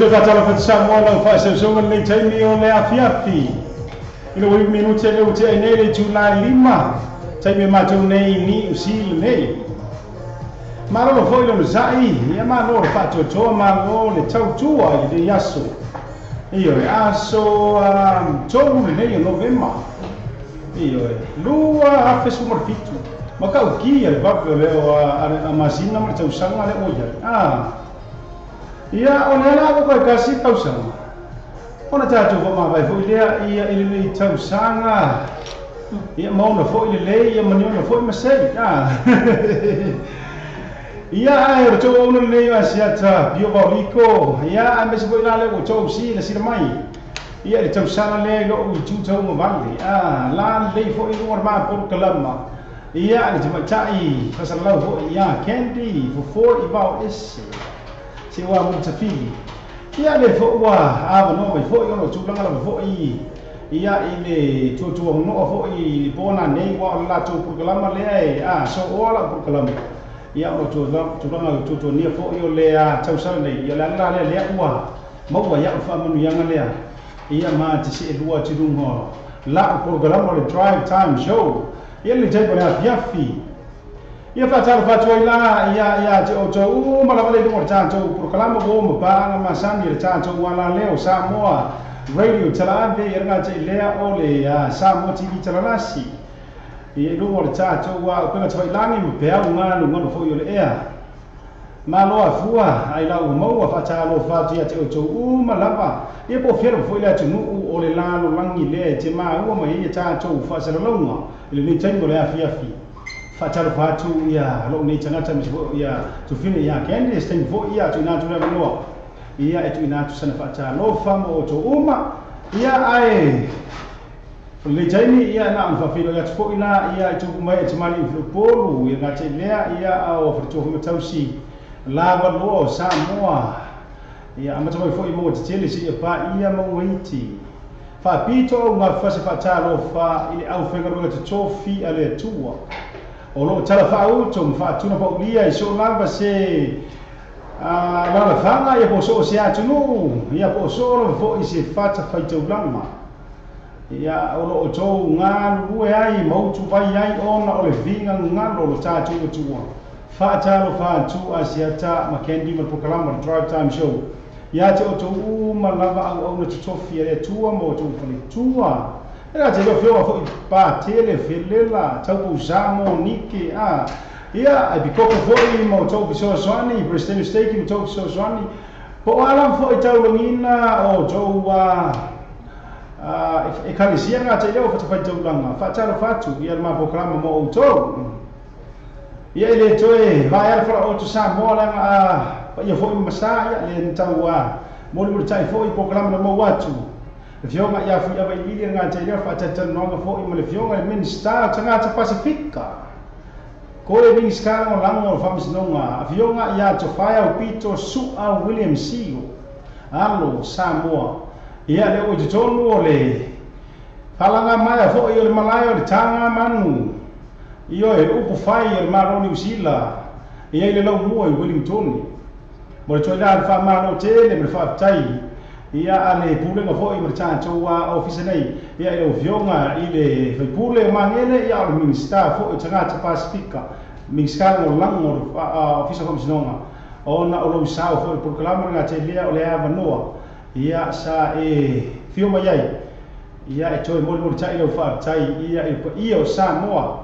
tu fatalo fatsamo la fa sesonga le taimi o le afiafi ina wi minute le uti nei le July 5 taimi mato nei ni usil nei maro foi lo zai ia maro fatto to maro le tautua i yaso io aso to nei november io lua afesu morfitu ma ka ki le babbe le a masina ma tau sanga le oia ia ona la ko kasi tausanga ona tatu ko ma vai foi le ia ile tausanga ia mauna foi le ia maniona foi masei ia ai to ona le ia siata bio baliko ia a mes foi la le o to si le mai ia le tausanga le lo u tu to mo vale la le foi no ma por kalama ia le tai fasalau foi ia candy for about is se wa mo tafili ia le fo wa ava no mai fo yo tu langa la fo ia ile tu no fo i bona nei wa la tu por kalama le ai so ola por kalama ia o tu langa tu ni fo yo le tau sa nei ia la le wa mo wa ya fa manu yang le ia ma te se lua tu ngo la por kalama le drive time show ia le tai bona fiafi ia fatalo fatuaila ia te o tou malavale do tatou proclama go mapanga masani le tatou wala leo Samoa radio talave ia te lea o le Samoa TV talalasi ia do o tatou wa pena tfailani me pea ngalo ngalo fo yo le ea malo afua ai la o mo fatalo fatu ia te o tou malava ia po fero fo ile tunu o le lalo langi le te ma o mai ia tatou fa salonga ile ni tango le afiafi fatalo fatu ia lo nei tangata mi ia tu fine ia kendi sten vo ia tu na tu na no ia tu na tu sana fatalo famo to ia ai le taimi ia na fa filo ia tu ina ia tu mai tu mali polu ia ngate lea ia o fatu ho tausi lava lo Samoa ia amata mai fo i mo te tele si pa ia mo witi fa pito ma fa se fatalo fa ile au fenga ro te tofi ale tua o lo tala fa auto fa tuna pa ulia i so lava se la fanga ia po so se atunu ia po so lo fo i se fata fa te ulama ia o lo to nga lu ai mo tu vai ai ona o le vinga nga lo tatu tua fa talo fa tu asiata makendi ma proclama drive time show ia te o tu ma lava au na tofi ia tua mo tu fa tua era te lo fio fo pa tele felela tau usamo niki ia ai bikoko fo i mo tau so swani president stake mo tau so swani po alam fo tau longina o tau e kalisia nga te lo fa tau langa fa talo fatu ia ma proclama mo o tau ia ile toe vai ala fo o tu Samoa langa ia fo masa ia le tau mo le tai fo i proclama mo watu le fionga ia fu ia vai ili nga te ia fa tata no fo i mo le fionga le minister tanga ta Pasifika ko le minister no lango fa misnonga fionga ia to fire o pito su a William Sio alo Samoa ia le o tonu o le falanga mai fo i le malayo le tanga manu io e upu fai e maroni usila ia ile lau mua i Wellington mo le toila fa mano tele me fa tai ia ale pule nga foi merchan chowa office nei ia o vionga ile foi pule mangele ia o minister foi tanga ta Pasifika minister no lango office commissioner ona o lo sa foi proclama nga te lia o le avanoa ia sa fio mai ia e toi mo tai o fa tai ia o Samoa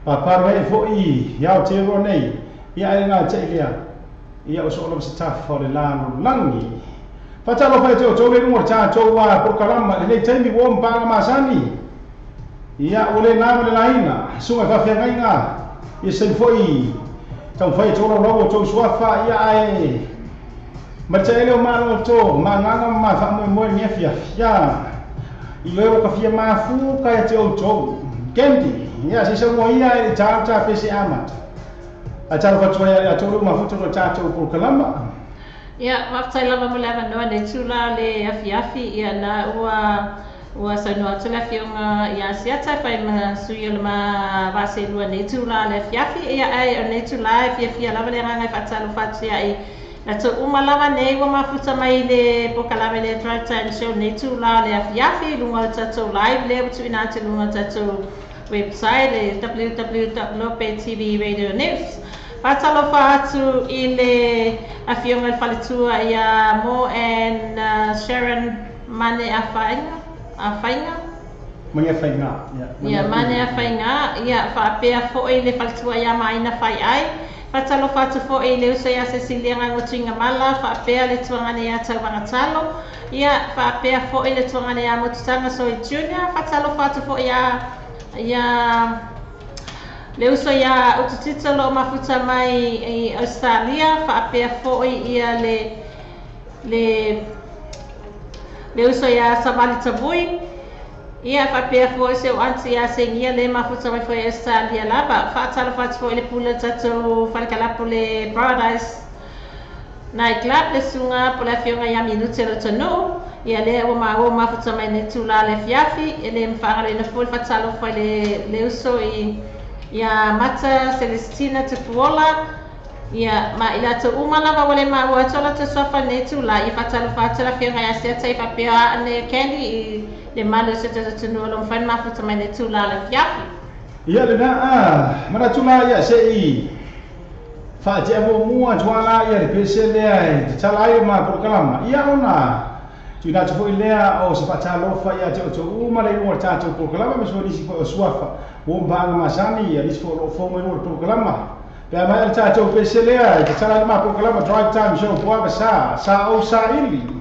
pa vai foi ia o te ro nei ia nga te lia ia o so lo sa fa le langi fatalo fa te o towe mo cha chowa por kalama le taimi wo mpanga masani ia ole na le laina sunga fa fa ngainga ia se foi tau fa to ro to swafa ia ai matele o malo to manganga ma fa mo ni fia ia ile o ka fia ma fu ka te o to kendi ia se mo ia ta pese amat a talo fa to ia to ma fu to cha por kalama ia maftai lava mo lava no ne tula le afiafi ia na ua sanua tula fionga ia siata pai ma suia ma vaselua ne tula le afiafi ia ai ne tula afiafi lava le ranga fatalo fatia La tu umalawa nei wa mafuta mai le pokalame le drive time show nei tu la le afiafi lunga tatu live le tu ina te lunga tatu website e www.lopetv.radio.news. Patalofa atu i le afionga le faletua ia Mo and Sharon Mane Afainga. Mane Afainga. Ia Mane Afainga ia whaapea fo'i le faletua ia maina whai ai. Patalofa atu fo'i le usa ia Cecilia Ngotinga Mala whaapea le tuangane ia tau wangatalo. Ia whaapea fo'i le tuangane ia Motutanga Soe Junior. Patalofa atu fo'i ia le uso ia ututita lo mafuta mai i Australia whaapea fo'i ia le uso ia Savali Tabui ia whaapea fo'i se o anti ia sengia le mafuta mai fo'i Australia lava whaatala whaati fo'i le pula tatu whalikalapu le Paradise Night Club le sunga po le fionga ia minute lo tanu ia le o mafuta mai ne tula le fiafi le mwhaangale na fo'i whaatala fo'i le uso ia Mata Celestina Tupuola ia ma ila tu umala wa wale ma wa tola te sofa ne tu la I fatala fionga ia se tai papia ne Candy le malo se te tunu lo fan ma futa mai ne tu la le fiafi ia le na mana tu la ia se I fa te avo mua tuala ia le pese le ai te tala ia ma programa ia ona tu na tu foi lea o se fatalo fa ia te o uma le o tatu programa me so disi fo suafa o banga masani ia disi fo lo fo mo programa pe mai al tatu pese le ai te tala ma programa drive time show po sa o sa ili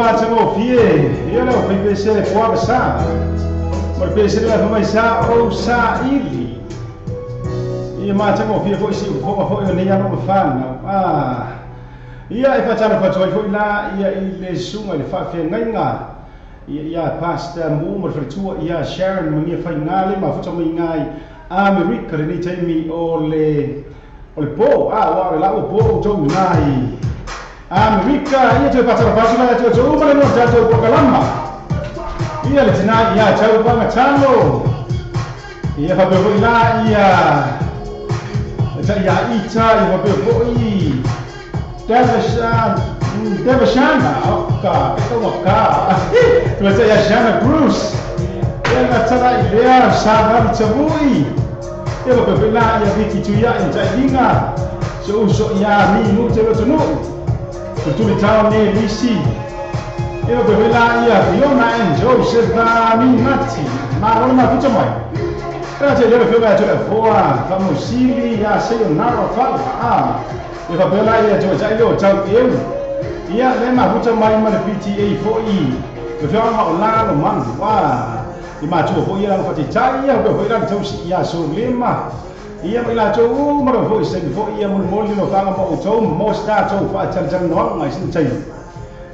va se mo fie ia le pe pe se kwa sa mo pe se la mai sa o sa ili ia ma se mo fie ko si ko ne ya no fa ia e fatara fatoi foi la ia I le sunga le fa fe ngainga ia pasta mo mo fritua ia Sharon mo ia fa ngale ma futa mo ngai America le ni taimi o le po wa la o po to ngai America ia te fatara fatoi te to mo le no tato ko kalama ia le tina ia tau pa matano ia fa foi la ia ta ia ita ia fa foi Devashana, oka, oka. Tuweza ya Shana Bruce. Ya nataka idea sabar tabui. Ya bakabila ya viki tuya intainga. So ya mi nu telo tunu. Kutuli tao ne bisi. Ya bakabila ya Fiona enjoy sheba mi mati. Marona mafuta mai. Kaya leo fiona tu foa kama usili ya sayonara fala. E fa bela ia jo sai lo chau eu ia le ma futa mai ma le PTA foi e fa ma ola lo man wa I ma tu foi ia fa ti chai ia ko foi la tau si ia so lema ia mai la tu ma ro foi se foi ia mo no fa ma o to mo sta to fa chan chan no mai sin chai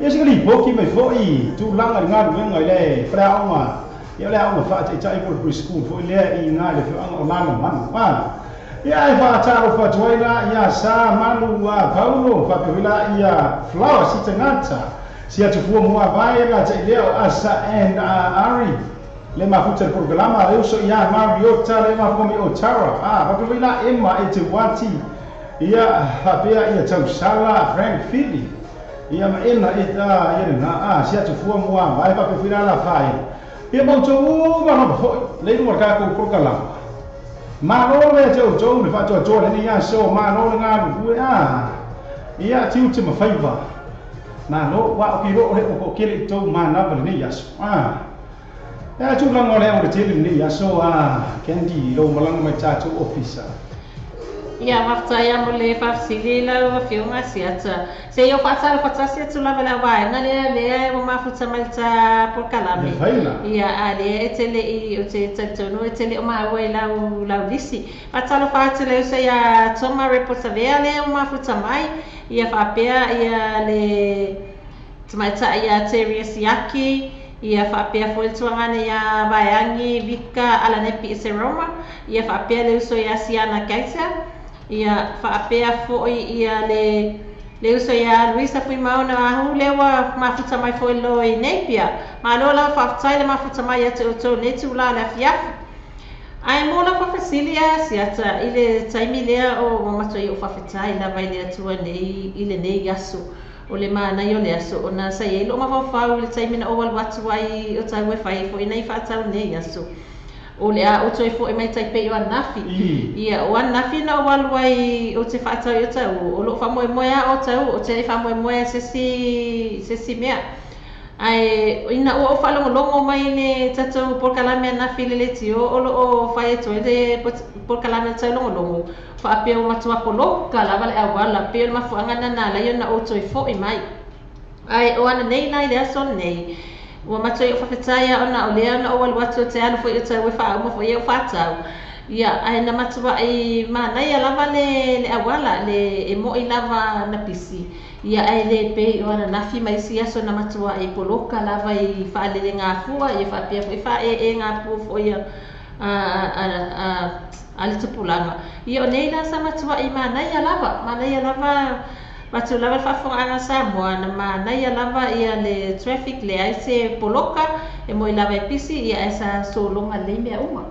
ia se li poki mai foi tu langa nga ngai le fra ma ia le ma fa ti chai por school foi le I nga le fa ola lo man wa ia e whaataro whatuaina ia sa manu a Paulo whakawila ia flower si tangata si atu fua mua vai nga te leo asa and Ari le mafuta programa leo so ia Mariota le mafomi o Tara whakawila Emma e te wati ia hapea ia tau sala Frank Philly ia maena e ta ia na si atu fua mua vai whakawila la whae ia mauto ma foi le nuarka ko programa ma no le jo le fa jo le ni ya so ma no le nga bu ia tiu te ma faiva na no wa ki ro le ko kele to ma na ba ni ya so ya chu lang ole o te ni ya so Candy lo malang ma cha to officer ia mafta ia mo le fafsili la o fiunga siata se yo fatsa sia tu la bela vai na le mo mafuta malta por kalame ia ale etele I o te tatono etele o ma we la disi fatsa le se ia toma reporta vele o mafuta mai ia fapea ia le tmaita ia Terius Yaki ia fapea foi tuangana ia Bayangi Vika ala nepi se Roma ia fapea le so ia Siana Kaisa ia whaapea foi ia le uso ia Luisa fui mauna ahu lewa mafuta mai foi lo I Napier ma lola whaafutai le mafuta mai ia te oto netu la le fiafu ai mola whafasilia siata I le taimi lea o mato I o whafetai la vai lea tua nei I le nei aso o le mana I o le aso o na sai e lo ma whawhau le taimi na owal watu ai o tau e whai foi nei whaatau nei aso o le a o toi fo e mai tai pe o anafi ia o anafi na walu ai o te whaatau I o tau o lo whamoe moea o tau o te whamoe moea se si mea ai ina o whalongolongo mai ne tatou por kalame anafi le leti o lo o whae to e por kalame tau longolongo whaapea o matua polo kalava le awala pe o mafuanga na la iona o toi fo e mai ai o ana nei nai le aso nei wa matoi o whawhetaya ona o lea na o walwatu te anu fo I o tau e wha umo fo I o whatau ia ai na matua I manai a lava le awala le e mo I lava na pisi ia ai le pe o ana nafi mai si aso na matua I poloka lava I whaalele ngā fua I whapea fo I wha e ngā fua fo ia a le tupulanga ia o nei la sa matua I manai a lava Matu lava whafonga Samoa na manai a lava ia le traffic le ai se poloka e mo I lava I pisi ia e sa solonga le mea uma.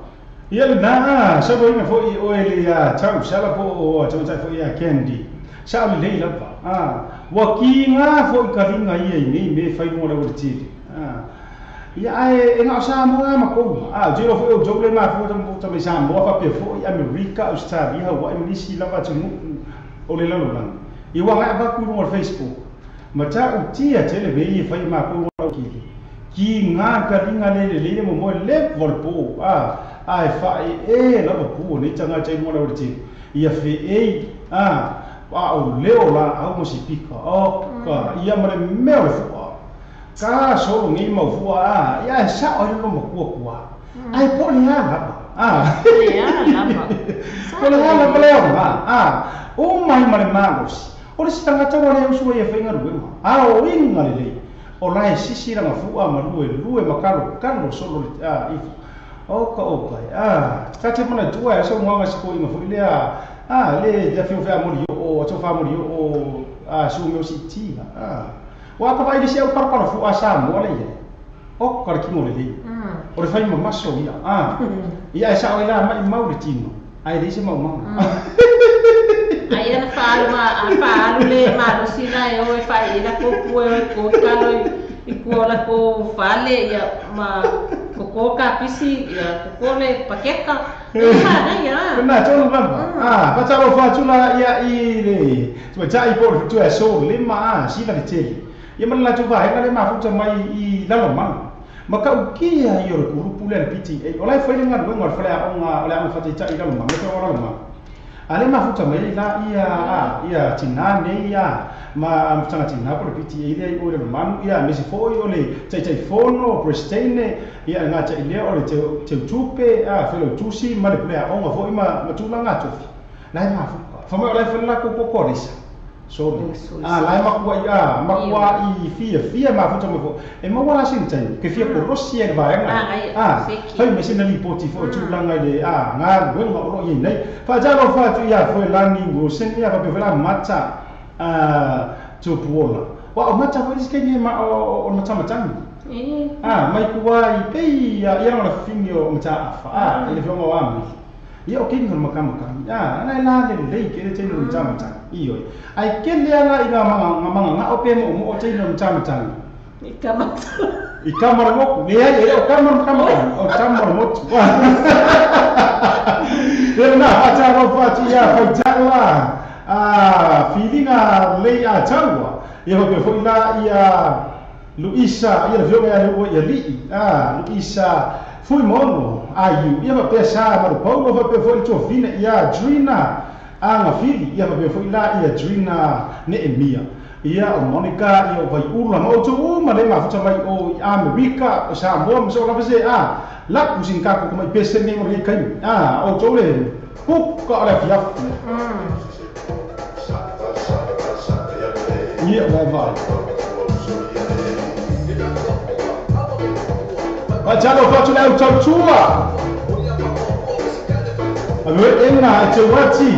Ia le na sa bo ina fo I o ele tau sala po o tau tai fo ia Candy. Sa o le lava. Wa ki nga fo I karinga ia ni me fai mo la urtili. Ia ai e nga Samoa ma ko. Jiro fo o joble ma fo ta me Samoa fa pe fo I America Australia wa I nisi lava tu o le lalo lang. I wanga ba ku no Facebook mata utia tele be fai ma ko no ki nga ka ringa le mo level po ai fai e la po ni tanga chai mo la urti ia fe wa o leo la au mo si pika ka ia mare meo fo ka so ngi mau fua ya sa o lo mo kuwa ai po ni ha ko le hala ko le o mai mare magos o le sitanga tawa le usu e fainga ruwe o inga le o lai sisi ranga fua ma lue makalo kalo solo ifu oka ka te mana tua so mwanga siko inga fu le le ja fiu fa mo o to fa mo o su meu siti wa ka vai dise o para fu asa mo le o ka ki mo le o le fai mo maso ia sa o ila mai mau le tino ai dise mau ai ana fa le ma lo sina e o fa ina ko kalo i kuola ko fale ya ma ko ka pisi ya ko le paketa na tonu ba talo fa tula ya i le tu ja i por tu so le ma si la tele ya man la tu va e le ma fu mai i la lo ma ka ukia yo le grupu le piti e ola fa le ngar ngor fa la ona fa ta i la lo ma me ko la ale mafuta mai la ia tinane ia ma tanga tina por piti ile o le manu ia mesi foi ole tai fono prestene ia nga tai le ole te tupe felo tusi ma le plea onga foi ma tula nga tofi la mafuta fa ma ole fa la ko risa so la ma i fia mafuta mo e ma wala sin tai ke fia ko rosi e va fai mesi na li poti fo tula nga le nga wenga o ye nei fa jalo fa tu ya foi lani wo sen ya pa pela mata tu puola wa o mata foi skeni ma o mata mai kuwa i pei ya na finio mata afa ile fo ma mi ia o kini ma kama ana la le ke te no mata iyo ai ke le ala ina manga o pe mo o te no mata i kamera mo ne ai o kamera mo na ata ro fati ya fa feelinga le tawa ia ko foi la ia Luisa ia vio ia li Luisa fui mono ayu ia pa pesa ma paulo va pe foi to fine ia Drina anga fili ia pa pe foi la ia Drina ne emia ia o Monica ia vai ula no to ma le ma futa mai o America sa mo so la pese la kusin ka ko mai pese ne mo kai o to le ku ka la fia ia va Jalo fa tula o tua. Agora ena te wati.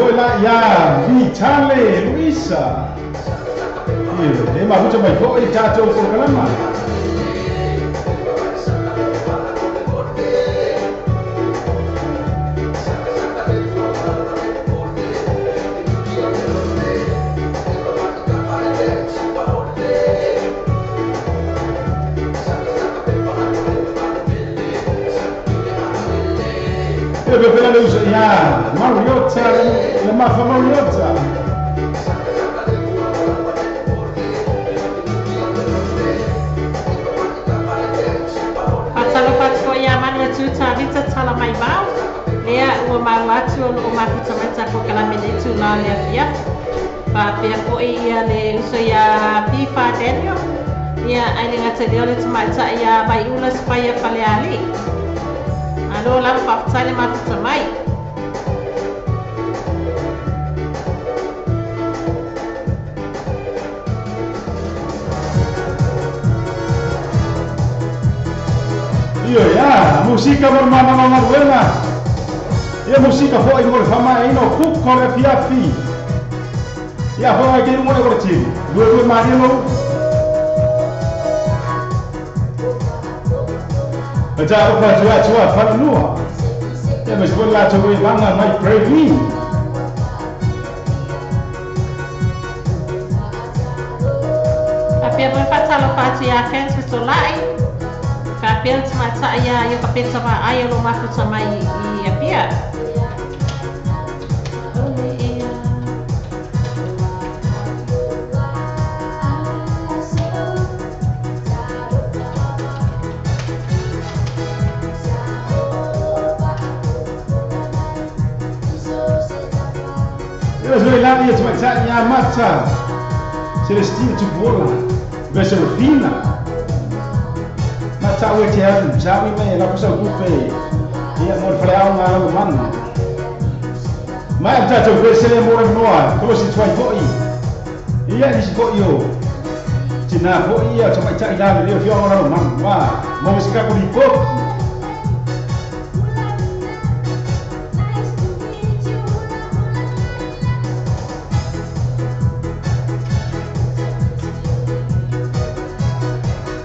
foi lá ya Vitale Luisa. E ma pucha mai ko i tato ko kalama. Pela luz ya Mariota la mafa Mariota Atalo patro ya mania tuta vita tala mai bau lea ua malatu o mafuta mata ko kala menetu la lea fia pa pia ko ia le uso ya pifa Daniel ia ai ngata dia le tmata ya bai ula spaya pale ali alo la faftale mafuta mai iyo ya musika mama buena ya musika fo ai ngol fama ai no kuk kore fiafi ya fo ai ke ngol ngol tim dua mari no aja apa cuaca panua ya meskipun lah coba mana mai previ tapi apa fatalo pati ya fans besolai kapel semata ya yo kapel sama ayo lo masuk sama ya pia Venezuela ia semata ya mata Celestine Tubola Veselvina mata we tian jawi me la cosa kupe ia mo fleau na lo man mai ta to vesele mo noa ko si twai foi ia ni ko yo tina ko ia chama cha ila le fio na lo man wa mo ska ko di ko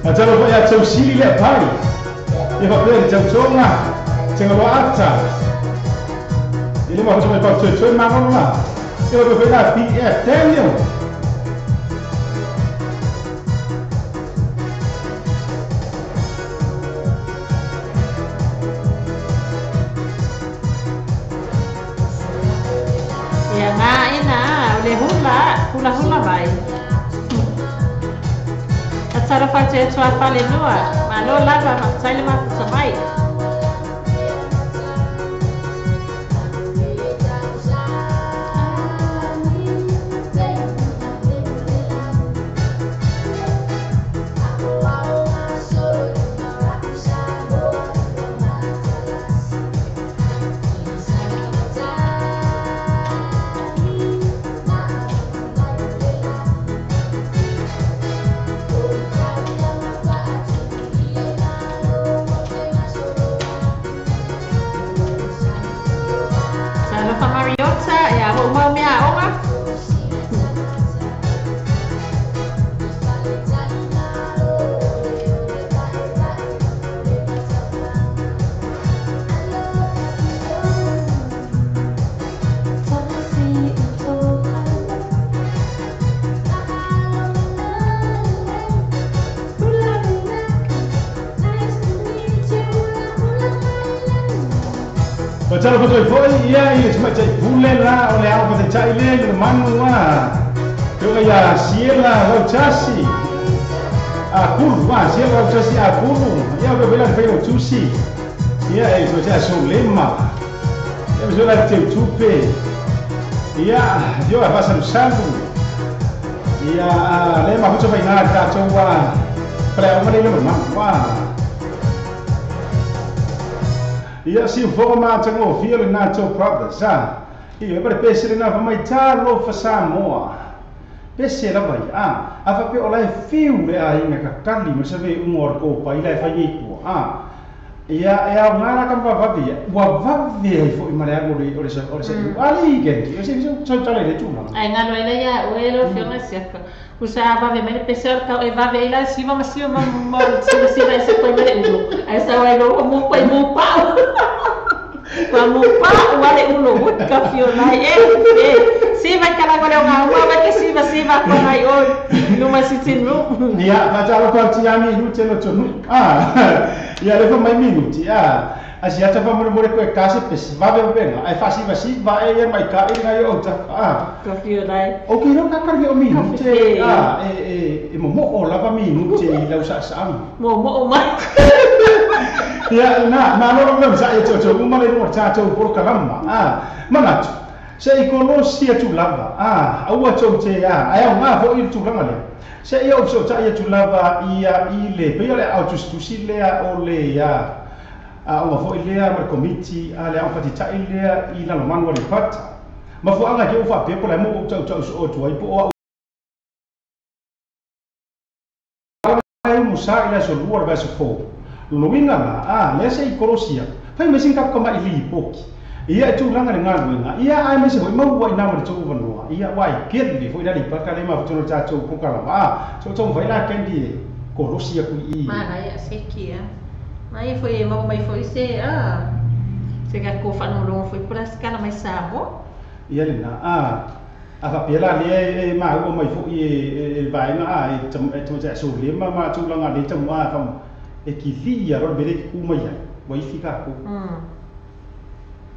Atalo pa ya chau sili le pai. Ia pa pele chau chonga. Chenga lo ata. Ile ma hoje pa chau ma no la. Ia pa pele pi e tenio. ya nga ina le hula bai Atara fate tua fale noa, ma lo lava ma sai ma samai. Cara betul foi ia cuma cai bulan lah oleh apa tu cai le manu lah. Tu kaya siela lau casi. Aku siela lau casi aku. Ia berbela pelo cuci. Ia itu saya sulema. Ia berbela teu cupe. Ia dia apa sabu. Ia lema aku coba ingat tak coba. Kalau mana ni memang wah. Ia si forma tango feel na to brothers ia para pese na fa mai talo fa samoa pese la vai afa pe olai fiu le ai me ka kali me sabe umor ko pai lai fa yiku ia ngara kan vavi wa vavi ai fo imare ore sa ali gen se so tale le tuna ai ngalo ila ya uelo fiona siaka usa vavi mele pesar ka e vavi ila siva masio ma se se ko mele ulo ai sa wa lo mo pa Kamu pa wale ulo wood ka fiona si vai kala wale nga wa ke si ko nai on numa sitin room ya macam apa tiami luce no tonu ya le fa mai minuti asia ta fa mo ko kasi pes va be ai fasi va e mai ka e ngai o ta ka fiona o ke no ka ka o minuti e mo o la va minuti la usa sa mo mai ya no sa e to mo le no ta to por kalama mana se ikonosia tu lava au to te ai nga fo i tu lava le se io so ta ia tu lava ia ile pe le auto stusi le o le o fo ile ma committee ale au fati ta ile i la man wa le pat ma fo anga ke fa pe po la mo to so to ai po ai musa ila so luar ba so fo no winga le se ikonosia fai me singkap ko ma ili poki ia tu langa nga ia ai me se mo wa ina mo to vanua ia wai ket di foi dali pa kale ma futuno cha cho ko kala so vai la kendi ko rosia ku i mana ia sekia mai foi mai foi se se ka ko fa no lo foi por as kala mai sabo ia le na fa pela le ma o mai foi e vai na to cha so le ma tu langa le tamo fa e ki lia ro bere ku mai vai ficar ku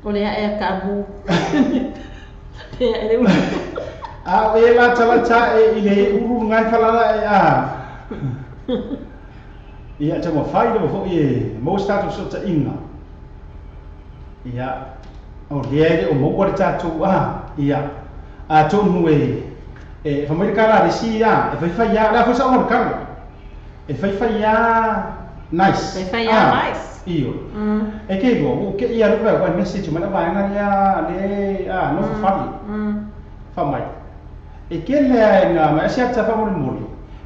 Oleh ayah kamu. Ela cala ile uru ngai falala ia chama fai do fo mo status so ta inga ia o le o mo wa ta tu ia to nu fa america la si e fai la fa sa on kan e fai nice nice io e che go che ia lo va message ma va ngania le no fa mai e che le na ma sia ta fa mo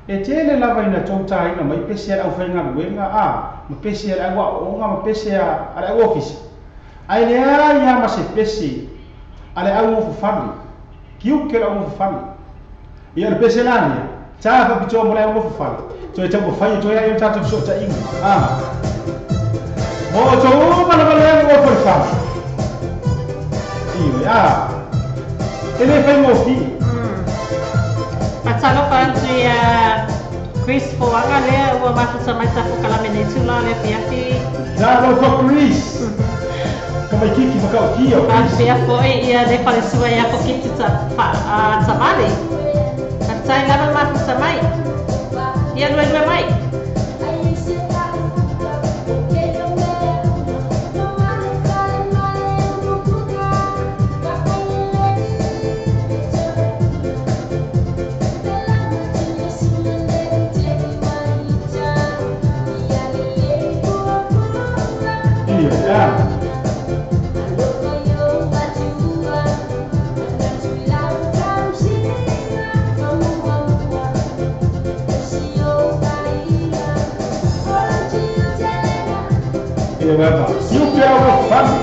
e tele la vai na chouta ina mai pesia au fa nga wenga ma pesia agua o nga ma pesia ala office ai le ya ma se pesi ala au fa kiu ke la au fa ia le pesia lania ta fa bicho mo la au fa to ta mo fa to ya ta so ta inga Oh, coba mana yang over fam. Iya. Ele foi mofi. Pasalo pantu ya Chris Foanga le o mafu sama ta fu kala menetula le piaki. Já não foi Chris. Como é que vai o que eu? Pia foi ia de parecia ya poquito ta samali. Sai lá mafu samai. Ia dua mai. E o que é o Fábio?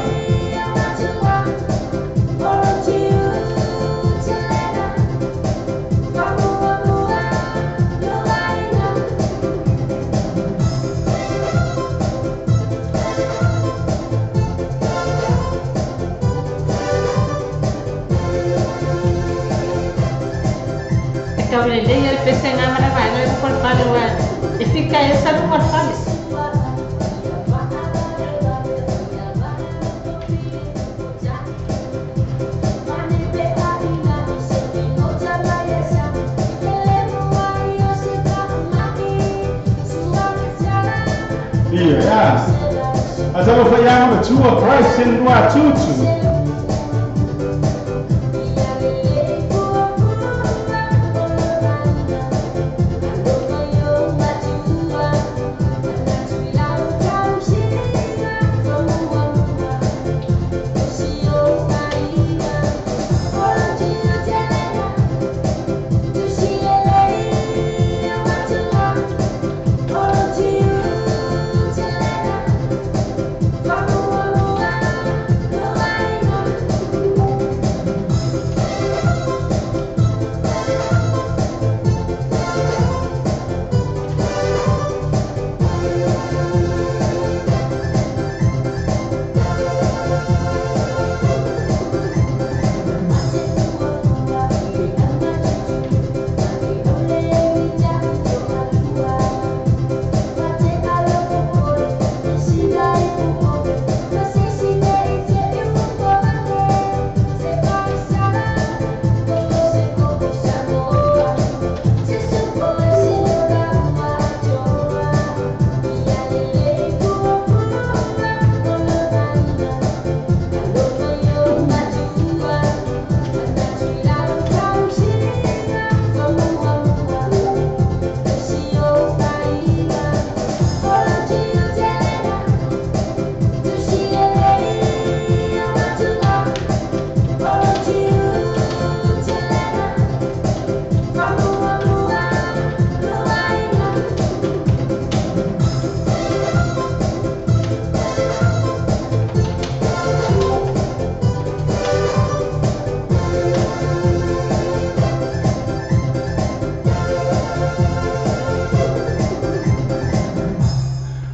Kau boleh dia pesen nama nama, no itu pun paduan. Efika yang satu pun habis. Iya, asal apa yang berjual price yang dua cucu.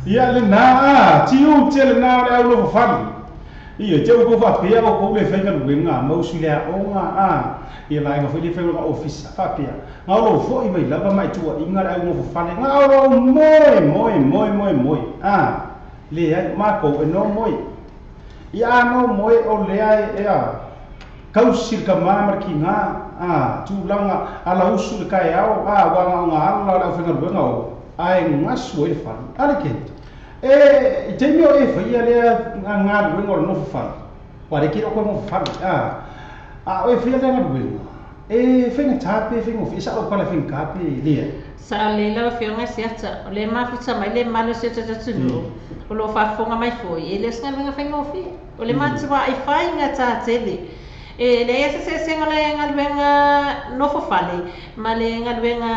ia le na tiu te le na le au lo fali ia te ko fa pia ko le fenga luenga mo sulia onga ia la nga fili fenga office fa pia nga lo fo i mai lava mai tua inga le au lo fali nga lo moi le ai ma ko no moi ia no moi o le ai kau sirka mamar ki nga tu langa ala usu le kai au wa nga ala la fenga luenga o ai ngasu e fali ale ke te mio e fai ale nga luenga no fali wa le kiro ko no fali o e fai ale nga luenga e fenga tape fenga ofisa o pala fenga kape le sa le la fenga siata le ma futsa mai le malo se te tunu o lo fa fonga mai foi e le snga nga fenga ofi o le ma twa ai fai nga ta tele e le ese se nga le nga luenga no fali ma le nga luenga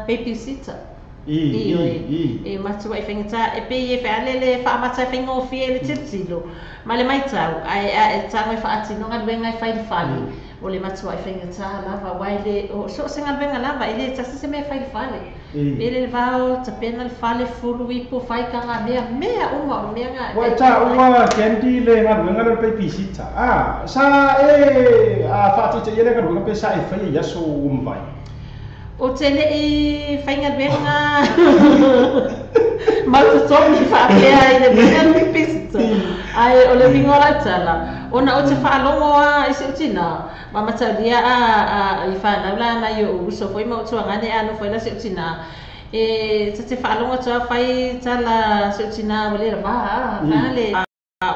babysitter e matua e fengata e pe e fa le fa mata fenga o fie le titsilo ma le mai tau ai tango e fa atino nga benga e fai fali o le matua e fengata lava wai le o so senga benga lava ele tsa se me fai fali ele va ta pena le fali fulu i po fai kanga mea uma mea nga wai ta uma kendi le nga benga le pe pisita sa fa ti te ele ka ro pe sa e fai ya so vai o tele e fainga benga mal so mi fa plea e benga mi pista ai o le vingola tala ona o te fa longo a ise utina mama talia i fa na la na yo so foi mo tu ngane anu foi la se utina e te fa longo tu fai tala se utina le va vale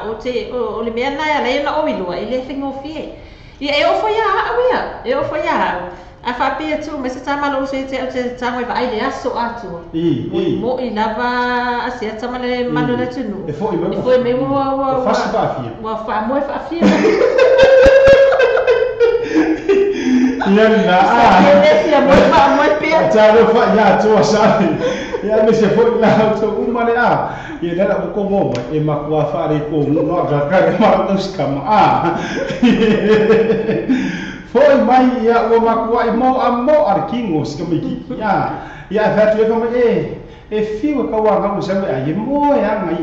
o te o le mea na le na o wilua ile fingo fie e o foi a awia e o foi a fa pia tu me se tama lo se te tama va ai le aso atu mo I lava asia tama le mano na tunu e foi me wa fa fa fia wa fa mo fa fia ia na mo fa mo pia ta lo fa ya tu sa ia me se foi la to uma le ia la ko mo e ma kwa fa re ko no ga ka ma no skama foi mai ia o makua I mo amo arkingo skamiki ia fa tu e fiu ka wa nga usa ai mo ya ngai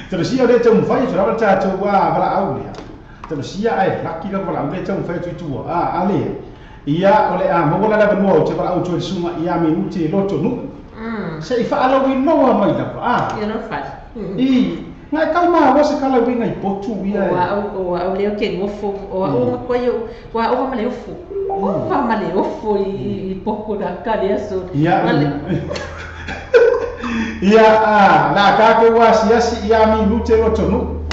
terus ia le tau fai tu ra ta tu wa bala au le terus ia ai laki ka bala au le tau fai tu tu ale ia ole mo la la mo te bala au tu suma ia me muti loto nu se fa alo wi no mai da ia no fa ngai kau ma wa se kala winga I potu ia o leo ke ngofo o ko yo wa o ma leo fu o fa ma leo fu I poku da ka dia so ia na ka ko wa si ia mi lute lo tonu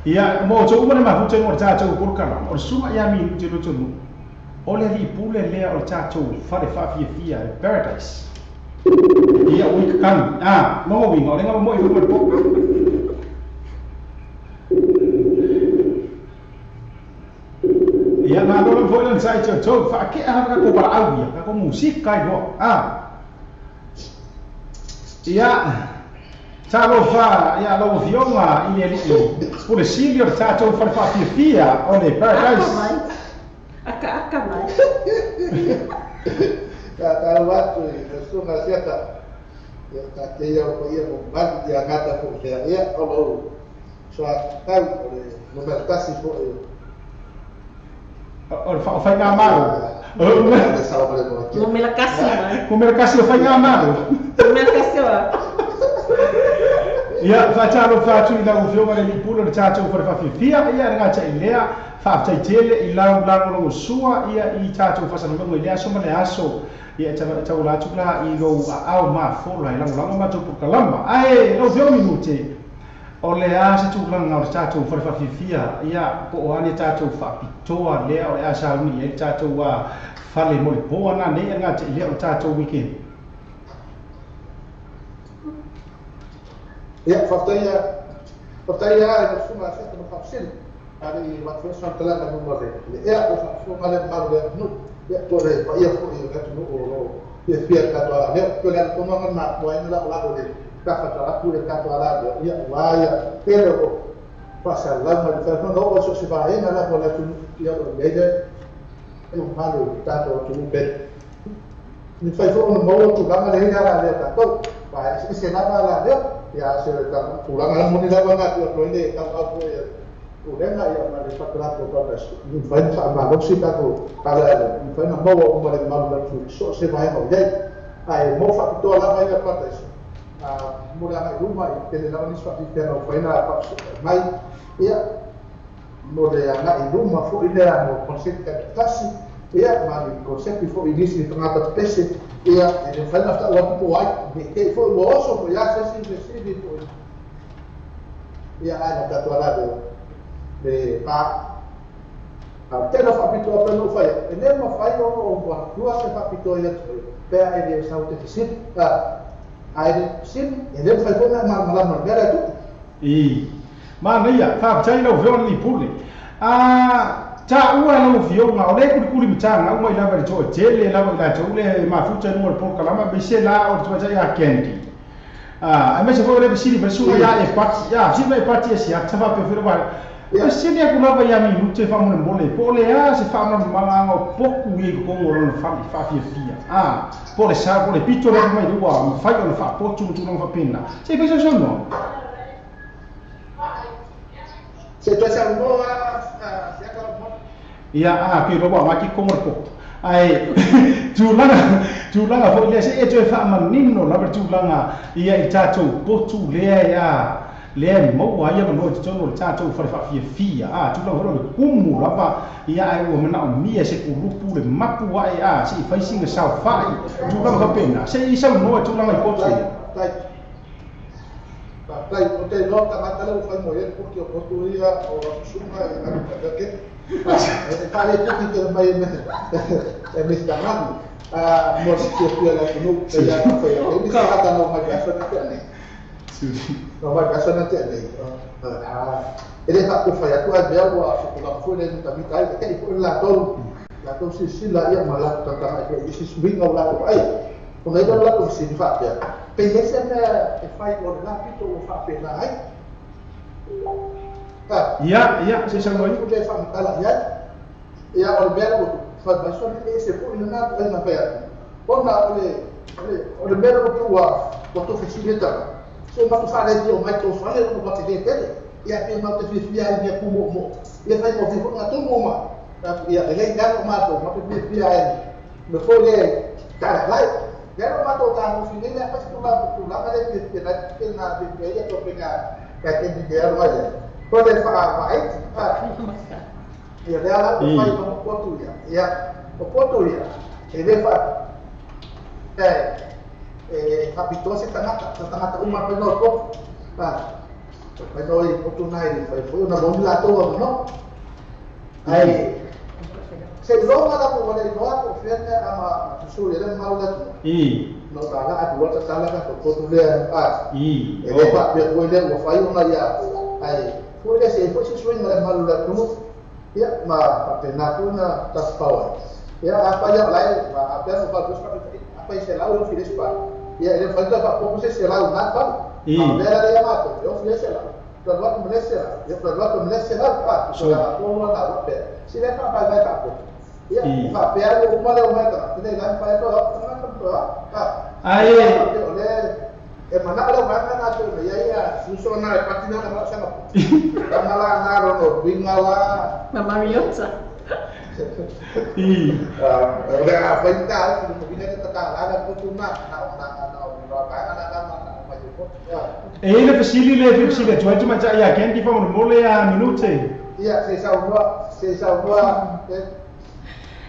ia mo to uma ma fu te mo ta to por kala o suma ia mi lute lo tonu o le ri pule le o ta to fa de fa fia paradise ia o kan mo wi mo le nga mo I fu po ia na lo foi lan sai to fa ke ka ko para au ia ka ko musik kai do ia ta lo fa ia lo vioma I le por silio ta to fa fia o le paradise aka mai ka watu so na siata ka te ia ko ia mo ba dia ngata ko ia o so ka no mercasi po o fai amaro no me la casa come la casa fai amaro me la casa ia fa talo fa tu la o fioma le pulo le tato for fa fia ia nga cha ilea fa tai tele I la no sua ia I tato fa sa no mo ilea so ma le aso ia ta la tu la I go au ma fo la la ma tu por kalamba ai lo fioma minute o le se tu langa o tato for fa fia ia po o ane tato fa pitoa le o asa uni e tato wa fale mo le po ana ne nga te le o tato weekend ia fataya e suma se no fapsil ali wat foi só tela na mo le ia o fa so male maru le no ia to le pa ia ko ia ka no o ia fia ka to le ko le ko no ma mo ina la o le ka fa ta ku le ka to ala ia wa ia pero pasa la ma fa no o so se va ina la ko la tu ia o le de e un malo tato tu be ni fai fo no mo tu langa le hira le ta to pa se na la le ya se ta tu langa mo ni la nga tu le ta ka ko ya tu le nga ya ma le pa tra ko ta ni fai sa ma lo si ta ko ta la ni fai na mo o mo le ma lo tu so se vai mo dai ai mo fa to la mai pa ta mo la mai ruma i te na ni swa ti te no fai na pa mai ya mo le ana i ruma fo ile mo concept tasi ia ma ni concept fo inisi ni tangata pese ia e fai na sta wa po ai ke fo lo oso po ya se si fo ia ai na ta la de pa a te na fa pito pa no fai e ne ma fai no wa tua se fa pito ia pe ai de sa te sit ai de sit e ne fai fo na ma ma mera tu i ma nei ya fa chai no veo ni puli ta ua no vio nga ole kuli mtanga uma ila ba cho jele la ba cho le ma futa no por kalama be se la o twa ya kendi a me se fo le bisiri be su ya e pati ya si me pati e si a tava pe fero ba e se ne ku lava ya mi lute fa mo mole po le a se fa mo manga ngo poku e ko ngoro no fa fia po le sa po le pito le mai ua ma fa yo fa po tu no fa pina se pe so no se tu sa mo ia pe roba ma ki komorko ai tulanga fo le se e to fa manino la per tulanga ia i tato potu le ia le mo wa ia no to no tato fa fia tulanga ro kumu la pa ia ai o mana o mia se ku rupu le mapu wa ia se fa singa sa fa tulanga ka pena se i sa no tulanga i potu Pai, o te nota mata le fai moer porque o potu ia o suma e que Kali tu kita mai Mr. Man, mos que la kunu ya fa ya. Ini kata no mai biasa nanti ani. No mai biasa nanti ani. Ele tak ku fa ya tu ada wa sekolah fu le tu kai ke ipu la to si la ia malah tentang ai isi swing au la ko ai. Kuna ida la ko si fa ya. Pensa na e fai o la pito o fa pe la ai. Ia, se sa moi ku te fa mala ya. Ia o belo fa baso ni se pu ina na pa ya. Ona o belo ku wa to facilita. Se ma tu fa le dio mai to fa le no pati de tele. Ia pe ma te fi ia ni ku mo. Ia fa mo fi ko na to mo ma. Ia le ga ma to ma te fi ia. Me fo le ta lai. Ya ma to ta mo fi le pa tu la ma le ke na de ia to pe ka ke di dia ma ya. Pode falar vai? E ela vai para o português. E o português, ele faz habitou se tanga uma menor pouco. Mas nós português foi uma bomba lá toda, não? Aí se não ada por onde não oferta a pessoa ele mal lá. Não tá lá a outra tá lá com português. Ele faz depois ele vai uma ya. Aí Kuda se fosse swing na malu la tu ya ma pena puna tas power ya apa ya lai ma apa no bagus apa ese lado fides pa ya ele falta pa poco se lado na pa ma vera ya ma to yo fides la pero va como ese la yo pero va como ese la pa so la como la pa si le pa va ta po ya fa pe algo como le va ta tiene la pa to na to ai mana ada mana na tu ya susu na patina na sana kamala na ro bingala na mariota ora fenta tu bina ta ta ada tu na ele pesili le pesili tu aja macam ya kan di famo mole a minute iya se sa uma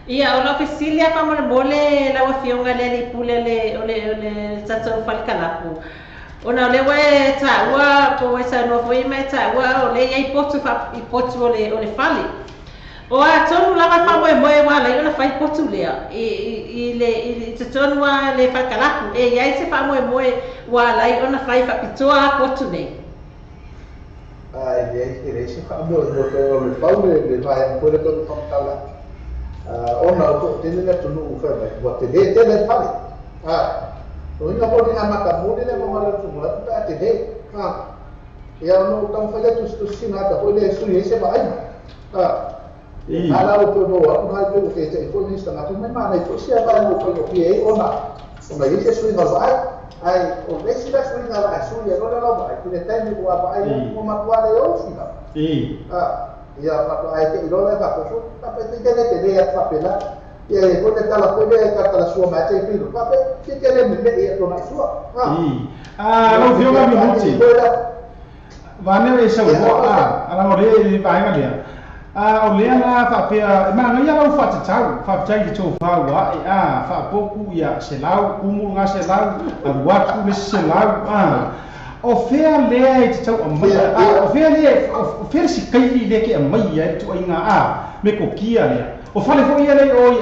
Ia ola fisilia fa mole la wa fionga le pule le tsatsau falkalapu. Ona le we ta wa po we sa no foi me ta wa ole ia ipotu ole fali. O a tonu la fa mo wa la ona fa ipotu le i tonu wa le falkalapu e ia se fa mo wa la ona fa pitoa potu ne. Ele se fa mo le paule le vai por todo contala. Ona to tele tu no fa ba tele pale o ina pode na mata mole le mo mala tu mala ta tele ya no tam fa tu sinata o le su ese ba ai ala o to no aku hai ko ke te ko ni sta na tu me mana ko sia ba no ko ki e ona o mai ke sui na vai ai o lesi da sui na vai sui e no vai ki le temi ko ba ai ko ma ko ale o fina ia pa to ai ke ilo le ba ko su ta pe te ke le ya fa pela e ko te tala ko le ka tala sua ma te pilo pa pe ke le me e to na sua lo vio ma minuti vane e sa wo ala mo le vai ga le o le ana fa pe ma nga ya lo fa tai ki to fa wa fa poku ya se lau kumu nga se lau wa ku le se lau o fea le ai te tau mai o fea le o fea si kai le ke mai ai tu ai nga me ko kia le o fale fo ia le o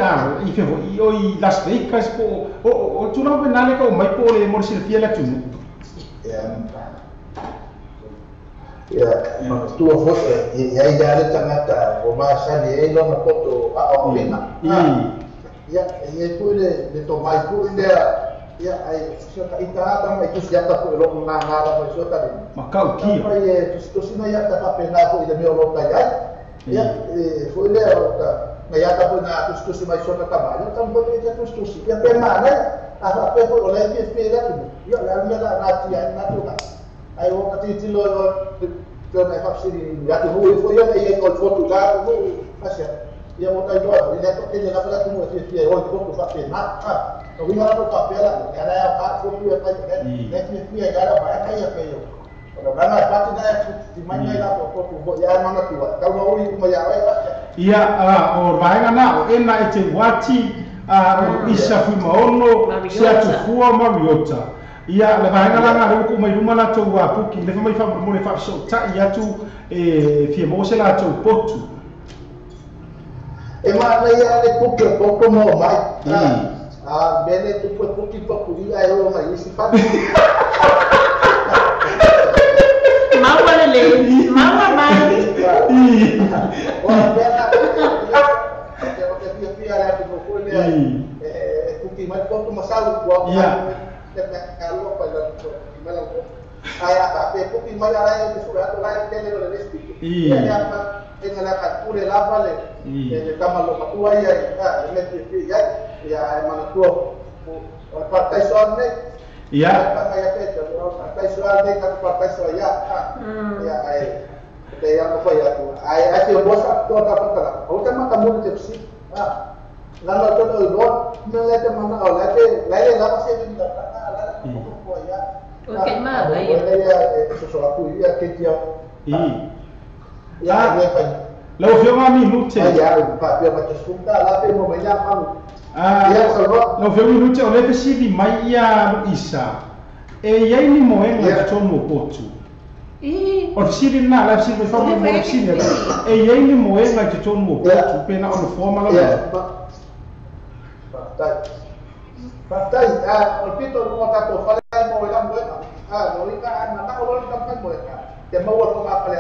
i fe fo i o i Las Vegas ko o tu no na le ko mai ko le mo si fia la tu ma tu o foto e ai da le tangata o ma sa le lo na foto o lina e tu le to mai ku le ai so ta ita mai tu sia ta ko lo na na la so ta ma ka ki ai tu sina ya ta pa pena ko ile me lo ta ya foi le ta ma ya ta na tu si mai so ta ba ya ta mo te tu si ya pe ma ne a pe ko le ti fe la tu ya la me la na ti na tu ka ai o ka ti lo to na fa si ya tu foi ya e ko foto ga ko asia ya mo ta do ile to ke na pala tu mo ti fi o ko fa pe na no vi mara to pe la ya na ya pa foto ya pa ne ti fi ya ga ba ka ya pe yo no na pa ti na ti mai na to ko ya mana tu ka no ui mo ya ia o vai na o ena e te wati o isa fu maono se atu fua mariota ia le vai na nga ko mai luma na to wa puki le mai fa mo le fa so ta ia tu e fie mo se la to potu e ma le ia le puki poco mo mai bene tu puki poku ia e o mai isi fa Mawa lele, mawa mai. Ora bena, o que ala que no foi porque mais quanto mais salvo o calor para o ai a porque mais ala que sura lá que ele não respeita. E ela tem lá captura lá vale. Kama lo patua ia mete ya mana tuo partai soalnya iya kayak itu partai soalnya kan partai soalnya ya te ya no foi aku ai se bos to ta patala o te maka mo te si lalo to no do me le te mana o le te le la se te ta la ko ya okay ma la ya so so aku ya ke dia ya ne fa lo fio ma minute ya pa pia ma te sunda la pe mo me ya ma lo fio minute o le pe si di mai ya isa e yai ni mo en la to mo potu o si di na la si di fa mo si di e yai ni mo en la to mo potu pe na o forma la Partai o pito mo ta to fa mo la mo no ika na ta ko lo ka mo ka te mo wa ma fa le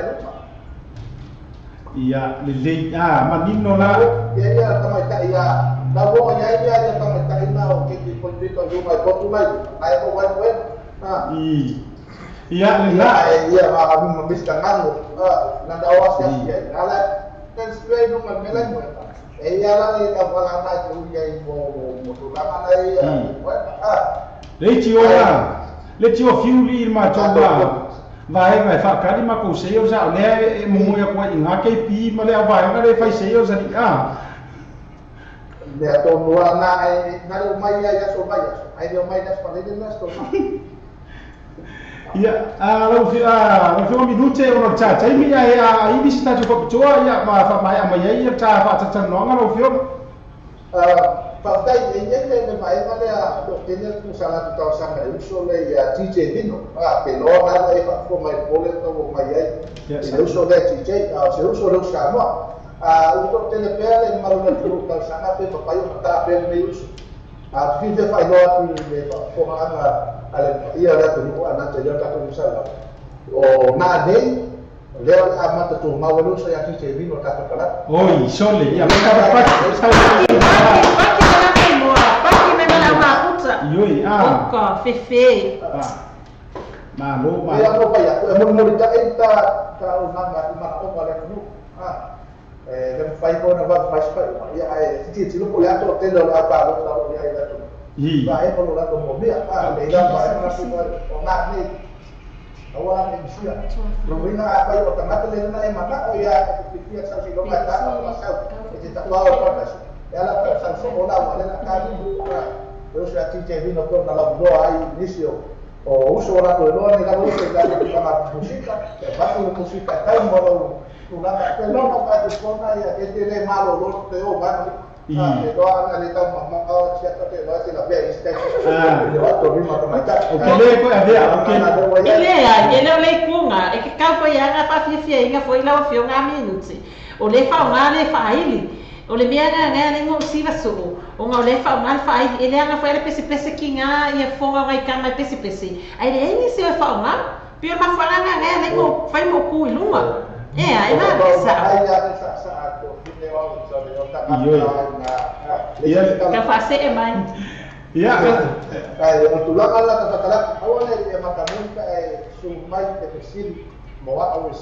iya lele manino la ya tama ta ya la bo ya ya tama ta ina o ke ko pito yo mai potu mai ai ko wa mo iya la iya ma abi mo bista ngano na da awas ya ala kan spray no ma mela mo ya la ni ta wala na tu ya mo to la ma ya le tio fiuli ma toba vai fa kali ma ko se yo sa le mo ya ko inga ke pi ma le vai ma le fai se yo sa di le to no na o mai ya so vai ai de mai das para de nas to ya lo fi minute o no cha mi ya i visita jo ko toa ya ma fa mai ama ya ta fa ta no nga lo fi partai e vai male a do tenere tu sala tu sa mai uso le ya TJ Vino pe lo na e fa ko mai pole to mai ai se uso le TJ se uso lo sa no uso tenere per ma lo tu ta sa na pe pa io ta per me uso fi de fa no tu le fa ko ana ale ia la tu ana te ya ta tu sala o na de leo amata tu ma lo so ya TJ Vino ta pa oi sole ya me ka pa Yoi Oka fefe ma ya no vaya mo mo ta enta ta una ma o vale no dan fai ko na ba fai spai ya ai ti ti lo ko ya to te lo apa lo lo ya ila to ba e ko lo la to mo bia le da ba na su ko na ni awal ni sia lo ina apa yo tanga le na e mata o ya ti sa si lo ka ta ma sa ti ta ba o pa ya la per sa so la wala na ka ni lo sa ti te vino por na la do ai inicio o uso la to lo ni la lo se da la música e ba ko música ta mo Tulanga pelong apa tu kona ya ele malo lo te o ba ni do ana le ta ma o sia to te lo si la bia iste le va to ri ma to mata o le ko avea o ke ele ya ele le kunga e que ka foi anga fa fifia inga foi la fio nga minuti o le fa nga le fa ili o le mea nga le ngo si va so o nga le fa nga fa ele anga foi le pese kinga ia fonga ngai kama pese ai le ni se fa nga pio ma fa nga le ngo fai mo ku ilunga ai na sa to ni wa so le ta ka fa se e mai ai o tulanga la ta ta awal le makamun ka su mai te pesil mo wa o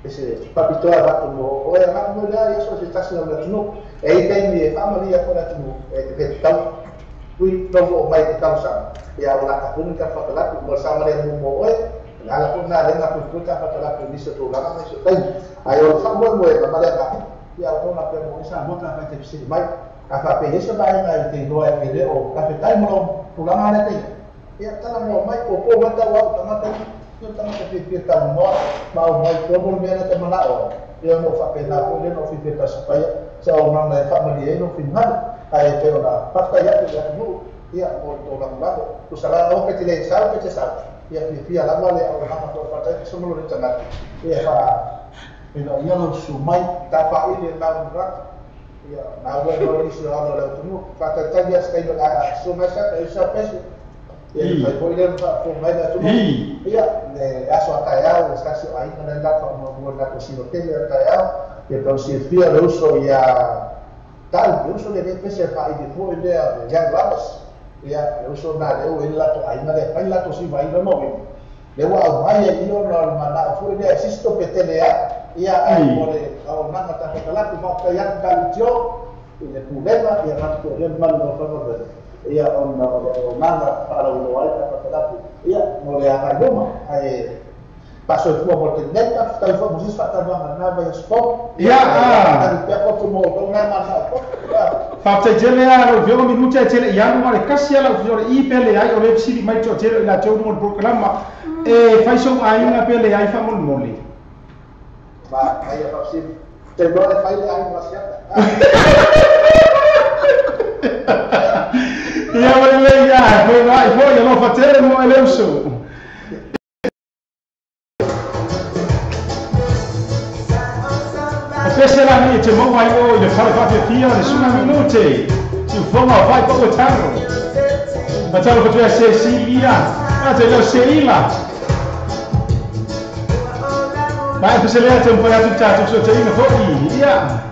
ese papito a mo o e ma mo la eso se está haciendo no e tem mi família fora tu te tau kui no mai te causa ya la ka pun ka fa la ku bersama dengan mo ala pun na lenga ku ta fa la ku ni se to la ma se tai ai o fa mo mo e ma le ka ya o na pe mo sa mo ka fa te pesil mai ka fa pe eso vai na te do e pe o ka fe tai mo tu la ma le te ya ta mo mai ko wa ta wa ta ma ta yo tama ke pita mo mau mai trouble me na te mana o yo no fa pena ko le no fi pita supaya sa o na na family no final ai te ona pasta ya te ya no ya mo to la ma tu sala o ke te le sa ke te sa ya fi ala male o na ma to fa te so mo le tana ya fa ino ya no su mai ta fa ile na rat ya na wa no ni so ala le tu fa ta ta ya ska ino a so ma sa e sa peso ya fa ko ile fa ko mai da tu ya aso atayao escasio ahí con el dato no la posibilidad de atayao que entonces fía de uso ya tal de uso de pese fa y de fue de ya grabas ya de uso na de el lato ahí na de el lato si va y no móvil de wa vaya y no normal la fue de existo que tenía ya hay por o na ta ta la tu va ya calcio y de problema y a rato el mal no fue de ya on nada para lo alta para ya no le haga goma paso el fuego porque neta está el fuego si falta no nada ya spot ya ya por tu modo no nada fa te jele a lo vio minuto e jele ya no le casi ala fiore I pele ai o le siri mai to jele la to mo programa e fai so ai una pele ai fa mol moli va ai a passi te lo de fai ai una siata ya vale ya poi non fa tere mo ele uso Spesiala ni te mo ai o le fare parte fia de suna minute si forma vai poco tarro ma ciao che tu sei Cecilia te lo Sheila ma tu se le te un po' a tutta tu so te in fuori ya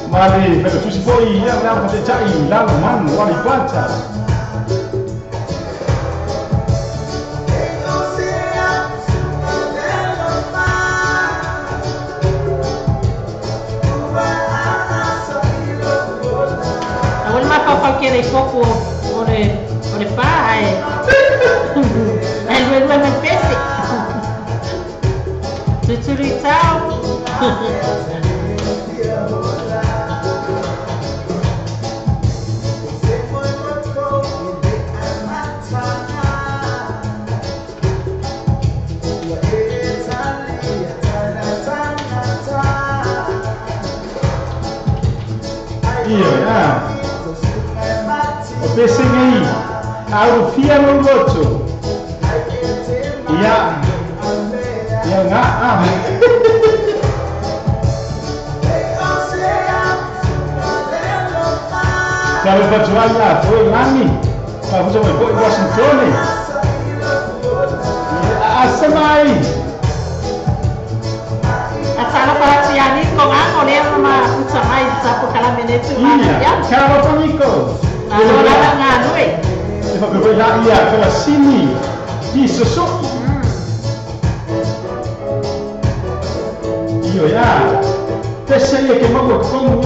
Mari, pero tu si poi ya la mo te chai la man wa li planta Quede poco ore pa el luego me pese Tuturitao Pensei aí, a Rufia no gosto. Ya nggak Kalau berjualnya, tuh nani. Kalau cuma buat Washington ni, asamai. Asal perhatian ni, kau ngako ni sama samai sapu kalau menetu mana ya? Kalau pengiko. Kalau nak nganu If aku bilang iya, kalau sini di susuk. Iyo ya. pese ia ke mau ko mo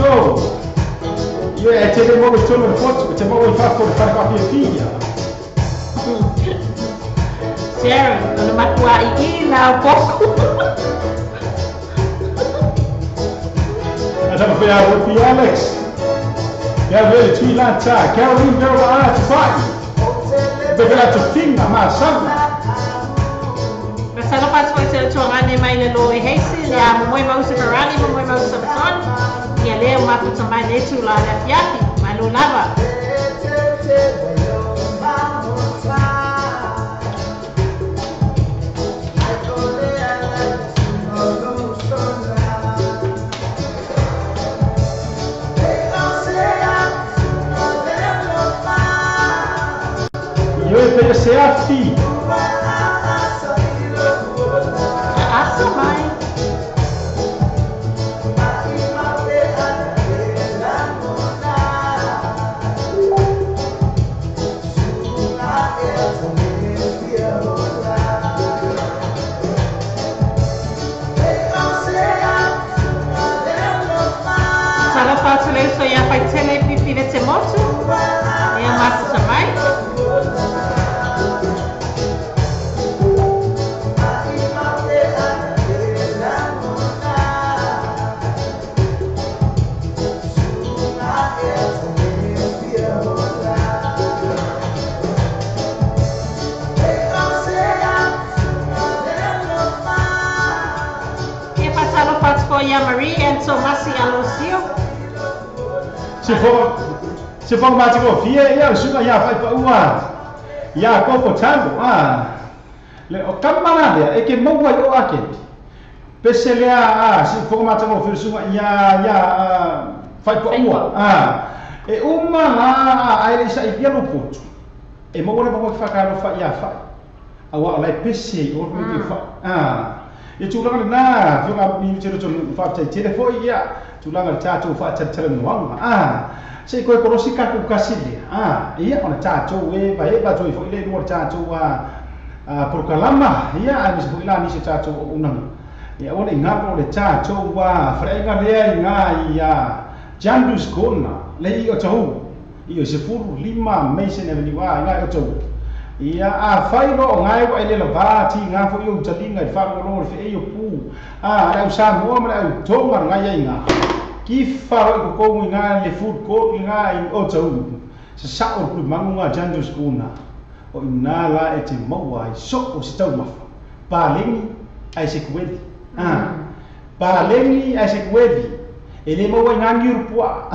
yo e te mo ko tono foto te mau I fa ko fa ka fia Sharon, no matua I na pouco. Asa ko ya ro Alex. Ya vele tui lata, Caroline Bell a te fai. Bevela te finga ma sana. Masala pas foi ser chorane mai le lo e heisi le a moi mau se parani moi mau se son. Ia le uma puta mai le tu la le fiapi, mai lo lava. Yo pe se afi. Asa mai. Sala fácil isso ia fai tele pipi de temoto. Ia massa também. Ya Marie and so Masi Alosio. Se for mais que fia, ia suga ia fai pa ua. Ia ko po tambo le o kamana e ke mo wa o ake. Pese le se for mais que fia suga ia fai pa ua. E uma ai sa ia no puto. E mo le mo fa ka fa ia fa. Awa lai pese o me fa. Ya tulanga na fiona mi tiro tun fa te foi ya tulanga tato fa tele no se ko ko si ka ku kasile ia ona tato we ba e ba toi foi le no tato por kalama ia ai se la ni se tato unang ya ona ngapo le tato wa frega le nga ia jandus kona le I o tau I se furu lima meise ne ni wa nga o tau ia fai lo ngai wa ile lava ti nga fo yo talinga I fa lo fe yo pu ra sa mo ma ra tonga ngai nga ki fa ro ko ko nga le food court nga I o tau sa o ku mangu nga jandu skuna o inala e te maua I so o si tau mafa pa lengi ai se kuedi pa lengi ai se kuedi ele maua nga ngiru pua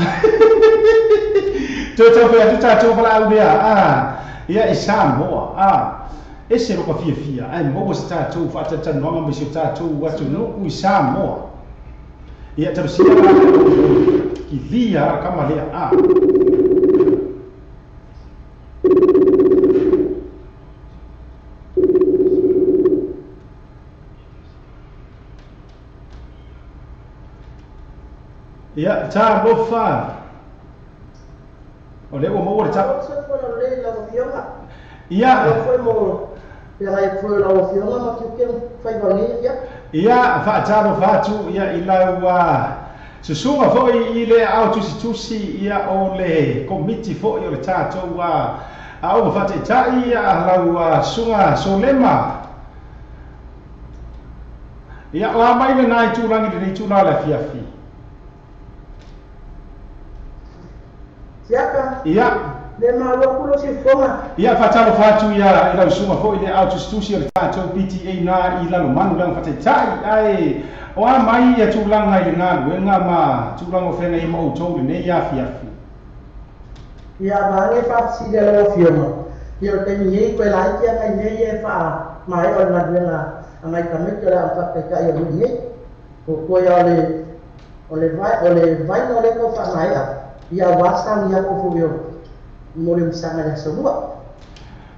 to fe ta to pala au dia ia e Samoa e se roka fia ai mo se tatou fa tata no ma se tatou watu no ku Samoa ia taro sia ki lia kama lea ia ta lofa o le o mo o ta ia foi mo pela foi lá o filme mas que foi valia ia fa talo fatu ia ila se sunga foi ile auto tusi ia o le committee foi o le tato au fa te tai ia la sunga solema ia la mai le nai tu langi le tu la fiafi siapa ia le malo si fonga ia fatalo fatu ia ila sunga foi le auto tusi o le tato PTA na ila no manu lang fa te tai ai o mai ia tu langa I nga wenga ma tu langa fenga I mo to ne ia fiafi ia bange fa si de lo fioma ia te ni ko la ia ka ni ia fa mai o na dela mai ka me ke la fa te ka ia ni ko ia le vai no le ko fa mai ia wasa ia ko fu yo mo le sanga ya semua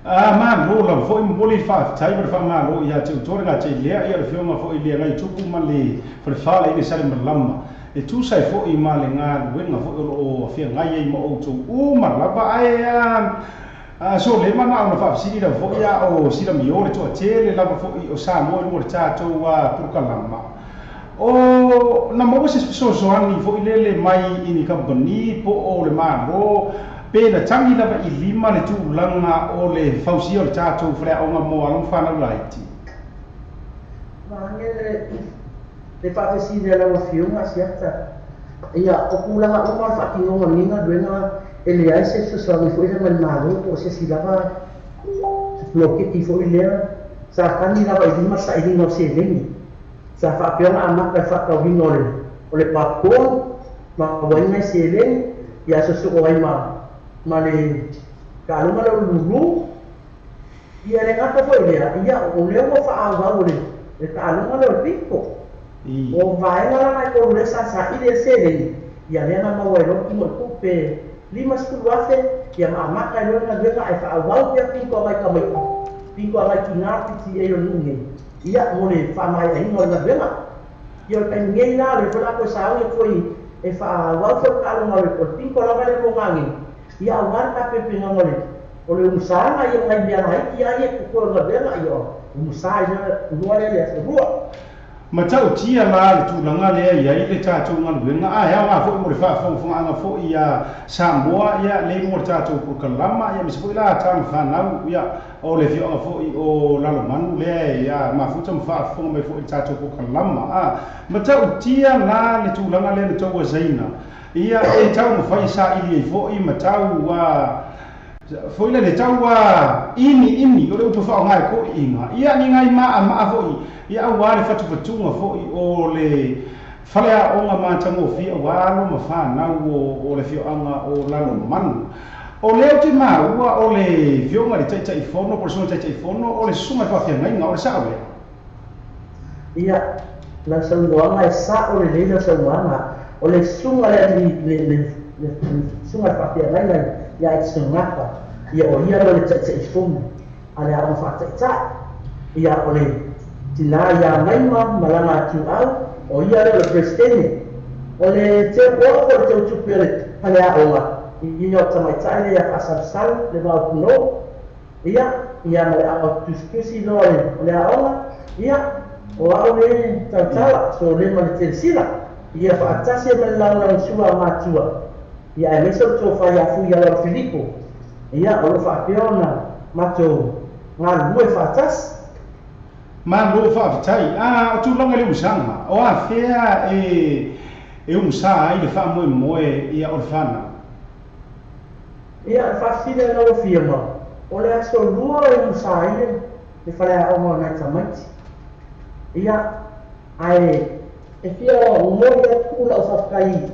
ma lo la foi moli fa tai per fa ma lo ia tu torga te le ia le fioma foi le ngai tupu ma le per fa le sale malama e tu sai foi ma le nga wenga foi o fia ngai I mo o tu ma la ba ai so le mana ona fa sidi da foi ia o sida mi ore to tele la foi o sa mo le tato wa purkalama o na mo se so ani fo ile mai ini company po o le malo pe na tangi lava I lima le tūlanga o le fausia o le tātou whare o ngā moa long whanau laiti. Mange le whawhesi le lawa whiunga siata. Ia, o kūlanga o ngā whakingonga ninga duenga e le aise so sa mi fwere man malo o se si lava loketi fo I lea sa kani lava I lima sa I lino se lengi. Sa whapionga amaka e whakauhino o le pakoa ma waingai se lengi ia so o ai ma le kaluma le lulu ia le ngata fo ia o le o whaawau le kaluma le piko o vaenga lana ko le sa I le se lengi ia le na maua e loki mo kupe lima skulu afe ia ma amaka e loki na duenga e whaawau pia piko mai ka mai piko mai ki ngāti ti e o nungi ia mo le whamai e hingo na duenga ia o kai ngei nā le whana ko sa au e koi e whaawau fo kaluma le o piko lama le mo ngangi ia awar ka pepe ngole o le usanga ia ngai bia nai ia ia ko na bela ia usanga ruale le rua matau tia la le tūlanga lea ia I le tātou ngaluenga hea ngā fo mo le whaafonga fo ia Samoa ia le mo le tātou pukalama ia misi fo I la tāma whanau ia o le whionga fo I o lalomanu lea ia mafuta ma whaafonga me fo I tātou pukalama matau tia la le tūlanga lea le taua zaina ia e tau mawhai sa ili e fōi ma tau fōi le tau ini o le upa whao ngai ko inga ia ni ngai maa fōi ia au wale whatuwhatunga fōi o le whalea o ngā mātango whia walo ma whanau o le whioanga o lalo manu o leo te maua o le whionga le taitai whono po le sona taitai whono o le sunga whawhia ngai ngā o le sao lea ia la saunoanga e sa o le leila saunoanga o le sunga le sunga whapea ngai ia e tsunaka ia o ia lo le taitai whono a le awa whataitai ia o le tina ia maima malanga atu au o ia le presidente o le te o le tau tupi o le hale aonga I o tamaitai le ia whasarasal le wau puno ia ma le awa tuskusi no o le aonga ia o au le tautala so le ma le tensila ia whaatasi e mele launa sua mātua ia e meso tō whai afu ia lau Filipo ia o lo whapeona mato ngā lue whaatasi ma lo whaafitai o tūlanga le usanga o a whea e umsa ai le wha moe ia o le whana ia e whaafire na o whiama o le aso lua e umsa ai le whalea o ngā nai tamaiti ia ai e whia o ngoi e kula o whafkai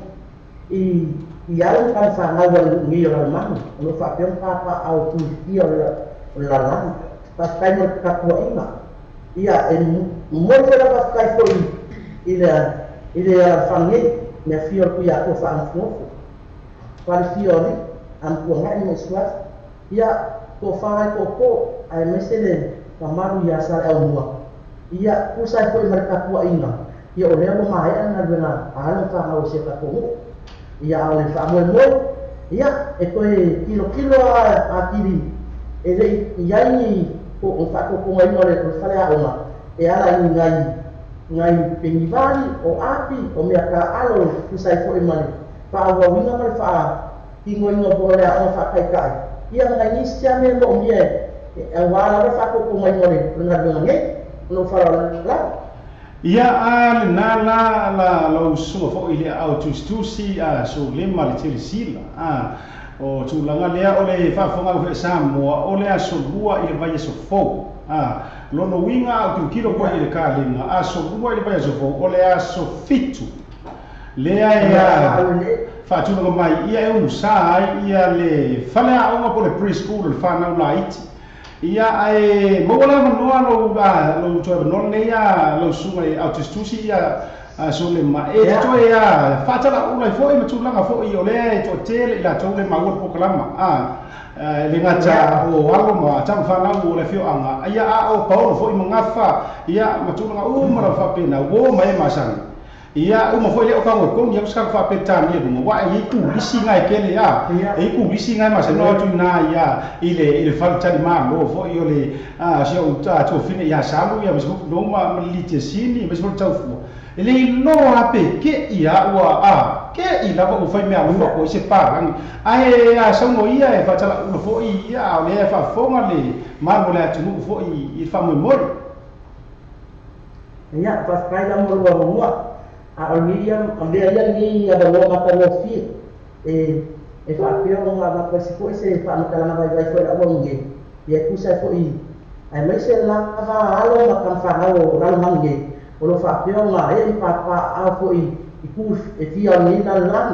I alam kan whanau ngi o la manu o lo whapeon papa au tūriki o la lani whafkai mo kapua inga ia e moi fela whafkai fo I le whange me whio ku ia ko whaamfuofu whare whio ni ampua ngai mo suat ia ko whangai ko ai mesele kamaru ia sa au mua ia kusai fo I mara kapua inga ia o lea mo mai ana duena alam whanau se kapongu ia o le whamoe ia e koe kilo a kiri e rei iai ko o whakoponga ino le whare aonga e ala I ngai pengivali o api o mea ka alo kusai fo I mani whaawa winga mare wha ingo po le aonga whakaikai ia ngai nistia me mo mea e wala le whakoponga ino le runga nge no whara la ia le nā la lausunga fo I le au tustusi so lema le telisila o tūlanga lea o le whaafonga o Samoa o le aso lua I le vai aso fou lono winga au kilo po I le kālinga aso lua I le vai aso fou o le aso fitu lea ia whaatūlanga mai ia e umusa ai ia le whale aonga po le preschool le whanau la iti ia ai mo wala noa lo to no ne ia lo sunga I autistusi ia so le ma e to ia fatala una fo I matulanga fo I ole to tele ila to le maua po kalama le ngata o walo ma tam fana o le fio anga ia o paulo fo I mangafa ia matulanga mara fa pena wo mai masang ia uma foi le o kango ko ia ska fa peta mi mo wa I ku lisinga e kele e ku lisinga ma se no tu na ia ile fa tani ma mo fo I ole se o ta to fine ia salu ia mo no ma lite sini mo so tau fu Ele no ape ke ia wa ke i lava u fai mea lufa ko se parang ai a songo ia e fa tala u fo ia o le fa fonga le ma mo le atu fo i fa mo mo ia pas kai la mo wa mo a Miriam amberia ni ada lo mata lo fi e fa pio mo la pa si ko se fa no kala vai vai foi a mo nge ia ku sa fo i ai mai se la va alo ma kan fa no ral mangi o lo fa pio nga e papa a fo i ku e fia ni na lan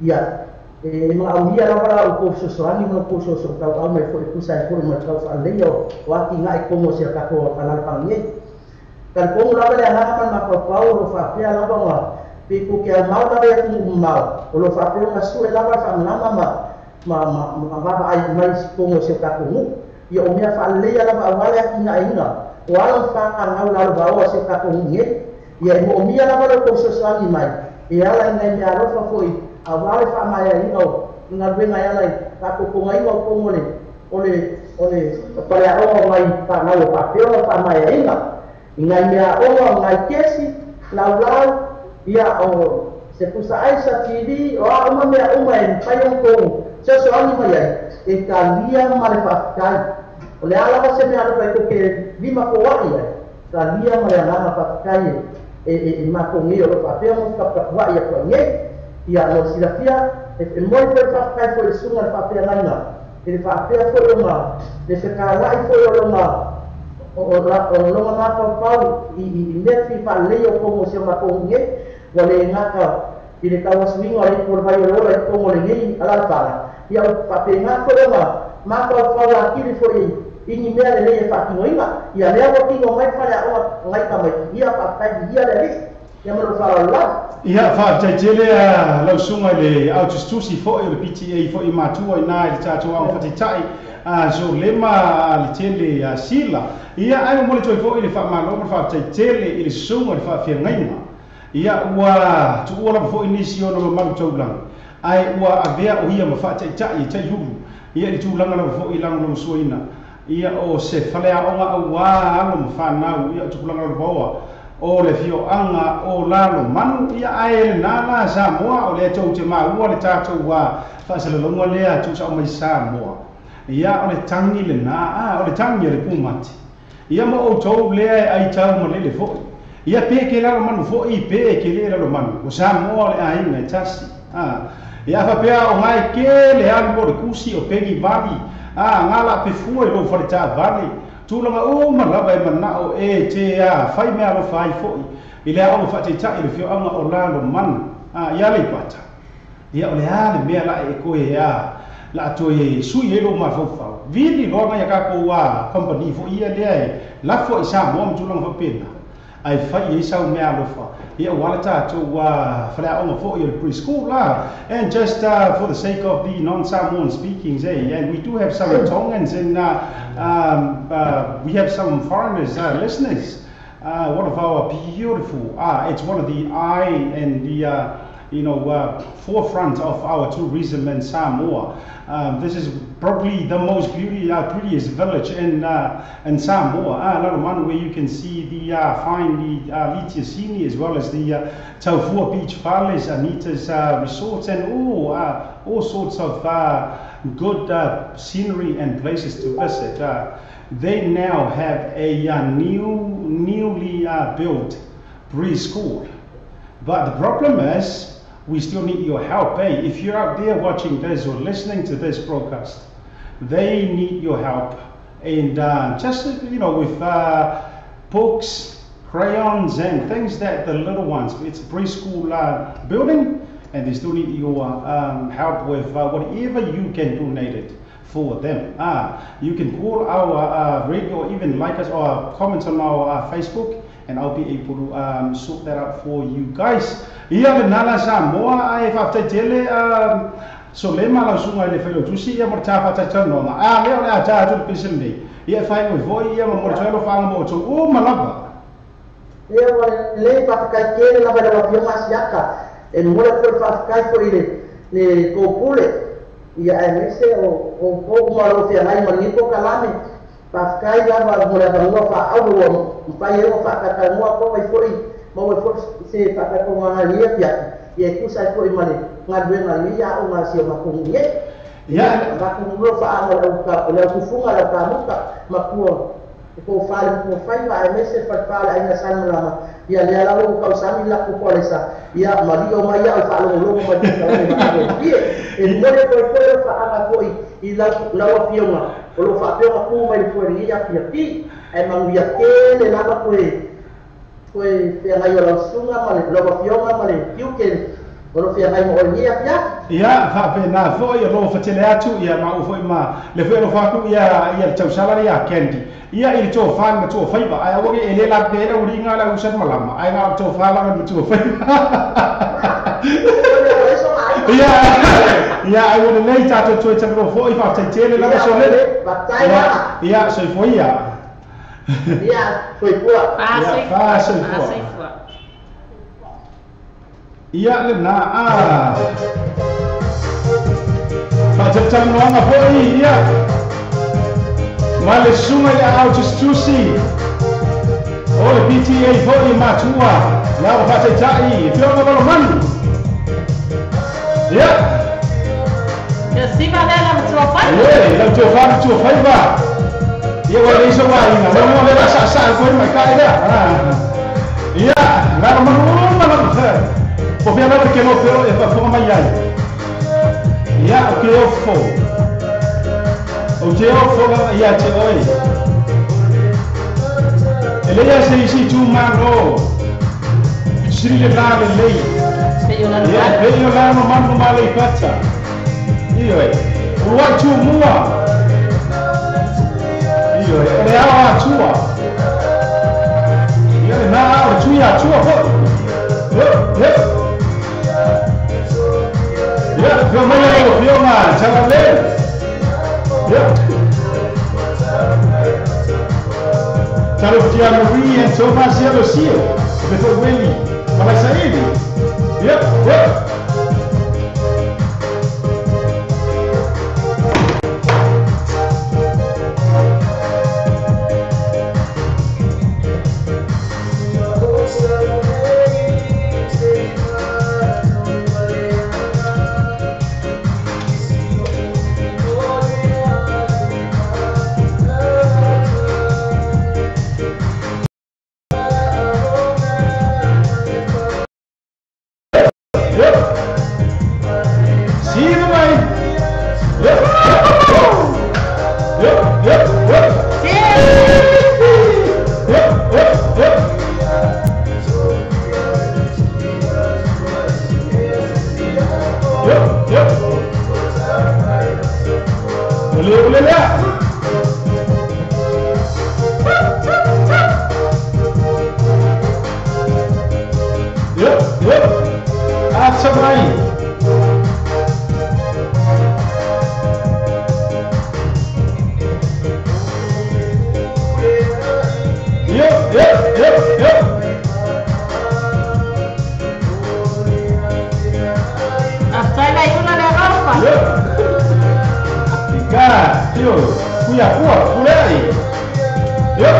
ia ma amia la para o ko so ani mo ko so ta a mai fo ku sa fo ma ta fa le yo wa ki nga ko mo se ka ko kala pa nge kan ko la le ana kan ma pa o lo fa pia la ba piku ke mau la ya ku mau o lo fa pio nga su e la ba fa na ma ba ai mai ko mo se ka ko ia o mea whaalea lava awale aki nga inga o ala whakangau lalo baoa se kako nge ia o mea lava lo kososangi mai e ala ngai mea rofa foi a wale whamaya inga o nga ruenga ala kako konga inga o kongole ole pare aonga mai whanau o papeo o whamaya inga ngai mea onga ngai kesi lau ia o se pusa aisa TV o a uma mea uma e mpaiong kongu so ani mai ai e ka lia mare whakakai o le ala wa se mea rupa e ke lima ko wai ai ka lia mare alama whakakai e mako ngi o rupa pia mo whakawai a kua nge ia no silafia e moi pe whakakai fo e sunga le whapea naina e le whapea fo e onga le whakalai fo e onga o longa mata o pau i nefi whalei o kongo se mako nge wa le ngaka i le kawa swinga o le kua vai o lola e kongo le ngei alalapana ia o whapea ko longa mata o pau a kiri fo e ingi mea le lei e whakino inga ia lea wa kingo mai whare a onga ngai ka mai ia whakai ia le ri ia maro whara la ia whaatele a lausunga le autostusi fo e le PTA fo i matua i nā i le tātou au whatitai a zo lema le tele a sila ia ai mo le toi fo i le whaamalo whaatele i le sunga le whaafia ngaima ia ua tu ua lapa fo i nisi o na malu taulang ai ua avea o ia ma whaataitai e tai hulu ia le tūlanga lapa fo i lango na msuaina ia o se whalea onga au wā alo ma whanau ia tukulanga lapa oa o le fioanga o lalo manu ia ai le nana Samoa o le tau te maua le tātou wā whaasalalonga lea tu sa o mai Samoa ia o le tangi le nā o le tangi le pumati ia mo o tau lea ai tau ma lele foi ia pe ke lalo manu foi pe ke le lalo manu o Samoa le ainga tasi ia whapea o ngai ke le alu o le kusi o pengi vali ngala pe fua i lo wharita vali tūlanga o malaba e manao e te whai mea lo whai foi i le au whatita i le whio anga o lalo manu ia le pata ia o le ale mea la e koe la ato e sui e lo mawhauwhau vili loanga ia kako wa company fo ia lea e lafo i Samoa mtūlanga whapena ai whai e sau mea lo wha ia wala tātou whalea onga fo i le preschool and just for the sake of the non-Samoan speakings and we do have some Tongans and we have some foreigners listeners one of our beautiful it's one of the eye and the forefront of our tourism in Samoa. This is probably the most prettiest village in Samoa. Laramanu, where you can see the fine Litiasini as well as the Taufua Beach Valleys, Anita's resorts, and all sorts of good scenery and places to visit. They now have a newly built preschool, but the problem is we still need your help. If you're out there watching this or listening to this broadcast, they need your help. And just with books, crayons, and things that the little ones. It's a preschool building, and they still need your help with whatever you can donate it for them. You can call our radio, or even like us or comment on our Facebook, and I'll be able to sort that out for you guys. Ia le nala Samoa ai whaftaitele so le mala sunga le whailo tusi ia morta whataitanonga leo le ata atu pisil nei ia whai ngoi voi ia morta elo whanga mo tu o malapa ia le whakakai kere lava le wapio masiaka e mora koe whakakai koe le kōpule ia e mese o kōpuma te anai maniko kalame whakakai lava mora whanua wha auru o mpai eo whakakai mua koe foi mau se pa ko ngalia pia ye ku sai ko imale ngadwe ngalia o ngasio makungie ya makungo fa ala ku funga la kamuka makuo ko fale ko fai va mese fa fale ai nasan lama ya le ala ko sami la ko polesa ya mario maya al falo lo mo di ka ye e mo ko fa ala ko i la wa pioma o lo fa pioma ku mai ko ri ya pia ti ai mang ya ke le la ko pe la yo la sunga male lo wa pioma male tiu ke o fia mai mo ia pia ia fa pe na fo ia lo fa tele atu ia ma u foi ma le foi lo fa ku ia tau sala ia kendi ia il to fa ma to fai ba ai wo ele la pe na uri nga la usat malama ai nga to fa la ma to fai ia ai wo le ta to lo fo i fa tele la so le ia so foi ia foi pua fa so pua iya le na macam noanga foi iya male sunga ya au justusi ole PTA foi matua la fate tai fio no man iya ya siva dela matua fai la tua fai ba ia wa iso wa ina mo le sa ko mai kai da iya na mo porque ela que não foi para fora mais aí ya o que eu for ya te oi ele já se tu mano sri le na le lei ya veio lá no mano mal e pata io o wa tu mua io ele a tua ele na a tua ya, yo ma, chavale. Ya. Kalau dia Marie and Thomas ya lo sio, betul Willy. Kalau saya ini, ya. Boleh lihat. Yuk. Acap lain. Yuk. Hasta la isla de Europa. Yuk. Tiga, yuk. Kuya, mulai. Yuk.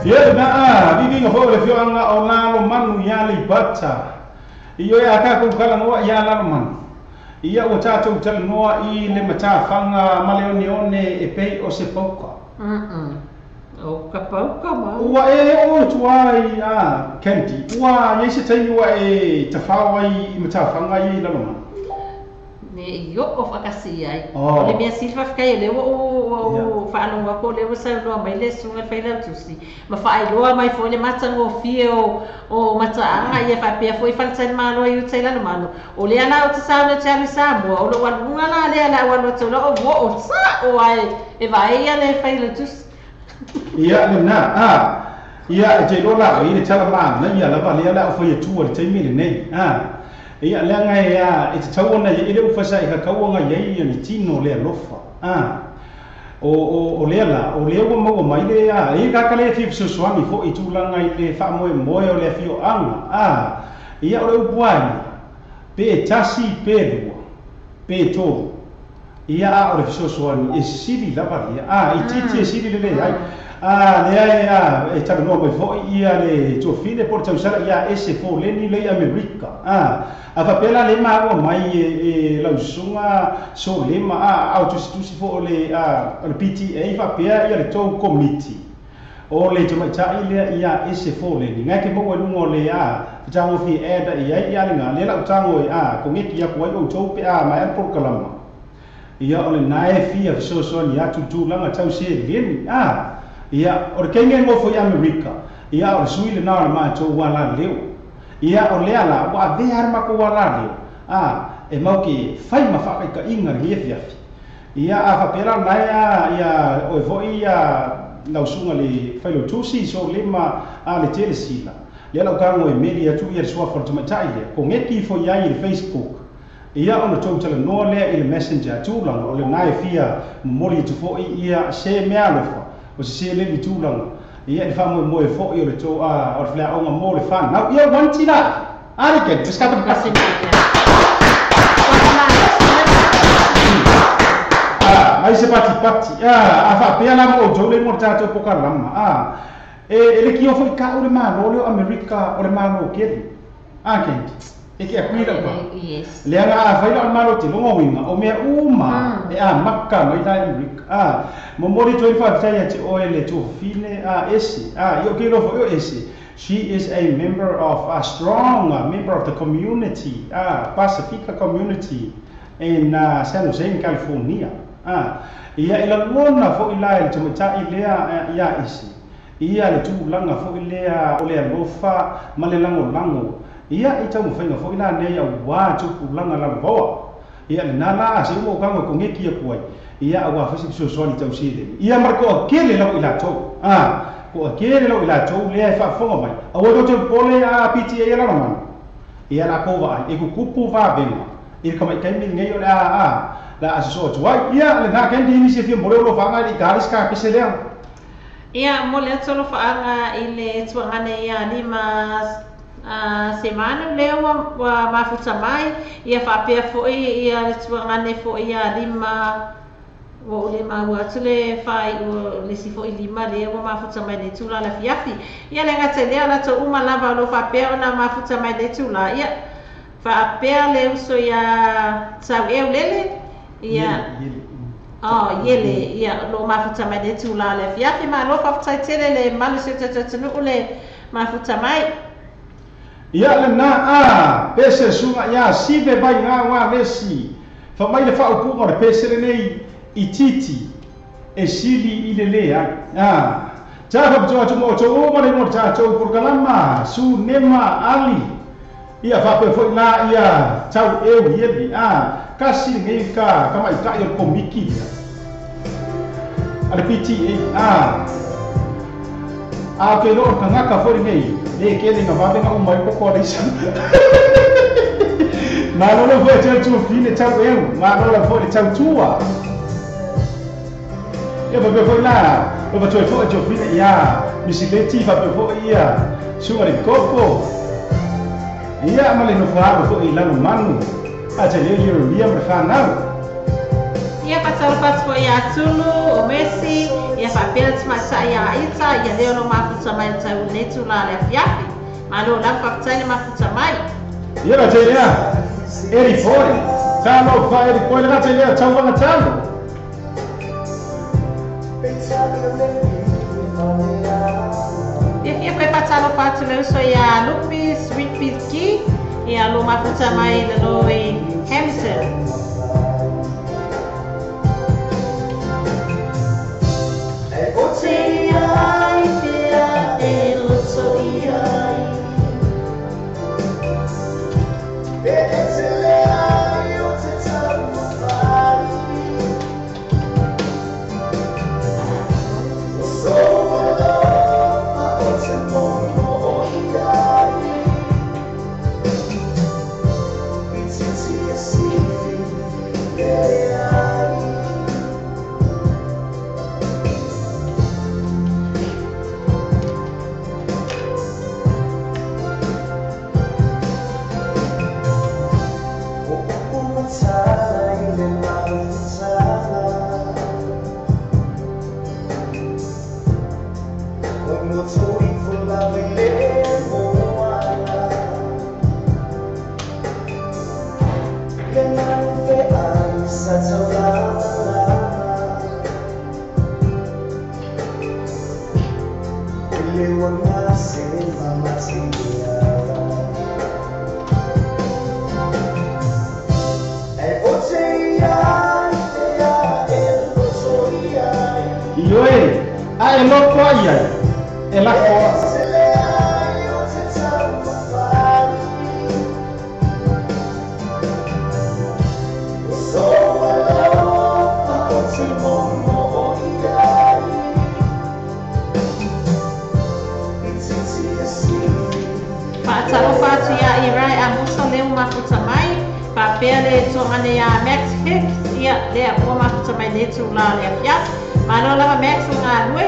Ya na bibi ngafo le fio anga ona lo manu ya le bacha iyo ya ka ku kala no ya la man iya o cha chu chal no I le macha fanga maleoni one e pe o se poka o ka poka ma wa e o tuai kenti wa ye se tai wa e tafawai macha fanga I la man me yo of akasi ai le me silva fikai le o fa no ko le sa no mai le sunga faila tusi ma fa ai loa mai fo le mata ngo fio o mata anga ia fa pe foi fa tsa malo yu tsela no malo o le ana o tsa no tsa sa mo o lo wa lunga la le ala wa no tsa o wo o sa o ai e vai ia le faila tusi ia le na ia je lo la i le tala ma na ia la va le ala fo ia tu o te mi le nei ia le ngai ia e tau ona i le ufasa i ka kauanga ia ni tino le lofa o le ala o le wa mo mai le i ka kale fi so swami fo i tu langa i le fa mo o le fio anga ia o le buai pe tasi pe pe to ia o le so swami e sili la va i titi e sili le ai le ai e tau no mai fo ia le to fine por tau sala ia ese fo le ni le America a fa pela le ma o mai e la sunga so le ma au tu fo le le PTA fa pea ia le to committee o le to mai tai le ia ese fo le ni ngai ke mo ngo le tau fi eda ia le nga le la tau ko ngi ia ko o to pe mai por kalama ia o le nae fia so ni atu tu langa tau se le ia o ke nge mo fo America ia o sui le na ma to wala leo ia o le ala wa ve har ma ko wala leo e mau ki fai ma fa ka inga ri fia ia a fa pera na ia o vo ia na sunga le fai lo tusi so le ma le telesila le la ka mo e media tu ia so for to matai ko ngeki fo ia i Facebook ia ona total no le i messenger tu lang o le na fia mori tu fo ia se me alofa o se le tu lang ia i fa mo e fo i le to o le fla o mo le fa na ia wanti la ari ke pescata kasi mai se pati a fa pe la mo jo le mo tato poka lama e le ki fo ka o le ma lo America o le ma lo ke ke e ke akuila ba yes le nga fa ila ma lo ti lo winga o me uma e makka mai ta America mo mori 25 tai ati o le tu fine esi io ke lo fo io esi. She is a member of a strong member of the community, Pacifica community in San Jose, in California. Ia ila lona fo ila il tumita ilea ia isi. Ia le tu langa fo ilea ole lofa malelango lango. Ia ita mo fenga fo ila ne ya wa tu langa la boa. Ia le nala se mo kanga ko ngeki ya kuai. Ia wa fa so so ni tau sile. Ia marko kele la ila to. Ko akere lo ila to le fa fonga mai a wo to pole PTA la man ia la ko va e ku kupu va benga il ka mai kai mi ngai la aso to wa ia le na kan di mi se fi mo lo fa ngai garis ka pisele ia mo le solo fa anga ile tswangane ia lima semana leo wa mafuta mai ia fa pe fo ia tswangane fo ia lima o le ma wa tule fai o le sifo i lima le o mafuta mai le tula la fiafi ia le ngata le ala to uma lava lo fa pe ona mafuta mai le tula ia fa pe le uso ia sa e lele ia yele ia lo mafuta mai le tula la fiafi ma lo fa tsa tele le malu se tsa no le mafuta mai ia le na pese sunga ia sive vai nga wa lesi fa mai le fa o pu mo pese le nei ititi e sili ile lea cha fa jo mo cho mo le mo cha cho por kalama su nema ali ia fa pe foi na ia chau eu yebi kasi ngai ka mai ka yo komiki ale PTA ke no ka ka foi nei le ke le ngava nga mai ko ko disa ma no foi cha tu fine chau eu ma no foi chau tua ia fa pe foi la o va toi fo jo fine ia misileti fa pe fo ia sunga ri kopo ia ma le no fa fo i la no manu a te le yo ria me fa na ia pa tau pas fo ia tulu o Messi ia fa pe ma sa ia ita ia le no ma fu mai tau le tu la le fiafi ma lo la fa tsa ma fu mai ia la te ia eri fori ta no fa eri poi la te ia tau va tau ia pe patalo patu le so ia lupi sweet pea ia lo mafuta mai le lo Hamilton e loko ia e lako Talo fatu ia irai a muso leu mafuta mai papea le tongane ia Max Hicks ia lea ua mafuta mai le tu la lea fia mano lava Max ngā lue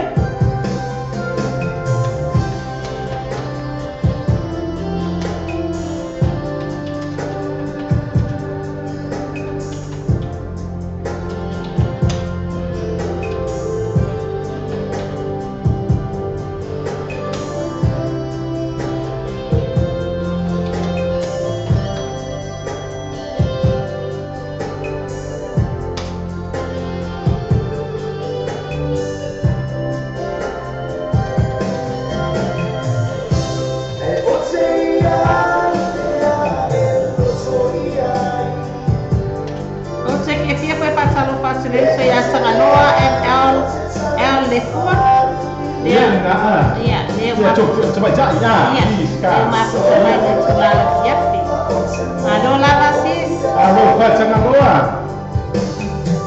coba jap ya. Iya. Mafuta mai le tu la lea fia. Mano lava sis. Alo patanga loa.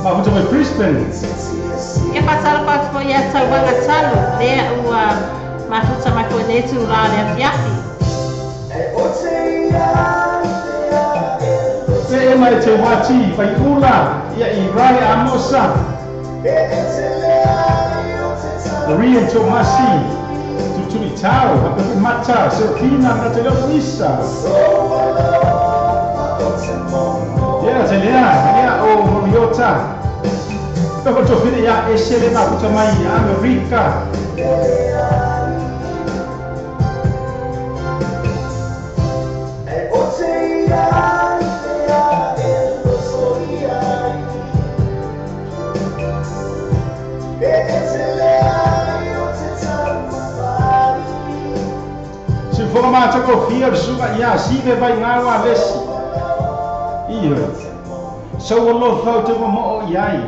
Mafuta mai Brisbane. Ke pasal pas ko ia tawanga talo lea ua mafuta mai ko le tu la lea fia. Se mai te wati pai ula ia I rai amosa. Maria Tomasi. Tau, aku mata, Serpina, Natalia Luisa. Ya, ya, oh, Mariota. Kau tu fini ya, Eselena, aku cemai Amerika. Forma ko fia suka ya sibe vai ngawa lesi iyo so lo fa te mo yai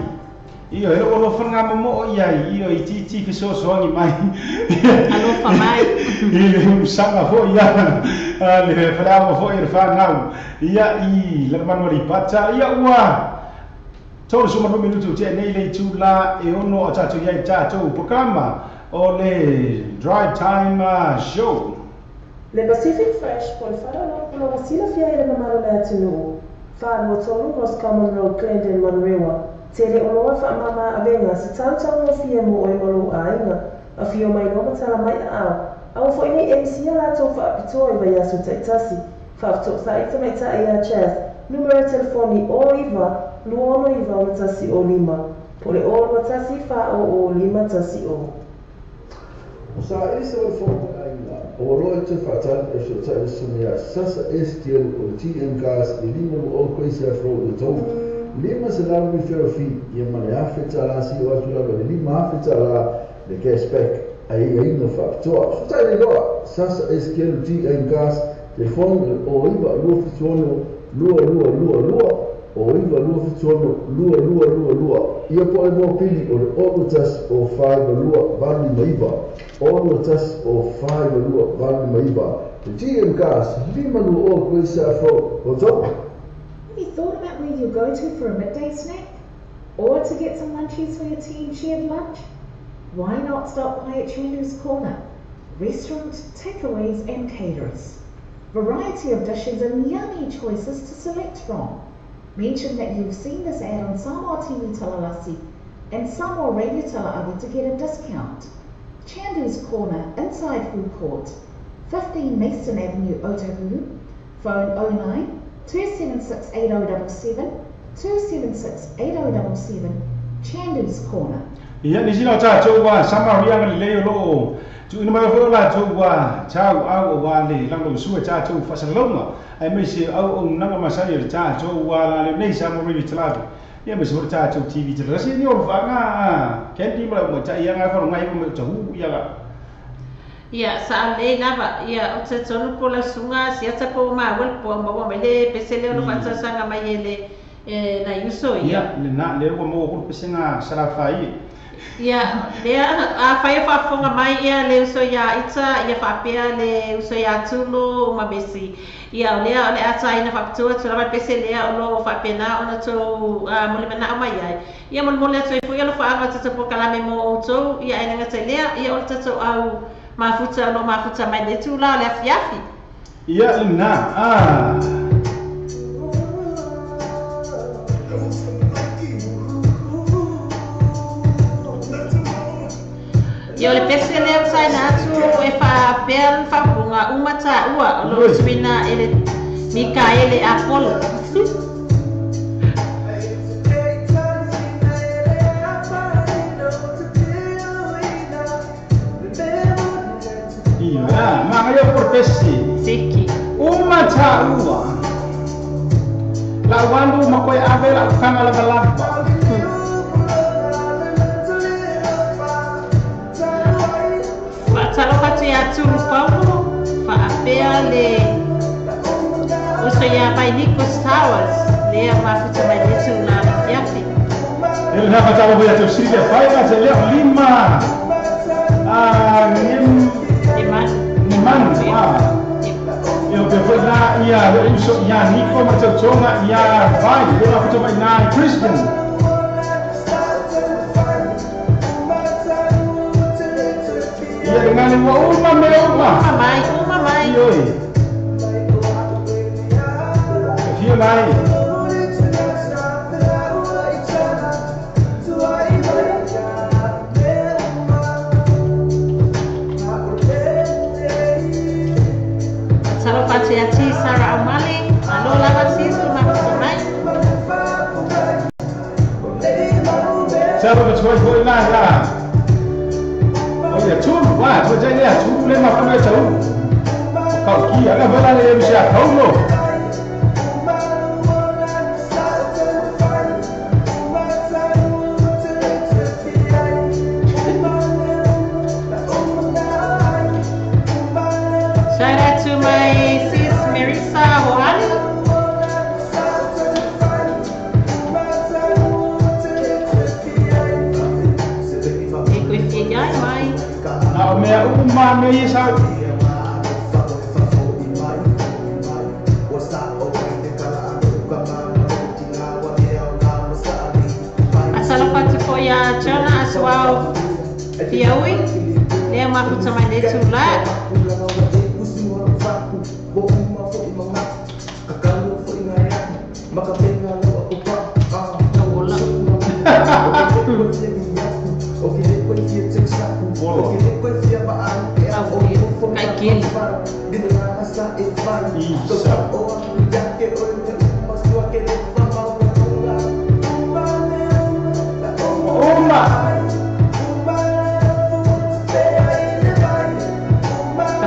iyo lo fa ngam mo yai iyo iti ke so ngi mai alo fa mai iyo sanga fo ya le fra mo fo irfa nau iya I lerman mari pacha iya wa toro suma no minuto te nei le tu la e ono ata tu yai ta tu programa o le drive time show. Le Pacific Fresh por whanau no wasila fia I le mamaro le atunu. Whanau tolu Ross Common Road, Glendon, Manrewa. Te re oloa whaamama avenga si tautau no fia mo o malu a inga. A fio mai no matala mai a au fo ini MC ala tau whaapitoi vai asu taitasi. Whaafto sa ita mai ta ia chaz. Numero telefoni o iwa, luono iwa o tasi o lima. Pole o tasi wha o lima tasi o. Sa esa o foto ainda. O roe te whatan e so tai sumia sasa estiel o TM gas I lima o koisa fro o tau. Lima se lau mi whero fi I mane awhita la si o atu lava lima awhita la le cashback a I aina whapitoa. So tai le loa sasa estiel o TM gas telefon o iwa lua fituono lua o iwa lua fituono lua ia po e mo pili o le otas o whai lua vali maiva o tas o whai lua vali maiva the GM gas lima lua o koisa afro o tau. Have you thought about where you'll go to for a midday snack? Or to get some munchies for your team shared lunch? Why not stop by at Chandu's Corner? Restaurant, takeaways and caterers. Variety of dishes and yummy choices to select from. Mention that you've seen this ad on Samoa TV Talalasi and Samoa Radio Talaavi to get a discount. Chandu's Corner, inside food court, 15 Mason Avenue, Otahuhu. Phone 09 276 8077 276 8077. Chandu's Corner. Ia ni sino cha chowa sama ria ngali le lo tu ina mai fo la chowa chau au wa le lang lo su cha chu fa sa longa ai mai se au on nanga masai le cha chowa la le nei sama ri tlabi ia mai so cha chu TV te rasi ni o fa nga ken di ma mo cha ia nga fa ngai mo chu ia la ia sa le lava ia o te tonu pola sunga sia ta po ma wel po mo me le pesele no fa sanga mai ele na yuso ia le na le mo ko pesenga sala fai Ia, lea a whaia whafonga mai ia le uso ia ita, ia whapea le uso ia tulu uma besi. Ia o lea o le ata ina whaptua tu lama pese lea o lo whapea na ona tau mole mana o mai ai. Ia mole atu i fu ia lo whaanga tata po kalame mo o tau, ia aina ngata lea, ia o le tata au mafuta lo mafuta mai le tu la o le afiafi. Ia ina, Yo le pese lea sai na atu e fa bel fa bunga umata ua lo swina ele Mikaele Apollo. Iya, makanya profesi. Siki. Umata ua. Lawandu makoy abe la kanga la. Salo katu ya tulu paulo fa apea le uso ya pai Nikos Towers le mafuta mai le tulu na yafi. Ele na fatava boia teu sirga fai mas ele lima. Niman. Eu depois lá ia uso ya Nico mas eu chonga ya vai, eu na fatava na Christian. Dengan uma mai. Yoi. Fio mai. Salo patriati Sarah Amali, alo lava sisu maksumai. Salo betul boleh lah. Olha, tudo, vai, vou dizer, tudo lembra como é tudo. Calquia, agora vai lá ele já calmo. Shout out to my sis Marissa Hoali. Minha uma meia sabe. Asal pati foi a Jana Aswal Piauí, le mafuta mai le tula.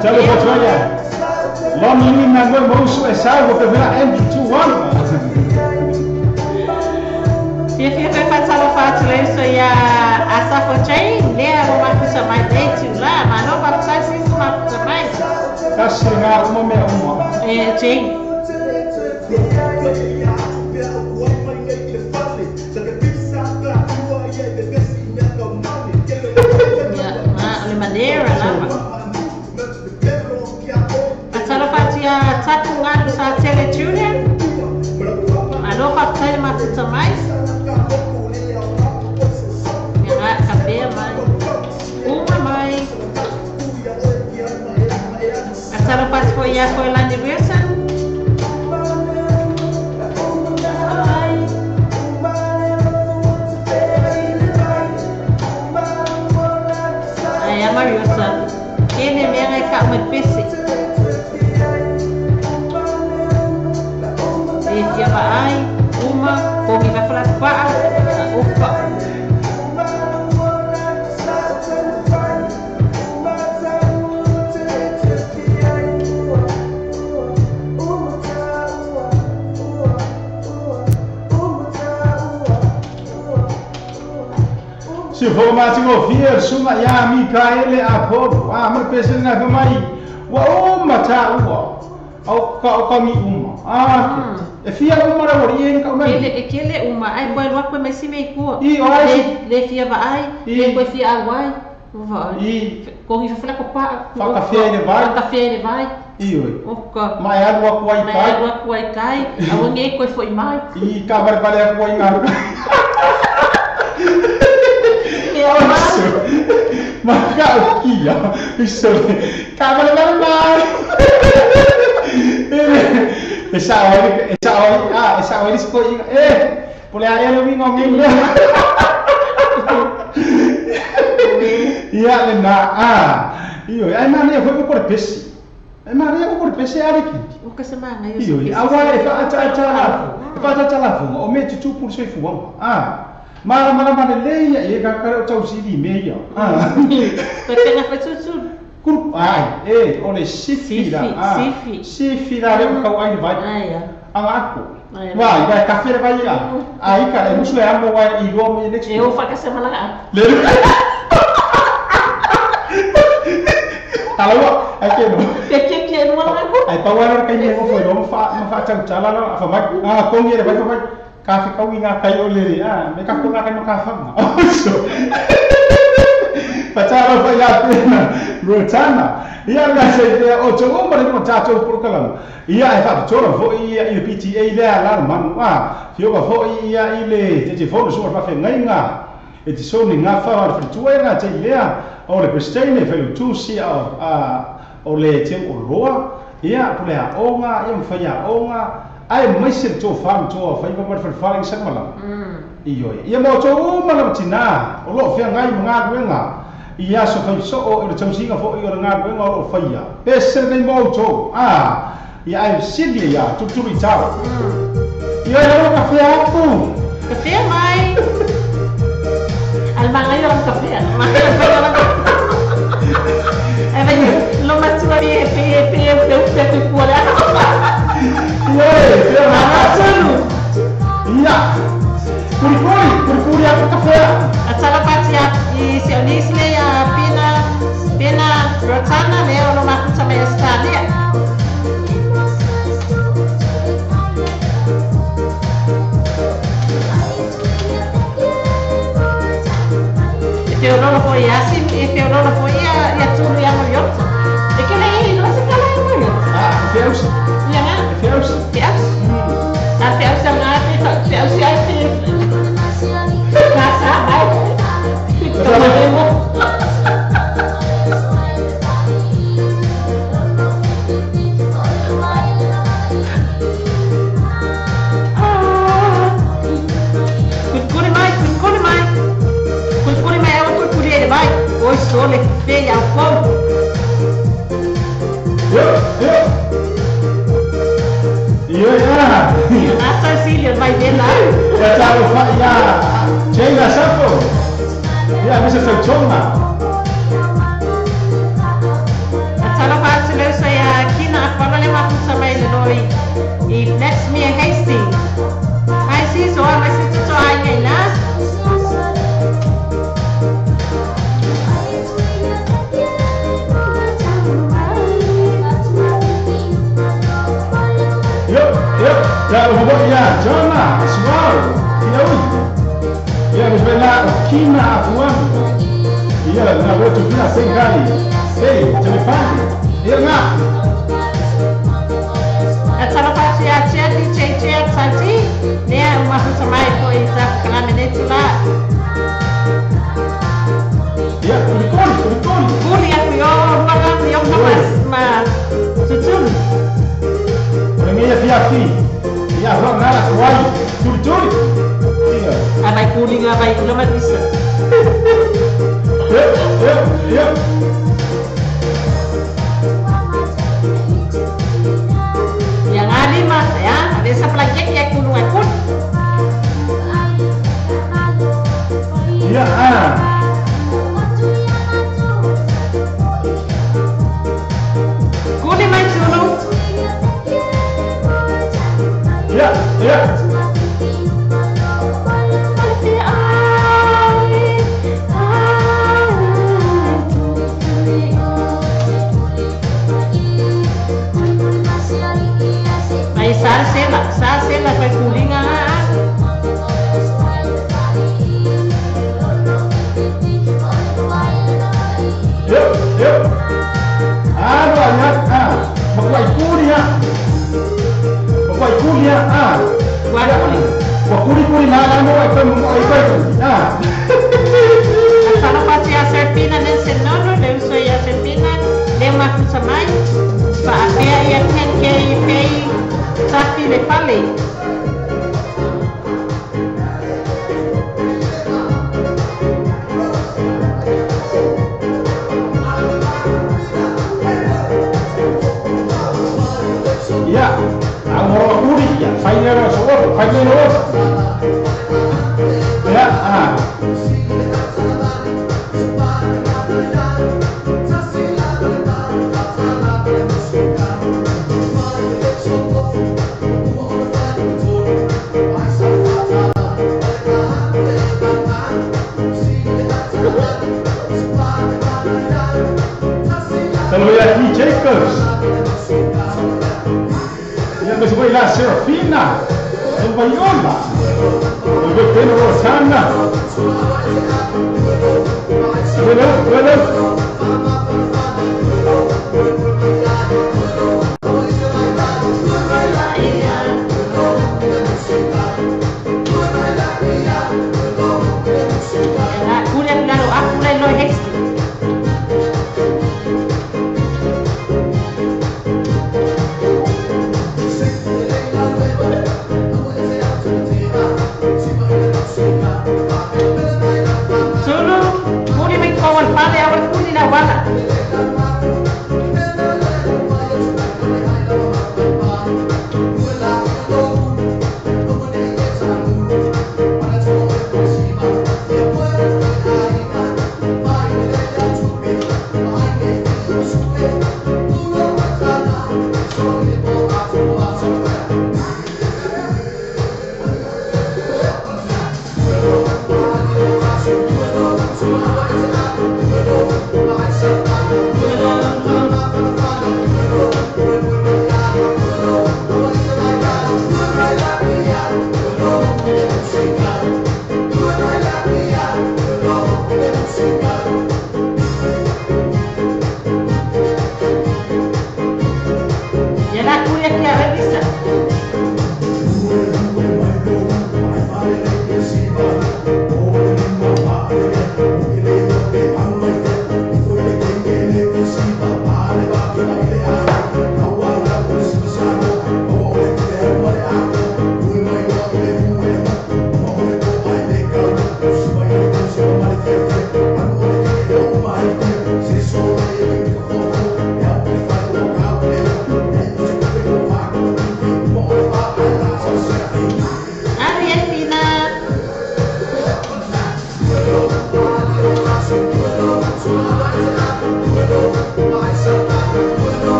Jangan percaya. Lom ini nanggung mau suesal, vou pegar MD21. Fia fatsalo fatu le so ya asafo chain le uma kusa mai date lá, mas não vai precisar se uma também. Kasih ngar uma. Chain. Ya, madeira lá. Ya tatungan sa teletuner. Ano pa tayo mafuta mais? Ya kape mai. Uma mai. Asal pas foi ya foi lá de Wilson. Ay, Mariosa. Ele me kamat besi. Dia vai uma como vai falar para opa se for mais ouvir suma ya Mikaele Apollo mas pensa na kamai wa uma ta au ka mi uma E fia uma ra wari ka mai. Kele uma ai boy wa ko mai sime ko. I ai. Le fia ba ai, le ko fia awai. Va. I ko hi fa ko pa. fa ka fia ine vai. Ka fia ine vai. I oi. Oka. Mai adu aku ai Mai kai. adu aku ai kai. Awa nge ko foi mai. I ka bar bale aku ai ngaru. Ke mai. Maka ukia. Iso. Ka bale mai. Esa awali sekolah boleh ayah lebih ngomong iya lena iyo ay mana ya foi por pesi ay mana ya por pesi ari ki O ka semana iyo awal fa acha la o me tu por soi fuang mana le ya ka ka chau si di me ya Ko tena fa tutu. Kur oleh sifi dah le kau ai vai Ai. anga aku wah vai kafe vai ya ai ka e musu ya mo vai i do me next Eu fa ka semana. le kalau ai ke no Que no aku. ai pawar ka ni mo foi no fa chau chala no fa vai ko ngi vai vai kafe kau inga kai ole me ka ko ka no ka fa so Pacara fa ya pena rotana ia nga se o chongo mare ko chacho por kalam ia e fa chora fo ia i PTA le ala man fio ka fo ia ile te fo so fa fe ngai nga e ti so ni nga fa fa tu nga te ia o le prestene fe tu si o le te o roa ia pule a onga ia fa ya onga ai mai se to fa fa i ko mar fa fa sang malam ia mo cho malam tina o lo fe ngai nga nga ia so fai so o le tausinga fo i o nga benga o faia pese nei mo to ia ai sili ia tu i tau ia o kafe aku Kafe mai. Almanga yo kafe. Lo matua di pe kuala. Iya. Kuri aku kafe. Atsala pati ya sionisle ya pena rotana leo lo makuta me Australia. Teodoro foi assim, e Teodoro foi a tudo e a mulher. E que ele não se cala em mulher. Feus. Ya kan? Feus. A Feus é uma Feus é assim. Casa, vai. Vai, o sole feia ao fogo. A Cecília vai ver lá. Ya tahu ya, cina siapa? Ya bisa tercuma. Atsala pati leo saya kina akwa le maku sama ile noi. I next me a hasty. Ai si so ai si to ai ngai na. Ya ubah ya, jona, semua, kiau. Ya bismillah, kina afuan. Ya, na vou tu kina sekali. Hey, telefone. Ya ngap. Atsala pati ya cheti cheche atsati. Ne maku sama ko ita kana menete la. Ya, kurikon. Kuli aku yo ma tutun. Ini ya fiafi. Ya, orang nara kuai. Tur. Iya. Abai kuling abai ulamat bisa. Ya. Yang ada mah ya, ada seplajek ya kulung akun. Ya, Kuli mai dulu. Ya. Sai Kalau pasti Serpina dan Senono, dan saya Serpina, dia makan samai, Pak dia yang kei tapi lepale. Ya, orang kuri ya, final road. Ya, Terlihat Jacobs yang disebut Serafina yang Viola yang Pedro Rosana belum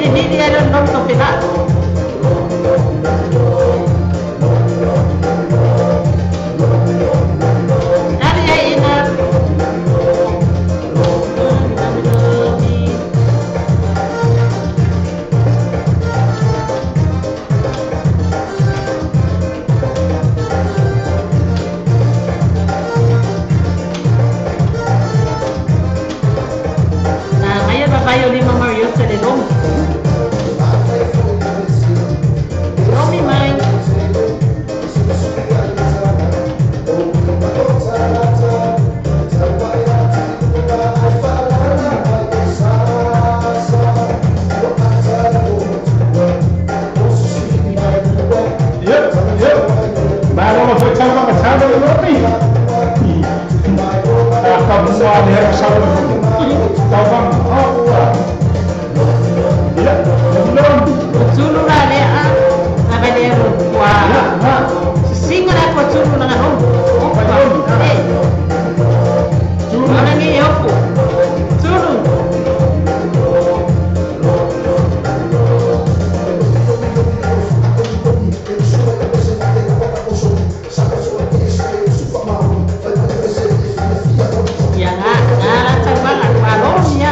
miri ya lo no to pena. Dari ya ina. Bayo lima Mario sa lelong. Lomi mai. Yep. Bago mag-tawag ka sa Lomi. Kamuha niya sa Lomi. Tawag. Zulu na le a abalero kwa singa na kwa Zulu na no Zulu na ni yopo Zulu ya na tabanga kwa Romia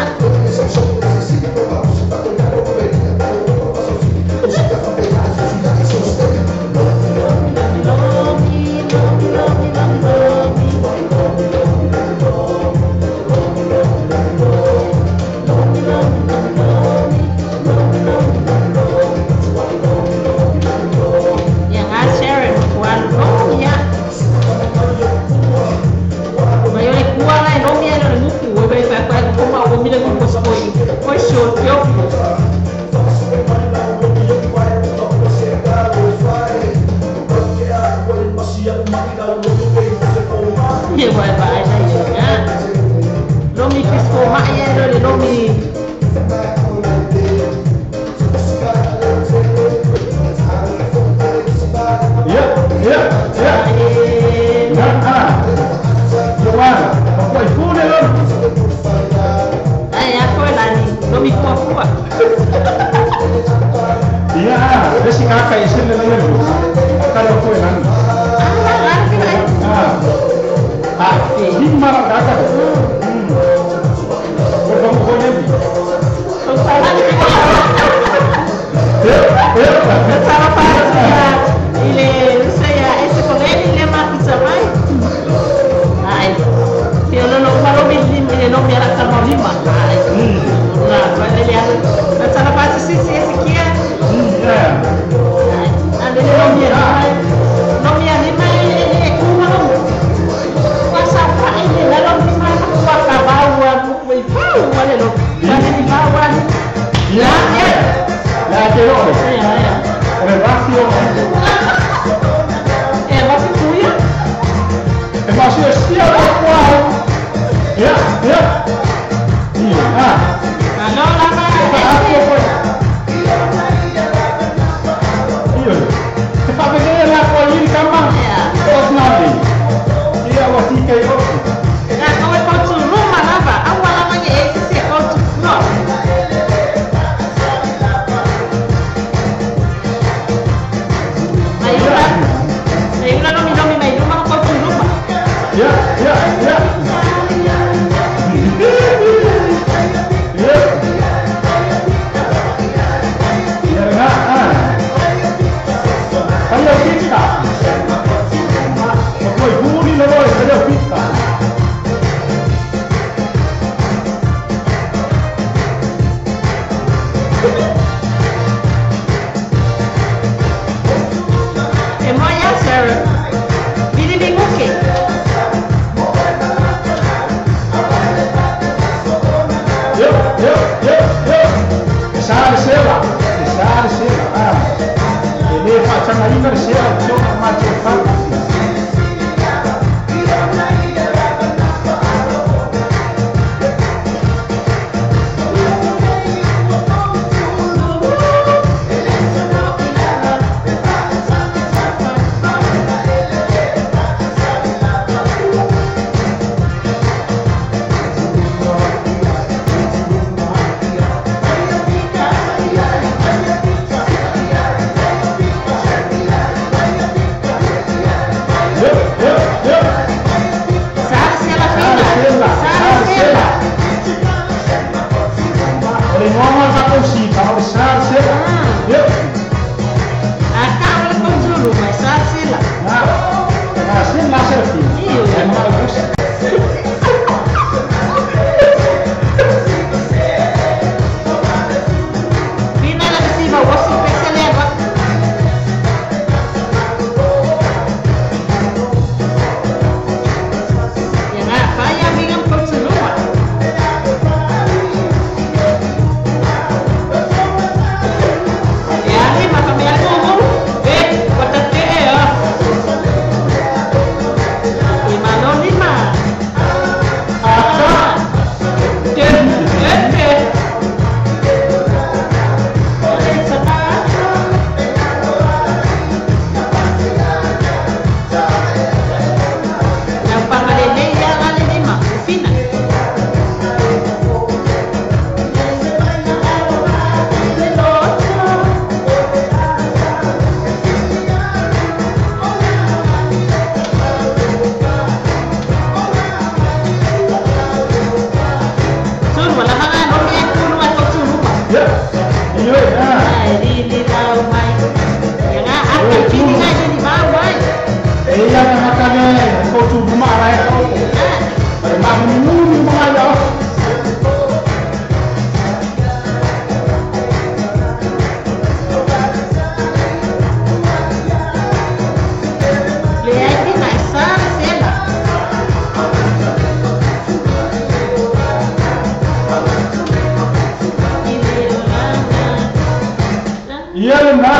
Ia na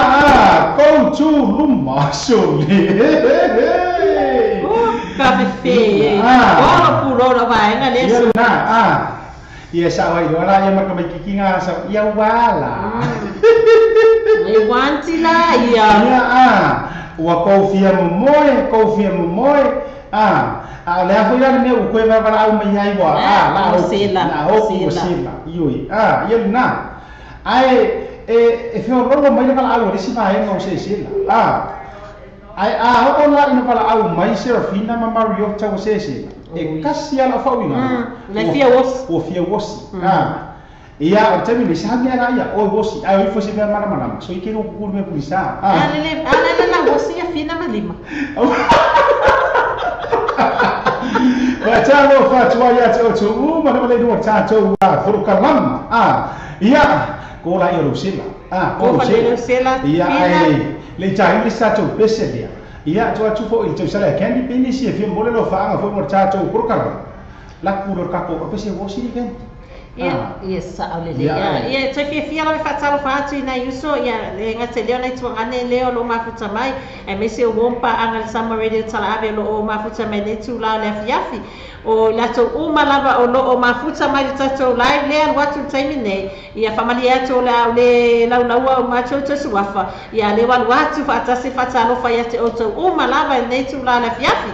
kau tu luma soli. Kafe fe. Ora puro vai nga le. Ia na ia sa wai ora ia maka kiki nga sa ia wala. Ai wanti la ia. Ia wa kofia momoe le a foi la me o koe va para uma ia igual la o sila ioi ia na ai e fio rolo mai para algo resi vai não sei sila ai o la ina para algo mai Serafina ma Mario tau sei sila e kasi ala fa winga la fia wos ia o temi le sabe era ia o wosi ai foi se ver mana so i quero cu me polisa ale la wosi a fina ma lima wa talo fa tua ia tu mana le do tato furu kalama ia ko la ia rosela ko le rosela ia ai le tai le sato peselia ia tu fo il tu sala kendi pini si fi mole lo fa fo mo tato furu kalama la puro kako pese wosi ken ia saule le ia te fia la fatalo fatu ina yuso ia le ngate leo na tuanga ne leo lo mafuta mai e mese o wompa anga sama radio tala ave lo o mafuta mai ne tu la le fiafi o la to uma lava o lo o mafuta mai tato live le watu time ne ia family ato la le la o macho to suafa ia le watu fatasi fatalo fa ia te o to uma lava ne tu la le fiafi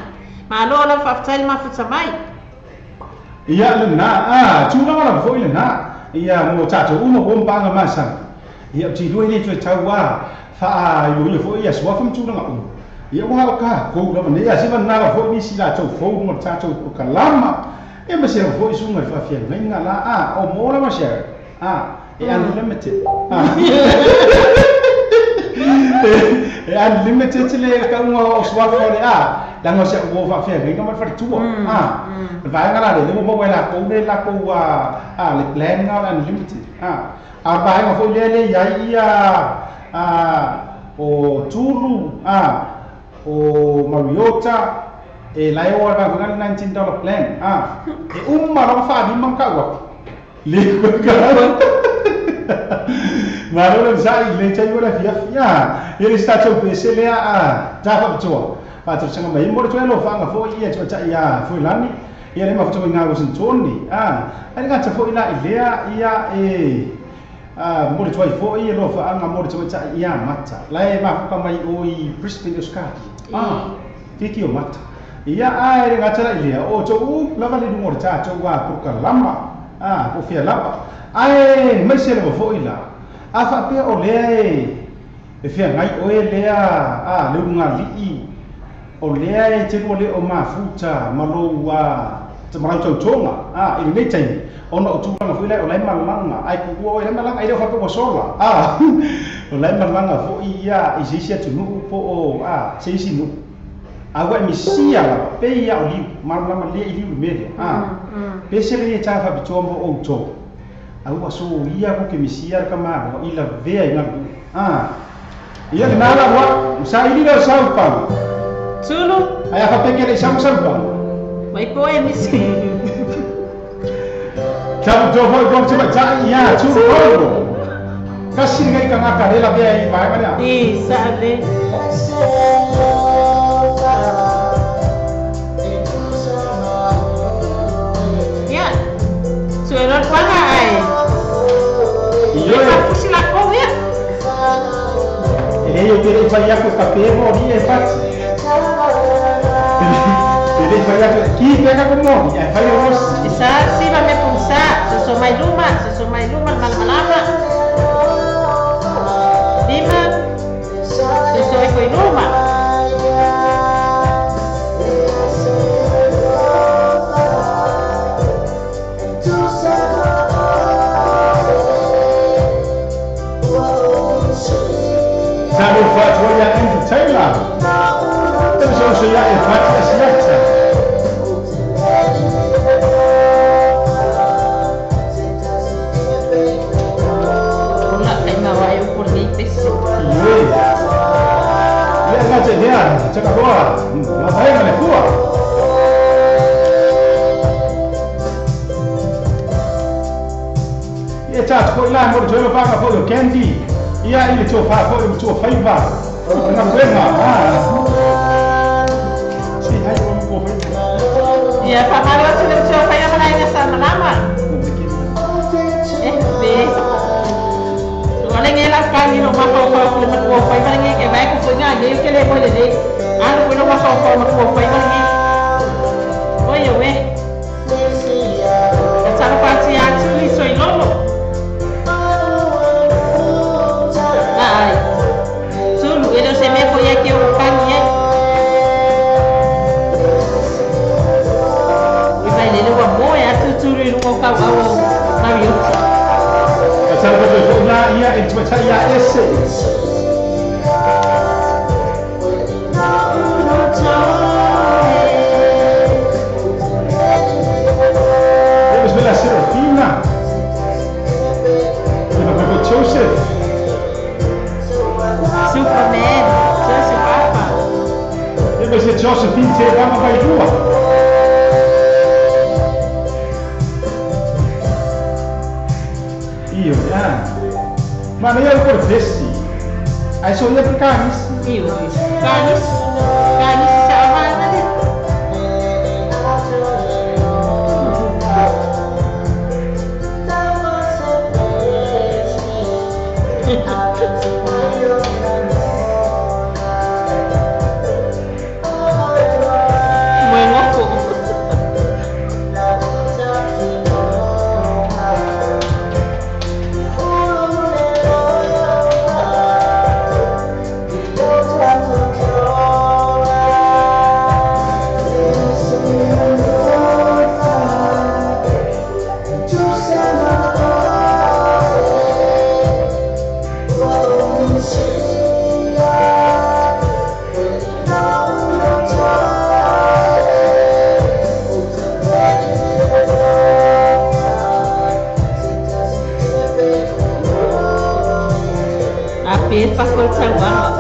ma lo la fatal mafuta mai ia le na tu la foi le na ia mo tato uma wompa anga masa ia ti do ni tu tawa fa yo foi ia swa fam tu nga ia wa ka ko la ne ia sivan na foi ni sila to fo mo tato ko kalama e me se foi sunga fa fia venga la o mo la ma share e unlimited e unlimited le ka mo swa fo le la ngo se wo fa fia venga ma fa tu vai ngala le mo mo la ko le la ko le plan nga unlimited vai ngo fo le ya ia o tulu o Mariota e lai o ba ngal $19 plan e la fa di man ka wa le ko ka maro sai le chai wala fia ele está to pese le ta fa to pa to sanga mai mo to lo fa nga fo ia to cha ia fo lani ia le ma fo nga go sin toni ani ga ta fo ila ia mo to fo ia lo fa nga mo to cha ia mata lai ma fa mai o i Brisbane Oscati tiki o mata ia ai nga cha ia o to lava le mo cha to wa ko ka lama ko fia lapa ai mai se lo fo ila fa pe o le e fia ngai o le le nga li o le te ko le o mafuta malo te marau tau tonga i nei tai ona o tu nga fo ila o le malanga ai ku o le malanga ai le fa ko sola o le malanga fo ia i se tu no po o se si no agora mi sia la pe ia o li malanga le i li me pe se le ta fa bitombo o to agora so ia ko ke mi sia ka ma ila vea ina ia na la wa sa ili da sa pa Tulu ai fa pe ke le sa pa mai po e mi si Kamu jauh kau coba cari ya, cuba kasih ngai kang akar la vea i vai mana. Sale. Ya. Suara mana ai? Iyo. Aku sila kau ya. Eu queria fazer com o cabelo ali é fácil. Ele vai aqui pega como é faz o rosto. Bisa sih vai me pulsar, se sou mais uma malam-malam. Lima. Se sou foi numa. Sabe o fato olha entertainer. Temos hoje já é fato essa. Cakap keluar, saya mana keluar? Ia cakap kau ilah mau jual apa kau candy, ia i le tofa ko le tu faiva na pena si hai ko faiva ia pa mara tu le tu faiva na ia sa malama be oleh ngelak kali no mako ko le mako faiva ngi ke vai ko nya ge ke le ko le de an ko no mako ko mako faiva ngi oye we sa pa ti a tu li so ilolo Pero se me fue aquí a buscar bien. Y bailé luego a moya, tú y luego a cabo, Mario. Asal betul na ia itu macam ia ese. Bismillah Serafina. Kita pergi Joseph. Superman, Joseph apa? Dia mesti Josephine saya nama baik dua. Iyo ya. Mana yang profesi? Aisyah dia berkanis. Iyo, kanis siapa tadi? Pas kau cakap.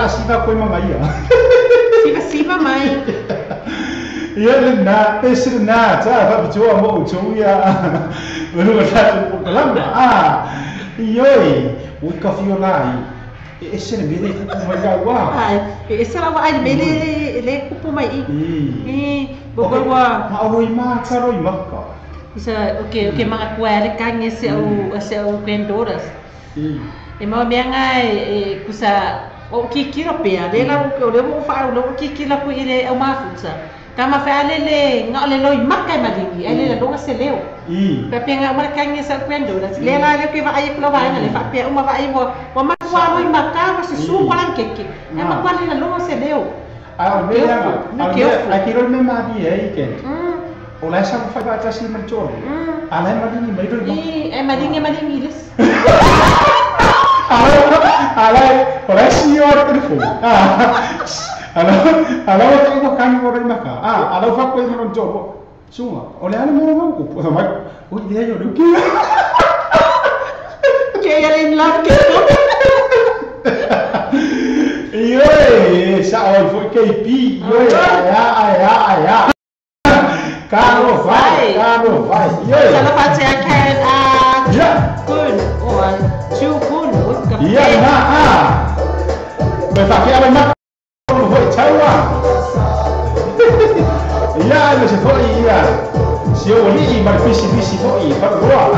Siapa memang ayah? Siapa mai? Ya lena, esrena, cakap berjuang mau cuya, baru berlaku dalam iyoi, wika fiolai, esrena beli kupu mai gua. Esrena awak beli le kupu mai. Bawa. Aroi maka, aroi maka. Bisa, okay, mga kuwari kanya sa grandoras. Mau mengai kusa. O kikira pea, lela o le mo fa o kikira ku ile o mafusa. Kama fa le ngale loi makai madingi, ele la longa se leo. Pe penga mar kangi sa kwendo, lela le ke va ai klo va le fa pe o ma va ai mo ma wa loi maka se su kwalan keke. E ma kwali la longa se leo. Akiro me madi ai ke. O la sa fa va tasi manchor. Ala madingi mai do. Madingi les. Oleh sior telefon. Kalau itu kan orang maka. Kalau fakoi menonjol. Semua. Oleh anu mau aku. Sama. Oh dia jodoh kia. Kayak in love gitu. Iyo, saon foi KP. Iyo, ayah. Karo vai. Iyo. Kalau pakai kan ya. Kun. Cukun. Iya, berpakai apa mak? Boleh cawa. Iya, masih tahu iya. Siapa ni ibar visi tahu ibar dua.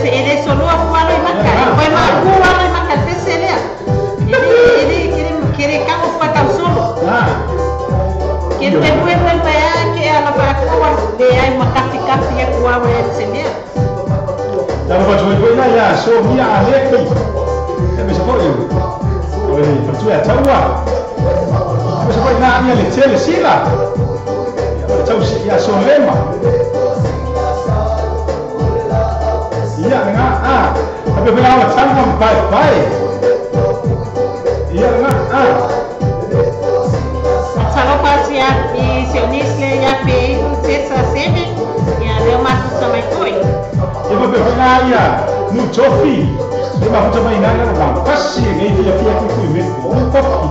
Ele solo aku walai makan. Kau aku walai makan peselia. Ini kiri kamu patau solo. Kita buat apa? Ke ala pak kuat dia makan kafe ya kuat ya sini. Dan wat we doen, ja, zo hier aan lekker. En we zeggen je, we van twee jaar trouwen. We zeggen na je littele sila. Ja, zo lemma. Ja, nga Tapi bila awak sama baik-baik. Ya, nga Kalau pas ya di sionisle ya pe setsa sebe ya leo matu sama koi. Ibu bila ya nu coffee. Dia mahu coba ingat orang pasti ni dia pia kuku ini. Kopi.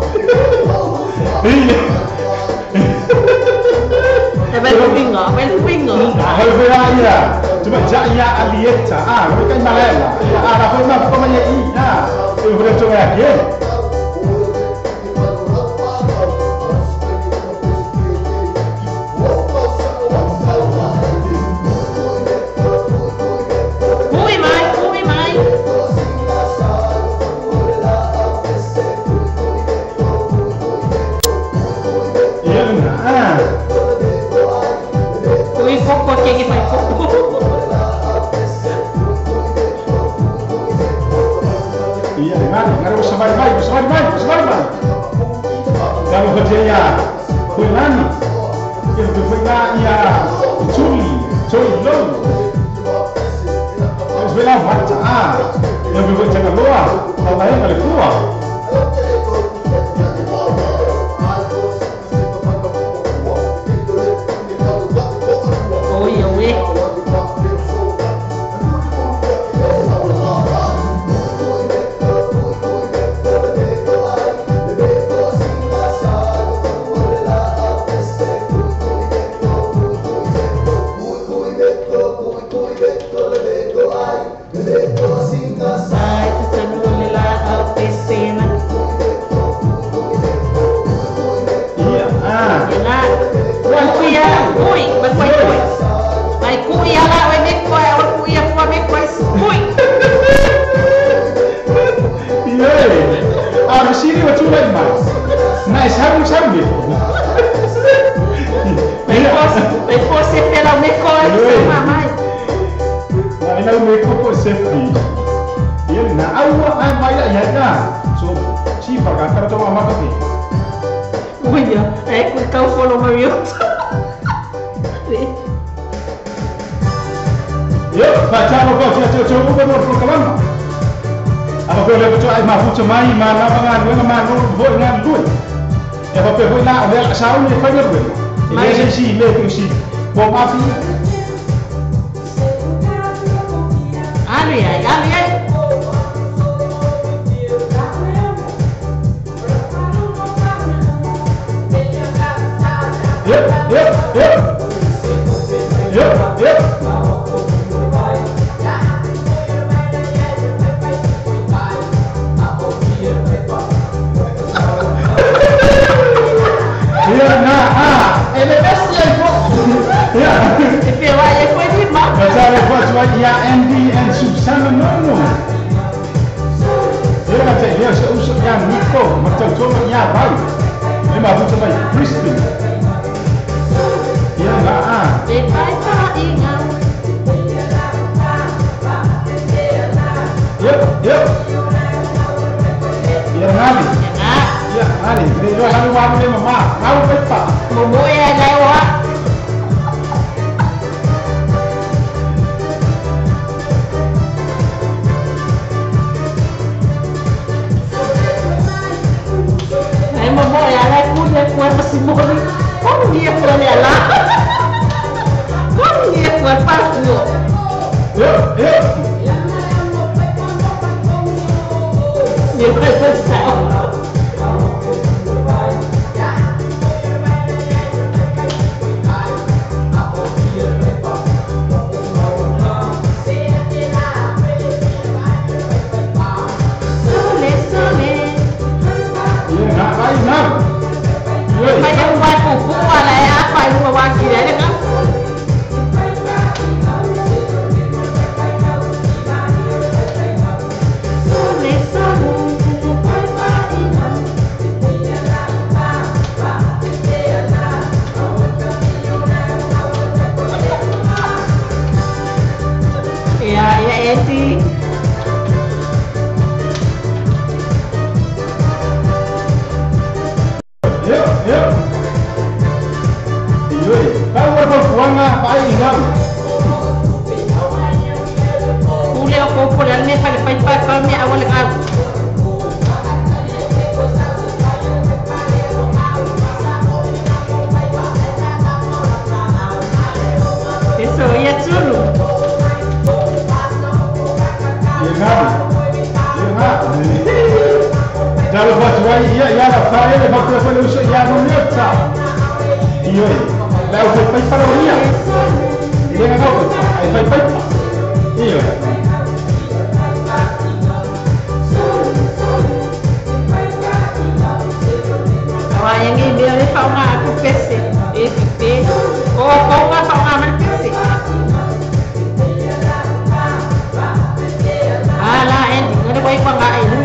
Iya. Bel pingo. Kalau bila ya cuma jaya alieta. Mereka Malaysia. Ada pernah pemain ini. Ibu boleh coba ya. Kalau kerjanya Fulani, yang berfirmanya Culi Long, yang bilang macam yang berfirmanya luar, Allah yang boleh keluar. Oh iya weh. Sini macam mana mas? Nice sabi. Depois você pela mecol mamãe. Ina mecol po safety. Yan na awa ay maya ya. So si pagkakar to mama ko. Uya, kung ikaw follow Mario. Yo, baca ko coba ko kalama. Apa boleh betul ai mafu cemai mana bangan we manu bol ngan duit. Ya apa boleh nak dia saun ni banyak we. Ini sih le kursi. Bom api. Alu ya. Yep. Ya Andy en Susana Nono. Dia kata dia seusuk yang Nico, macam cuma ya baik. Dia mahu coba Kristen. Dia enggak Depai tak ingat. Yep. Dia ngali. Ya ngali. Dia hari waktu dia mama. Kau betul. Mumbu ya lewat. Kuat masih boleh. Kau dia kuat ya lah. Kau dia kuat pas tu. Yep. Dia besar. ko po lang ni pai pa mi awal ka. Eso ya tsulu. Dalam bahasa ia ialah saya le bahasa Malaysia yang menyata. Iyo, lalu pai para dia. Dia enggak tahu. Pai. Iyo. Awak yang ini dia ni faham aku pesi. FP. Oh, kau enggak faham aku pesi. Alah, ending ada baik apa enggak ini?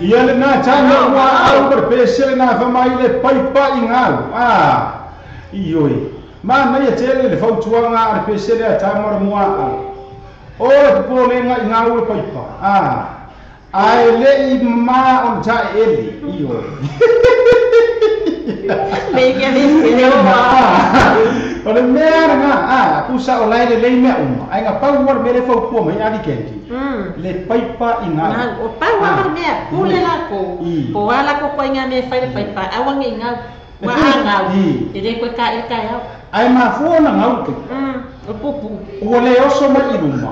Ia le na chana wa au berpesel na famai le paipa ingau. Ioi. Ma mai tele le fau tuanga ar pesel a tamar mua. O po le nga ingau le paipa. Ai le I ma on cha eli. Ioi. Le que le Ole mea nga pusa olai le me uma. Ai nga pau war mere fau po mai ali kendi. Le paipa ingau. Nah, o pau war mea pule la ko. Po ala ko ko inga me fai le paipa. Awang ingau. Wa ngau. Ide ko ka ya. Ai ma fu na ngau ke. O pupu. O le oso mai I ruma.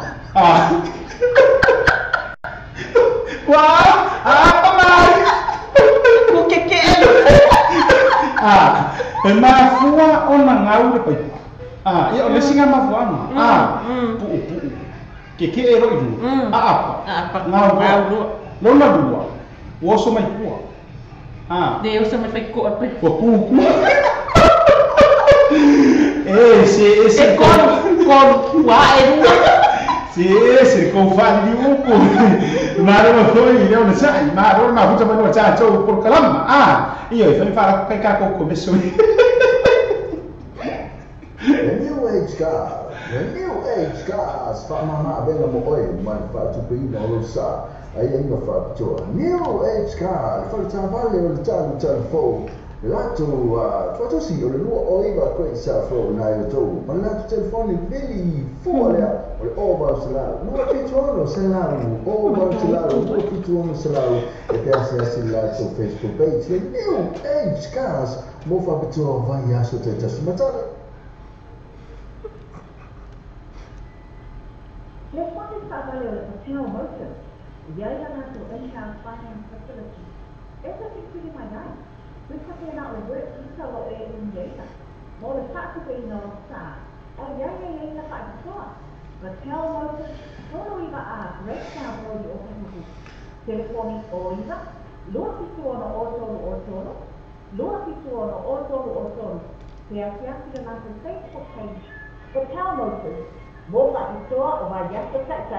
Wah, apa mai? Ku keke. Ma fua ona ngau le paipa. Ia ole singa ma fua ma. Pu. Keke ero I ruma. Apa? Ngau. Lona dua. Oso mai pua. De oso mai fai ko apa? Pu. Esse con wa eru. Esse com fali di upo. Maro ma foi le ona sai, maro ma futa ma cha cho por kalama. Io fai fare kai ka ko messo. The new age cars, fa mama bela mo oi, man fa tu pe no lo sa. Ai ainda fa to. New age car, fa travale o telefone. Lato tu si o lu o iba ko sa fo na yo to. Ma lato telefone veli fu le o ba sala. No che trono sala o ba sala o che trono sala. E per se la su Facebook page. The new age cars mo fa to va ya so te tasmatare. Le quali travale o Patel Motors. Yaila na to in-house finance facility. Essa tem que mais nada. We have been out of work to tell what we're doing later. More the fact that we know that. Oh, yeah, the fact before. But tell Motors, solo iba a breakdown for the open house. Telephone oiva, lua pitu ono otoro. Lua pitu ono otoro. Te asiasi na the Facebook page. But tell Motors, more like the store of our yes protect.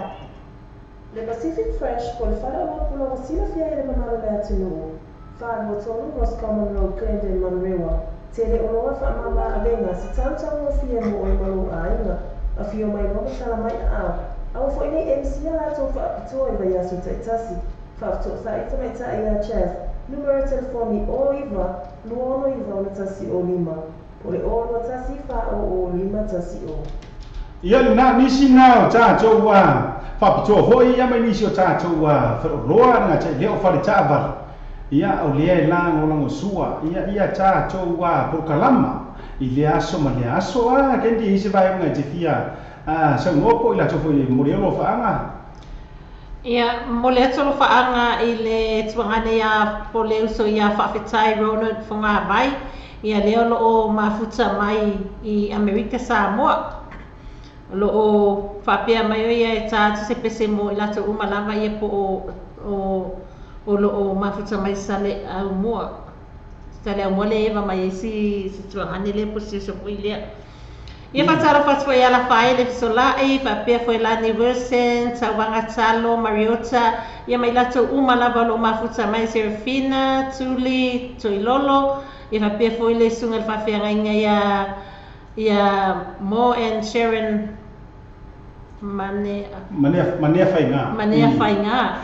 Le Pacific Fresh por fare lo pulo wasila fiare mamalo le atinu. Fa mo tolu nos common road Clinton Manrewa. Tele ono fa mama abenga si tanta mo fie mo o malu ainga. A fio mai mo sala mai Au fo ini MC la to fa to iba ya so taitasi. Fa to sa ita mai ta ia chef. Numero telefoni o iva, luono iva o tasi o lima. Pole o tasi fa o lima tasi o. Ia na nisi na cha cho wa. Fa cho hoi ia mai nisi o cha cho wa. Fa roa na cha leo fa cha va. Ia o le la ngona sua. Ia cha cho wa por kalama. Ile aso ma le aso kendi isi vai nga tifia. Sa ngopo ila cho foi moriolo fa anga. Ia mole tolo fa anga ile twangane ya pole uso ya fa fitai Ronald fonga vai. Ia leo lo o mafuta mai I America Samoa. Lo o fapia mai o ia ta se pese mo la to uma lava ia po o lo o mafuta mai sale au mo sale au mole eva mai si tuangane le po se so ile ia patara fa foi ala fa ile sola e fapia foi la anniversary tawanga talo Mariota ia mai la to uma lava lo mafuta mai Serafina Tuli Toilolo ia fapia foi le sunga fa fia nga ia Mo and Sharon Manea whainga. Manea whainga.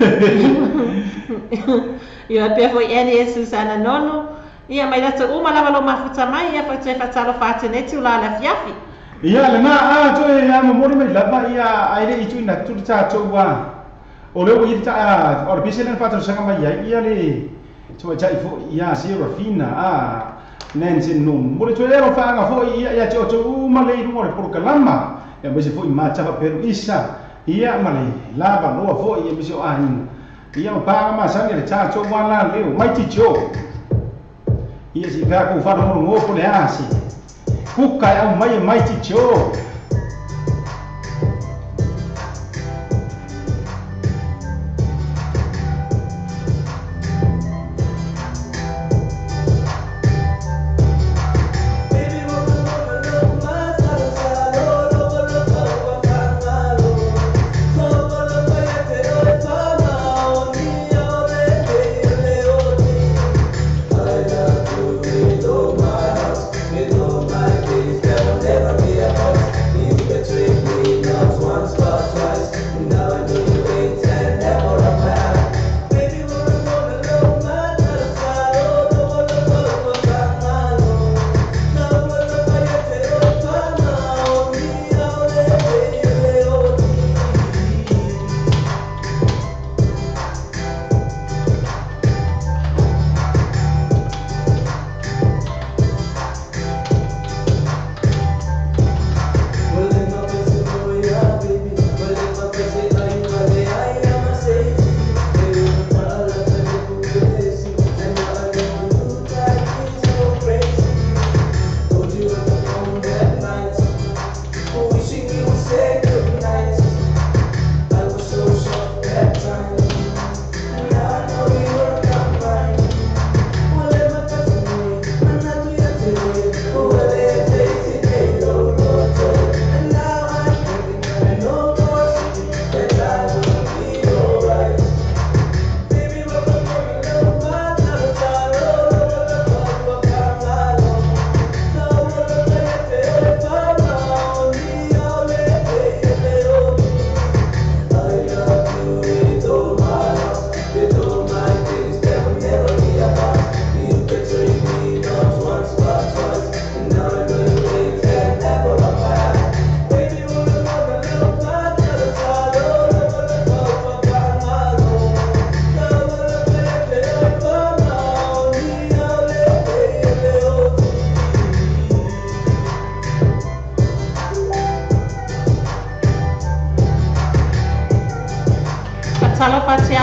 Ia pia foi eni e Susana Nono. Ia mai rata lava lo mafuta mai ia whaitue whatalo whateneti ula la fiafi. Ia le nga toe ia mamori mai lava ia aire i tui na turi tātou wa. O leo i ta o le pise le whatalo sanga mai ia le toe tai fo ia Sierra Fina Nancy Num. Mori toe ero whaanga fo ia te o tu male i rungo le porokalama. Ia mese fo i mātapa peru isa. Ia male lava loa fo ia mese o ahina. Ia mapanga masanga le tātou wana leo Mighty Joe. Ia si pēr kou whana mono ngōpo le āsi. Kukai au mai Mighty Joe.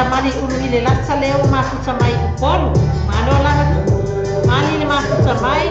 Mali ulu ile lasa leo mafuta mai upolu. Mano lama mali ile mafuta mai.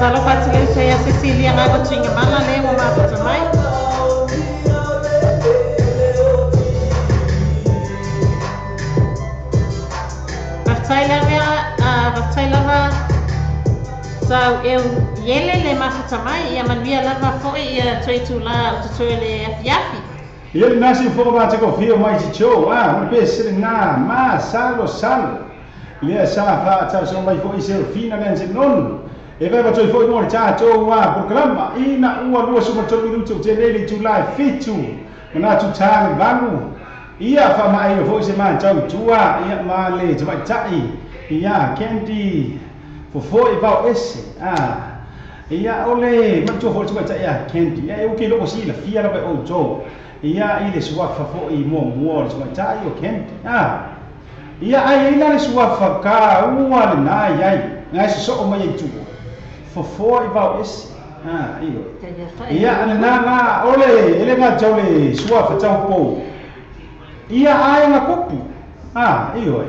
Patalo patile saya Cecilia ngaku cinga mana le mo mafutamai. Taylor so eu yele le mafutamai ia manvia lava foi ia toitula ututuele yafi. Ele nasce fogo bate com fio mais de show, uma vez na ma salo sal. Ele sala fa tau so mai foi seu fina nem non. E vai batoi foi no cha cho wa programa ina ua lua suma cho minuto tenele July fitu. Na tu cha valu. Ia fa mai foi se man chau tua ia ma le chai chai. Ia candy for foi about esse. Ia ole man cho foi chai chai candy. Ia o que lo si la fia la ba o cho. Ia ile suafa fo I mo chai chai o candy. Ia ai ina le suafa ka ua le na ia. Ngai so mai tu. For about esse. Iyo. Ia na ole ele nga chole suafa chau po. Ia ai na kopu. Iyo.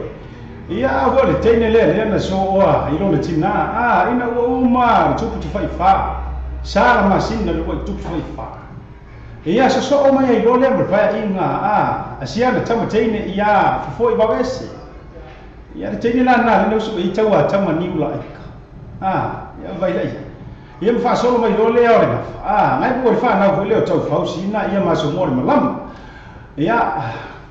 Ia vole tene le na so oa ilo le tina. Ina uma tupu tu fai fa. Sala masina le tupu fai fa. Ia so mai ilo le mpa inga. Asia na tama tene ia for about esse. Ia tene na le so I tawa tama niula ika. Ya vai lai. Ia fa solo mai lo leo ina. Ngai po fa na ko leo tau fa sina ia ma so mori malam. Ia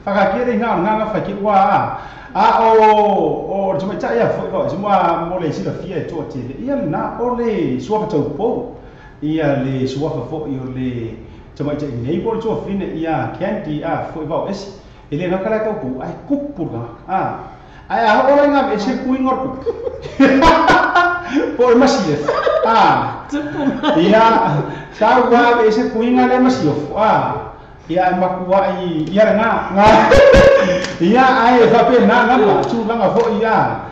fa ka kire nga fa ki wa. O tuma cha ia foi ko semua mo le sila fia to te. Ia na ole suafa tau po. Ia le suafa fo io le tuma cha nei po to fine ia candy foi va es. Ele na kala ka pu ai kupura. Ai ole nga ese kuingor ku. Por masih iya sawa ese kuinga le masih iya makua iya nga iya ai tapi na chu lang fo iya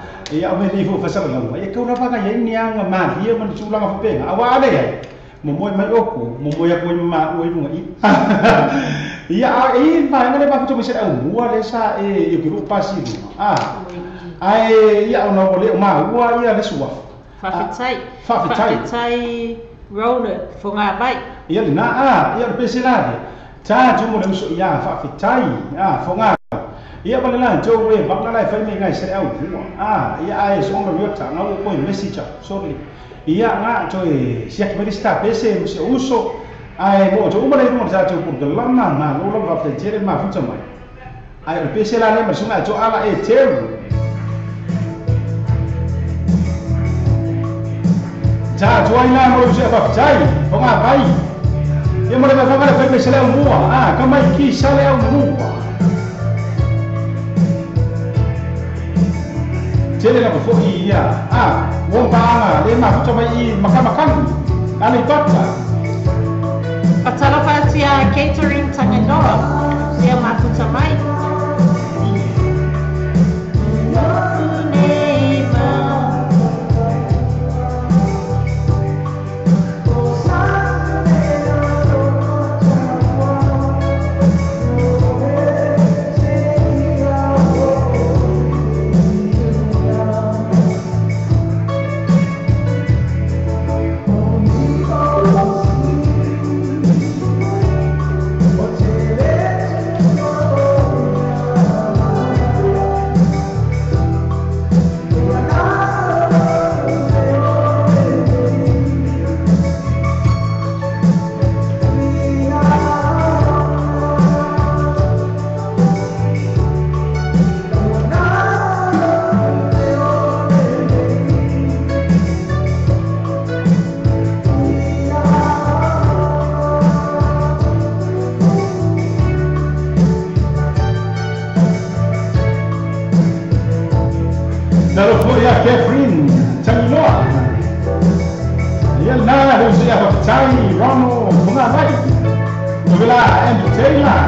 me ni fo fasal lang iya kau na pa ka yen niang ma dia man chu lang fo pe awa ale ya momoy mai oku momoy ko ma oi mo iya ai ma ngale pa chu bisa au wa le sa e biru pasi ai iya ona ole ma wa iya le suwa Fafitai roller for ngā bai. Ia na ia pesilade. Ta jumo le so ia fafitai for ngā. Ia bale la jo we bangala fa me ngai se au ku. Ia ai so ngo yota na ko message sorry. Ia nga joy siak me sta pese se uso ai mo jo umale mo sa jo ku dalam na lo lo va te jere ma fu chamai. Ai pesilade ma sunga jo ala e teru. Ja juai la mo se fa jai o ma bai e mo le fa ka fa se le mua ka mai ki sa le mua je le fo ia wo ba le ma fa mai makan ani pata Patalo fatia catering tanganoa se ma fa mai Catherine Chaninoa. Ia na ho se a tai Rono funga mai. Vela and Taylor.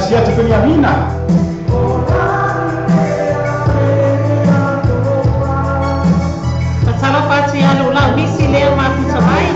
sia te punya mina. Pasal pasti alu lau bisi leo mati samai.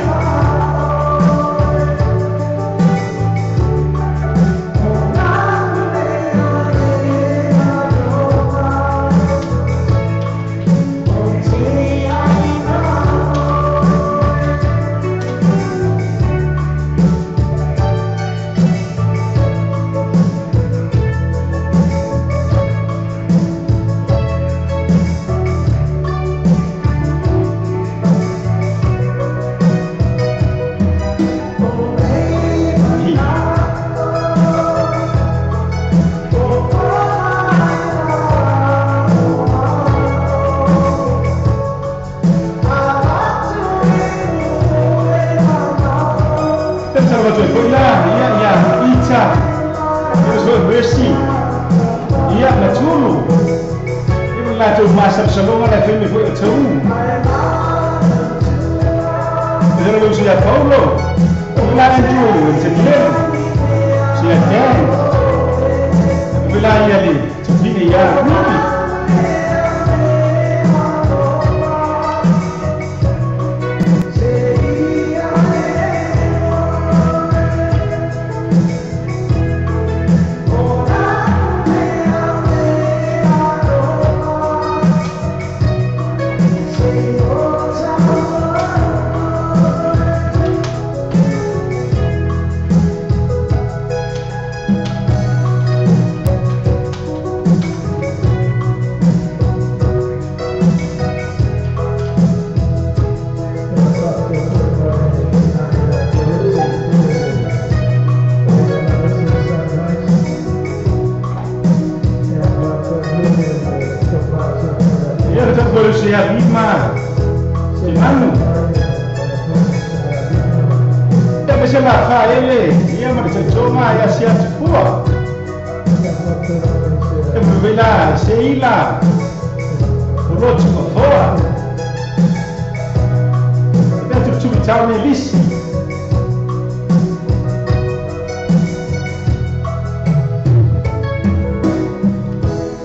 Masa salonga na filme foi o teu. Pero eu sou a Paulo. O lá em tu, se lembra? Se é quem? O lá ali, tu vinha já.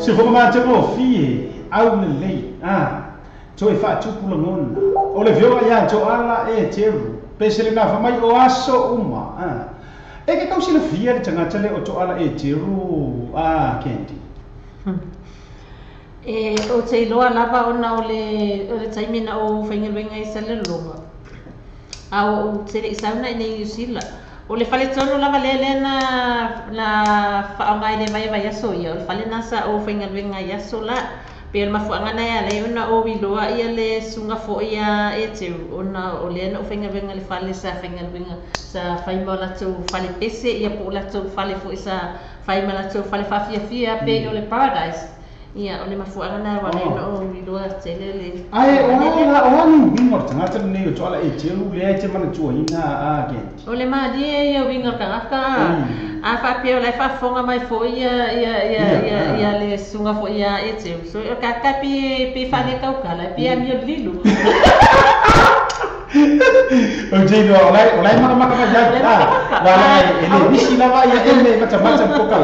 Se for uma tecnologia, ao lei, tu é fácil por ngon. Olha viu aí tu ala é teu, pensei na fama eu acho uma. É que kau sila via de tengah cale tu ala é teu, Kendi. O te loa lava ona ole taimina o whaingawenga I sale longa. Au te re isauna I New Zealand. O le fale tono lava lele na whaongai le vai aso ia. O le fale nasa o whaingawenga I aso la. Pea mafuangana ia le ona o wiloa ia le sunga fo ia e te ona o le ana o whaingawenga le fale sa whaingawenga sa whaimala tau fale pese ia po la tau fale fo isa whaimala tau fale whawhiawhia pe o le Paradise. Ia, o le mafuangana wale no wiloa telele. Ai, o ni wingor tangata nei o toala e teu le ai te mana tua ina Kendi. O le madia ia wingor tangata. A whapea o le whafonga mai fo ia le sunga fo ia e teu. So o kakapi pe whane kaukala, pe mio lilu. O jino, olai maka majak. Walai ele bisi lava ia ele macam-macam pokal.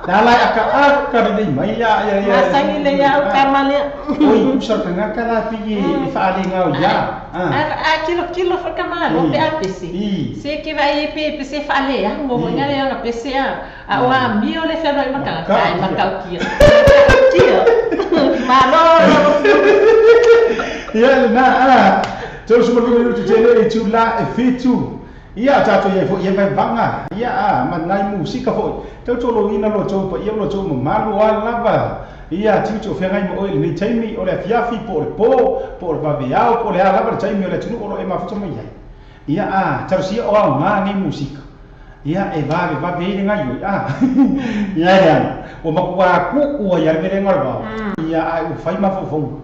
Dalai aka ni mai ya. Masangi le ya kamale. Oi, usar tengah kala pi faali ngau ya. Kilo kamale, pe apesi. Se que vai pe se faale ya, mo ngale ya pese ya. O mio le fero I makala, makau kia. Kia. Malo. Ya na Terus semua dulu tu jelo itu lah fitu. Ia jatuh ia fo ia banga. Ia manai musik fo. Terus colo ina lo coba ia lo coba malu lava. Ia tu fengai mo ni taimi oleh fiafi por vaviao por lava taimi oleh tu olo ema fo ia. Ia terus ia orang ngani musik. Ia va ngai yo. Ia o makua ku ia ngai ba. Ia fai ma fo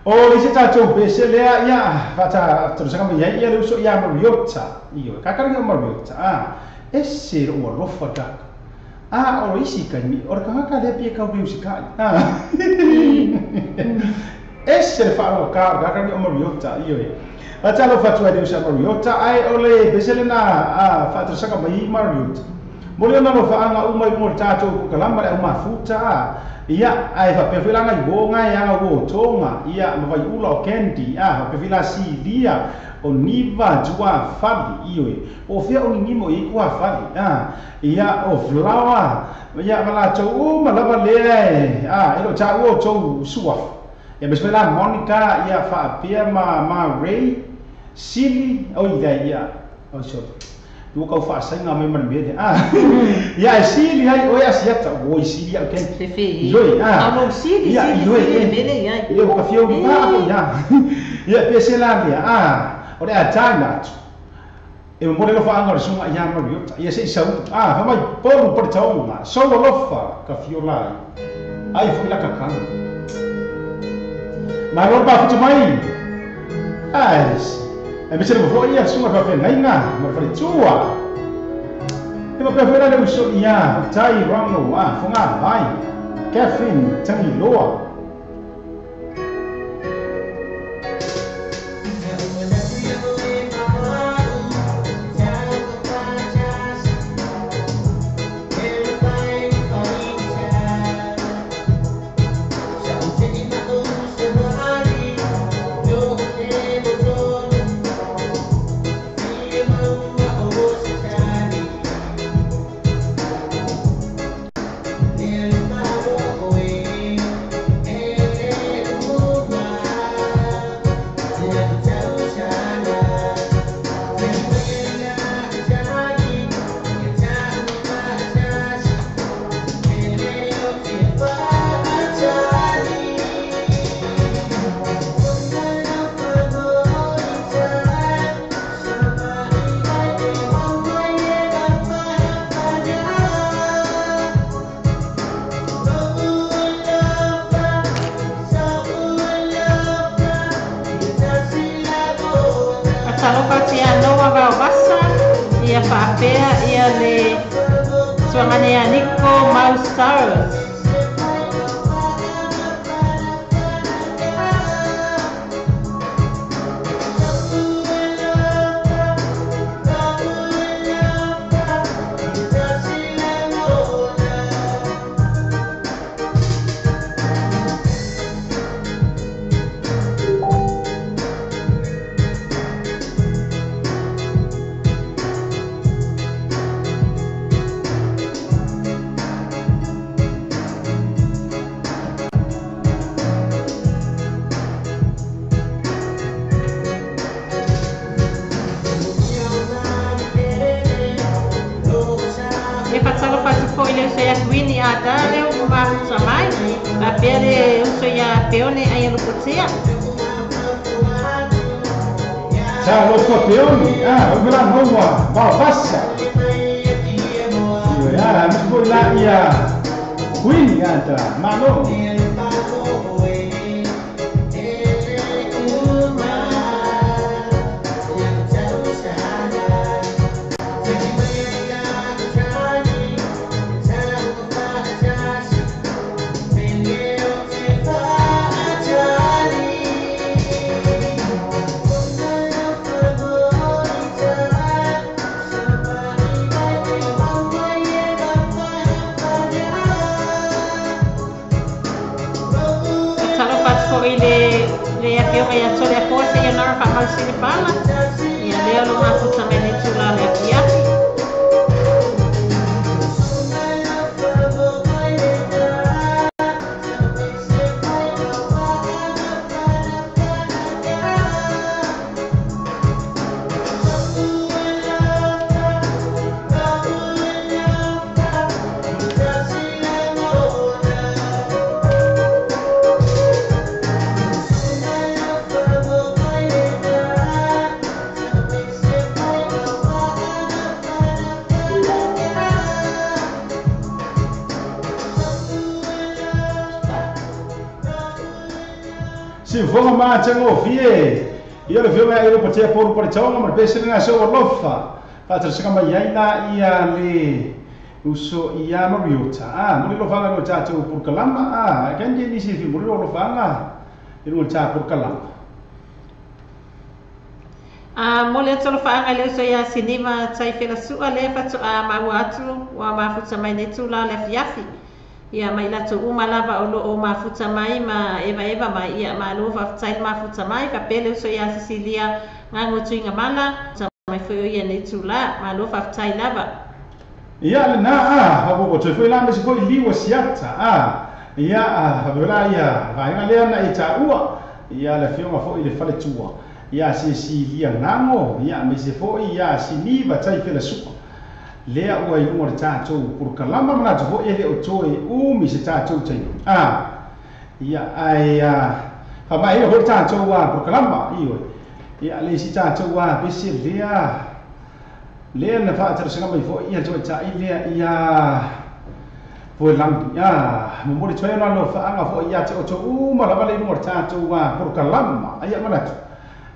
O isi tato bese lea ia fata terus kami ia ia luso ia mariota iyo kakar ia mariota esse o rofa da o isi kami or kaka le pia kau biusi kai esse fa o kakar ia mariota iyo fata lo fatu ia usa mariota ai ole bese lena fata terus kami mariota Mole na lo fa anga uma mo tato ku kalama le uma futa ia ai fa pe fila ngai bo ngai anga go tonga ia ma vai ulo kendi fa pe fila si dia o niva jua fali ioi o fia o nimo i ku fali ia o flower ia mala chou ma lava le ilo cha o chou suaf ia me spela Monica ia fa pe ma Ray Silly o ia o so tu kau fa sai nga me man be ya Silly ai o ya siata o Silly al ken Fefe. Yoi Alo Silly bele ya. Ia ka fio ni pa ko ya ia pese la dia o le atana e mo le fa anga sunga ya ma bio ia se sa fa mai polu per taunga so lofa ka fio lai ai fu la ka kan ma lo ba fu mai ai e me se mo fo ia sunga ka fe ngai nga ma fa tua e ma pe fa le uso ia tai rano fu nga vai Catherine tangi loa Fonga ma chango fie ia le fiona ia pa tia por por chonga ma pese nga so lofa pa tra saka mai na ia le uso ia ma riota mo lo fanga no cha por kalama kan je ni si fi mo lo fanga e no cha por kalama mo le tolo whaanga leo so ia sinima tai whela sua le whatu a maua atu wa mafuta mai ne tula le fiafi. Ia mai lato umalava o lo o mafuta mai ma eva mai ia ma lo whaftai mafuta mai ka pele so ia Cecilia ngango tuinga mala mai foi ia ne tula ma lo whaftai lava. Ia le na hapo ko foi la mesi ko liwa siata ia habela ia vainga le na ita ua ia le fioma fo ile fale tua. Ia Cecilia ngango ia mesi fo ia siniva tai whela sua. Lea ua i unga le tātou purukalama mana tu fo ele o toe umi se tātou tai. Ia ai hama ina ho tātou wa purukalama iwe. Ia le si tātou wa bese lea na whaatara sanga mai fo ia toi tai lea ia fo lampi. Mamori toi ona no whaanga fo ia te o to uma lama le unga le tātou wa purukalama. Ia mana tu.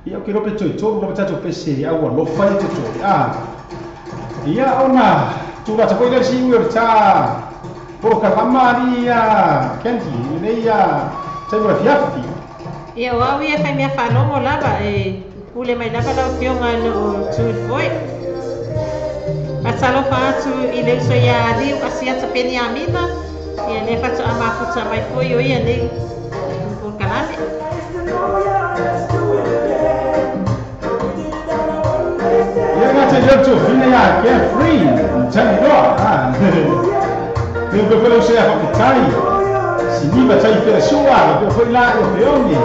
Ia o ki rope toi toru lama tātou bese aua lo whai te toi. Ia ona tura ta koile si urta por kalama dia kendi nei ia taiwa fiafi. Ia wa ia kai mea whanongo lava pule mai lava lau fionga no tui foi. Atalo whaatu i leu so ia liu asiata peni amina ia ne whatu a mafuta mai foi o ia nei por kalame. Let's fina ya carefree tani doa Teu pe pelo se a tai siniva tai pela sua pe foi lá o peone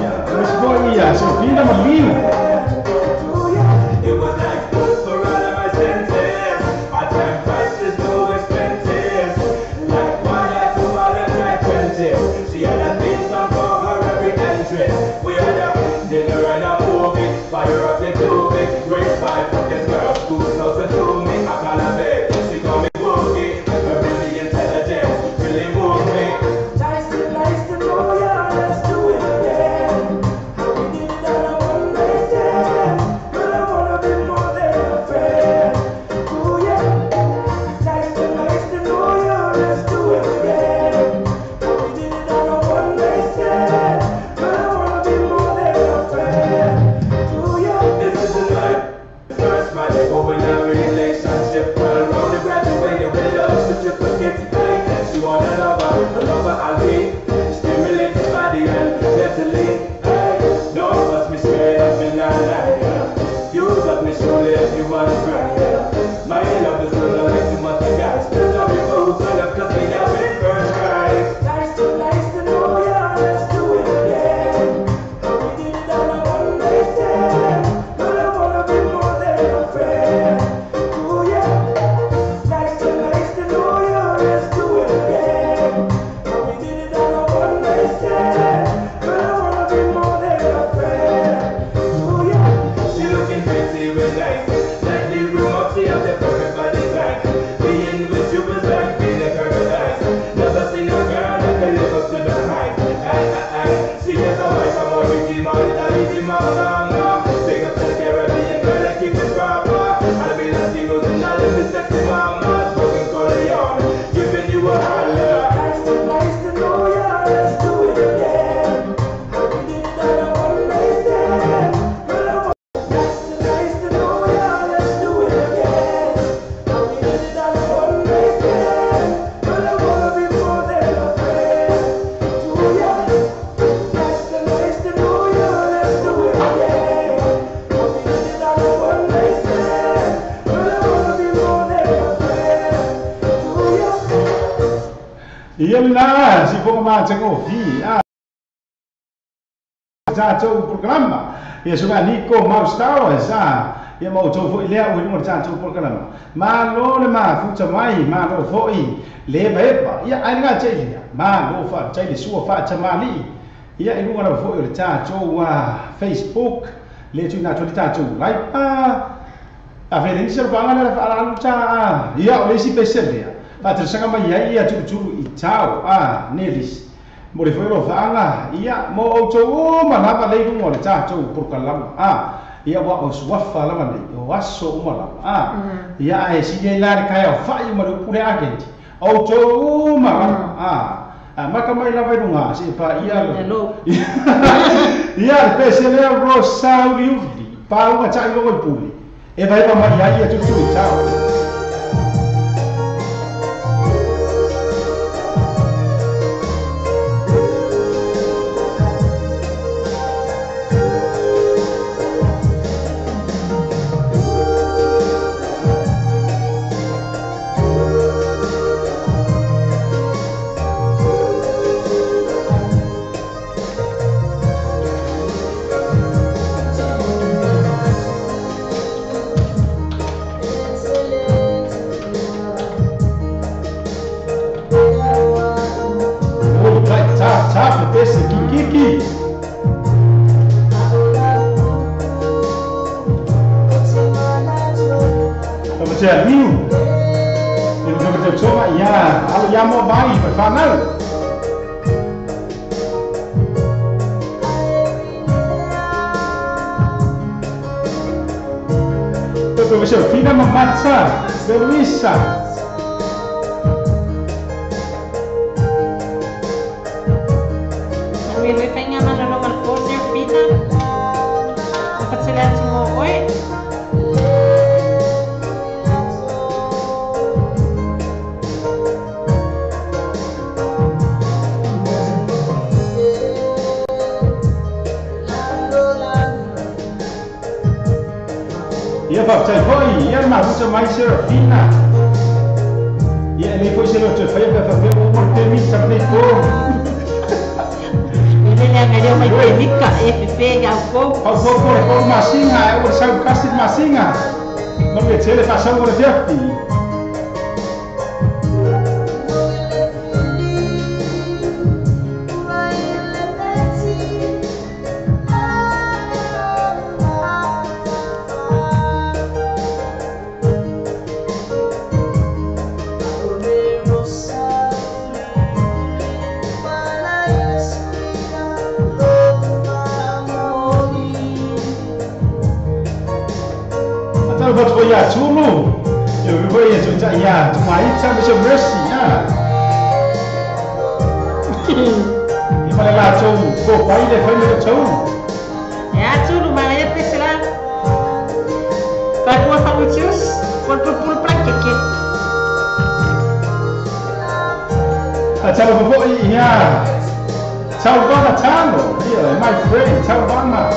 ya mas foi ia so fina maliu Ia si fo ma tengo fi tātou programa ia sunga Nico Maustau ia mau tau fo lea o inua tātou programa ma lo le ma futa mai ma lo fo i le baepa ia ainga teilia ma lo fa teili sua fa tamali ia inua na fo i le tātou Facebook le tu na tu tātou like a veren se va ngana fa ala ta ia o le si peselia Patro sanga mai ia tulu i tau nelis mo le foi lo fanga ia mo o to ma na le lu mo le tātou porkalama ia wa o swafa la mane o aso uma la ia ai si le la kai o fai ma lu pure agent o to ma ma ka mai la vai lunga si pa ia lo Ia peselea Rosauli uli paunga chai lo puli. E vai pa mai ia tu ciao. Tap esse kiki. Vamos ver ali. Ele vai ter só ya, alo ya mau bai befanal. Tapi macam fina memaksa, berwisa. Ele tem a mão no balcão e fina. Para se lá como oi. Ia papai foi, ia macam mais fina. Ia ni foi se lo te fai para fazer um permit sampai kau. Ele agora vai ter mica e pega o fogo. O fogo é por masinha, é o seu caso de masinha. Não me tire passar por aqui. Buat boya dulu, ya boya juga ya, cuma itu macam bersih ya. Ini mana lah cuma, kau bayi deh, kau ni cuma. Ya dulu mana ya pesela. Tak kuat kamu cius, pul praktik ya. Acara bubuk ya, caw bana calo, iya, my friend, caw bana.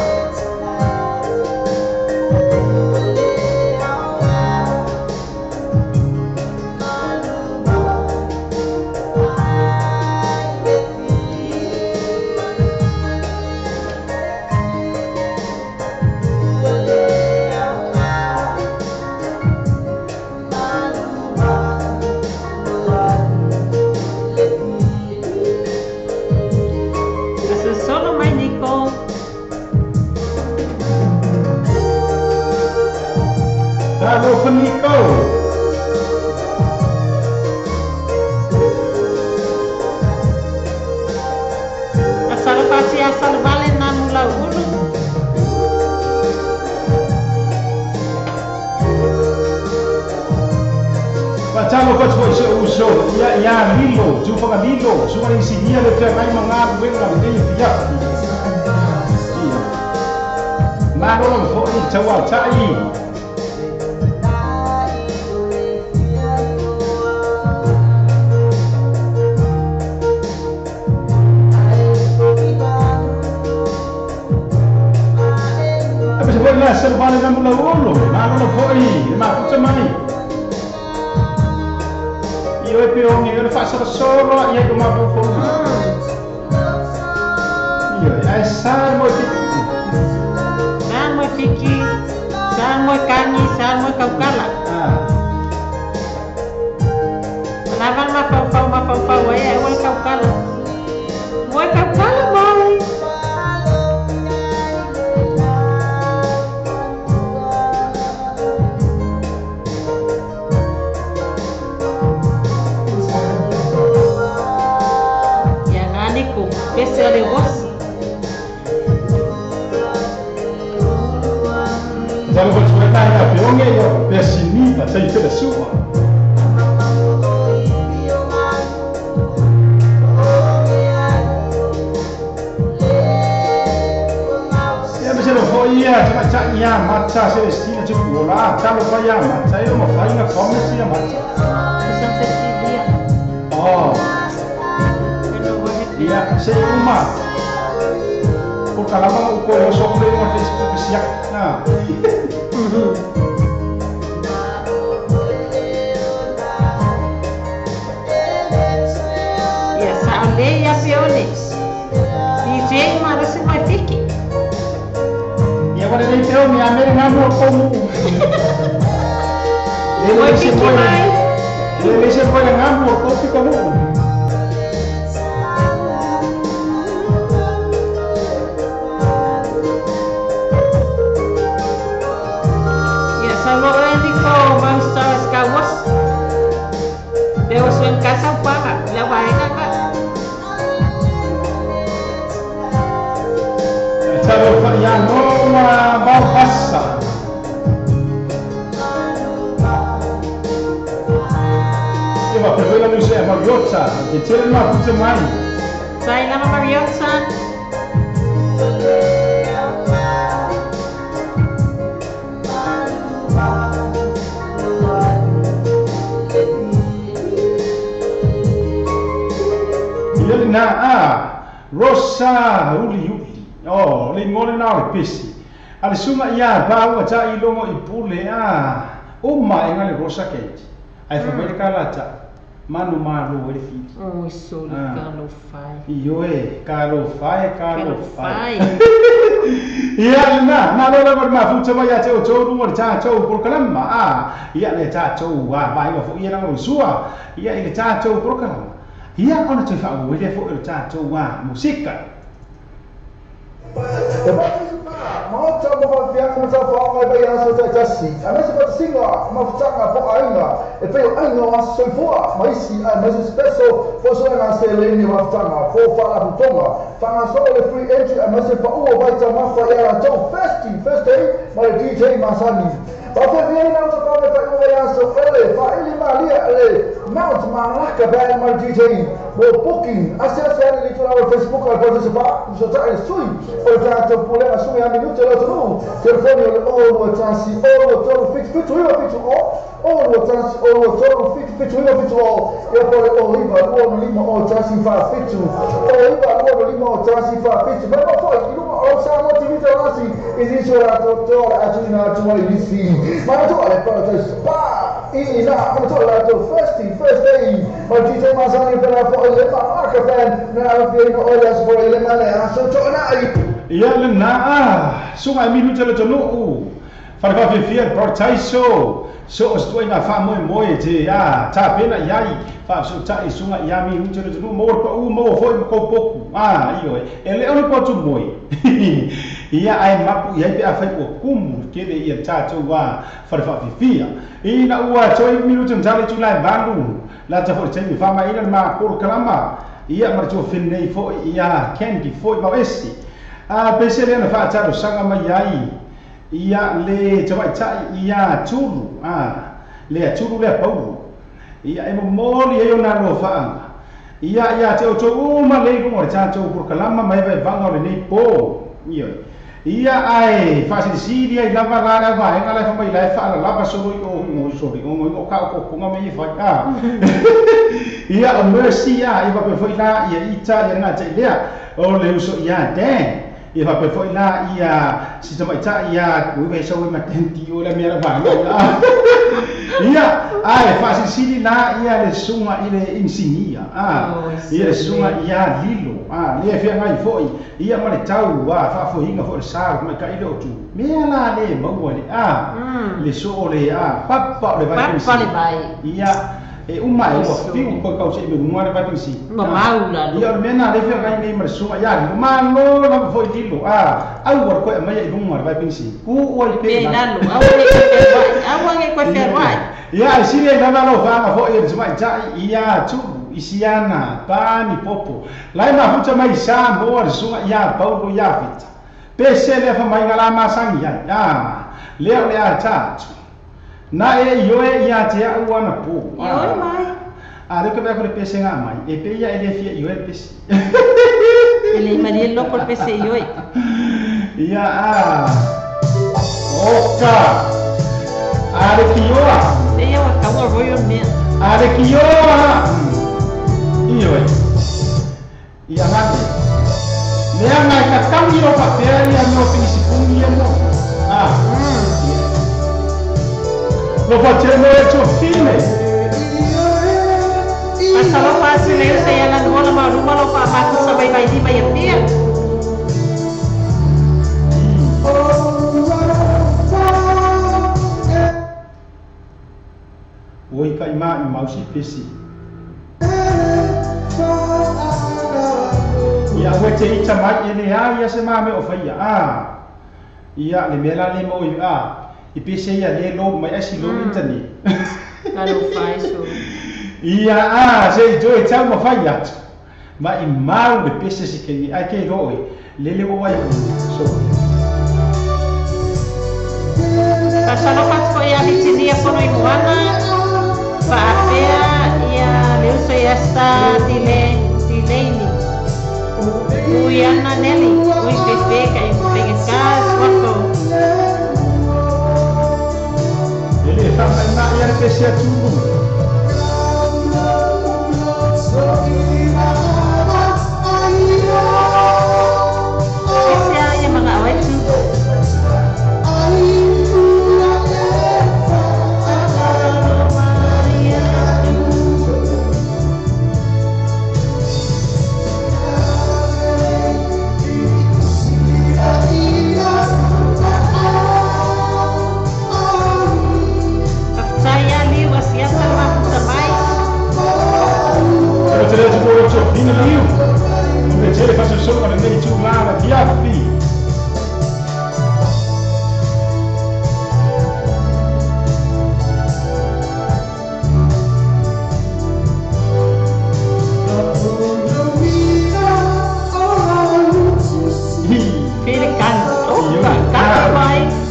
Halo Peniko. Asal pasti asal balik namu lau ulu. Facciamo questo uso, ya lilo, giusto che lilo, su una insignia del terreno mangato, quella dei fiati. Ma non lo puoi, ciao, ciao. Sebenarnya serbalik yang mula-mula, nak poi, nak macam mana? Ia pion ni ada fasa soro, ia cuma pun. Ia, asal mau fikir, saan mau kanyi, saan mau kau kalah. Kenapa mafau, ya, awal kau kalah, mau kau kalah boy. Esse negócio. Já não vou te contar ainda, pior é eu, pessimista, sem ser sua. ia matcha se vestina de cola, calo vai a matcha, eu não vai na comece a matcha. Oh. Ia se uma. Por kalama o colo só play no Facebook siap. Nah. Ya saule ya pione. DJ mara se vai fique. E agora ele entrou me americano como. Vai fique mais. Ele se foi ngamo kopi kamu. Kalau ini kau bangsa sekawas, dewas yang kasar pakai, lewat kakak. Kalau yang normal bahasa, ia berbeda dengan Mariota. Kecil mah macam mana? Saya nama Mariota. Rosa uli. Oh, le ngole na le pesi. Ale suma ia ba wa cha I longo I pule uma engale rosa kete. Ai fa mai kala cha. Manu maru ele fi. Oh, soli kalo fai. Iyo kalo fai. Ia na lo lo ma fu chama ya chau chau lu cha chau por kalama. Ia le cha chau wa vai wa fu ia na sua. Ia ile cha chau por kalama. Ia ona te fa o ele fo ele tato wa musika. Mau coba buat yang macam apa bayar sudah jasi. Ame sebab singa, mau cakap apa ainga. Efeu ainga was soifua, mais special for so na sele ni wa tanga, for fala butonga. Tanga so le free entry, ame sebab o vai tama fa ya jo first day, mai DJ Masani. Bapak dia nak cakap apa bayar so ele, fa ili malia ele. Mount Malaka by my DJ. Well, booking. Acesso a ele lá no Facebook, a coisa se fala, já está sui. Ou já está por lá, sui a minuto lá tudo. Telefone ou o transi, ou o toro fix, ou o transi, ou o toro fix, eu vou o riba, o lima, o transi faz fix. O riba, o lima, o transi faz fix. Mas não foi, o sábado tive que lá assim. Existe o ator, a Tina, tu vai dizer. Mas tu olha para o spa. E na, eu tô lá do first day. Mas DJ Masani para fora ele marca fan na vem olha as boas ele mané só na aí. Ia na sungai minu jalo jalo. Farga vivia portaiso. So os tu na fa moi je ta pena yai fa so ta sungai ia minu jalo jalo mo ko mo foi ko pouco. Iyo ele on ko tu moi. Ia ai mapu ia pe afai ko kum ke de ia ta tu wa farga vivia. Ina ua choi minu jalo jalo bandu. La ta foi sempre fa mai na por kalama ia marcho finne fo ia candy fo ma esi pensele na fa ta sanga mai ai ia le chawai cha ia churu le churu le pau ia e moli e ona no fa ia te o cho ma le ko cha cho por kalama mai vai vanga le nei po ia ai fa si dia la va la va ngala fa mai la fa la ba so o ka ko nga mai fa ia o mercy ia va pe foi la ia ita ia nga te lea o le uso ia den ia va pe foi la ia si tama ita ia ku be so ma tenti o la mera va ia ai fa si la ia le sunga ile insignia ia le sunga ia lilo le fe ngai foi ia ma le tau wa fa foi inga foi sa ma ka ilo tu me la le mo le le so le papa le vai ia e uma e o fiu ko ka se me mo le vai si no maula ia me na le fe ngai nei ma sunga ia ma no na foi lilo au war ko ma ia mo le vai si ku o le pe na no au nge ko fe vai ia si le na no fa ma foi e mai ja ia tu isiana pani popo lai ma futa mai sa mo le sunga ia paulo ia vita pese le fa mai ngala ma sang ia le ta na e yo e ia te a wana po yo mai le ke ba ko le pese nga mai e pe ia ele fia yo e pese ele mari lo ko pese yo ia Oka. Are kioa. Ia wa kaua royal mea. Are kioa. Ioi. Ia ngati. Lea ngai ka tangi o papea ia no pisi pungi mo. Lo facciamo ciò fine. Pasalo pasi leo saya la nuola ma rumah lo pa aku sampai bai di bai pia. Oi kai ma mau si pesi. Ia we te ita mai ele ia se ma me o faia. Ia le mela le mo I pese ia le lo mai asi lo intani. Kalau fai so. Ia se jo e tau ma faia. Ma I mau le pese si ke ai ke roi. Le o ai so. Pasalo pas ko ia bitinia kono I moana. Paapea ia leo so ia sta dile ni. Uyana neli, ui pepe kai pengekas wako. Ele sampai nak yang pese tu. Pese yang mga awet tu. Vino Rio, un piacere faccio il solo con le mie ciurlane, piaffi.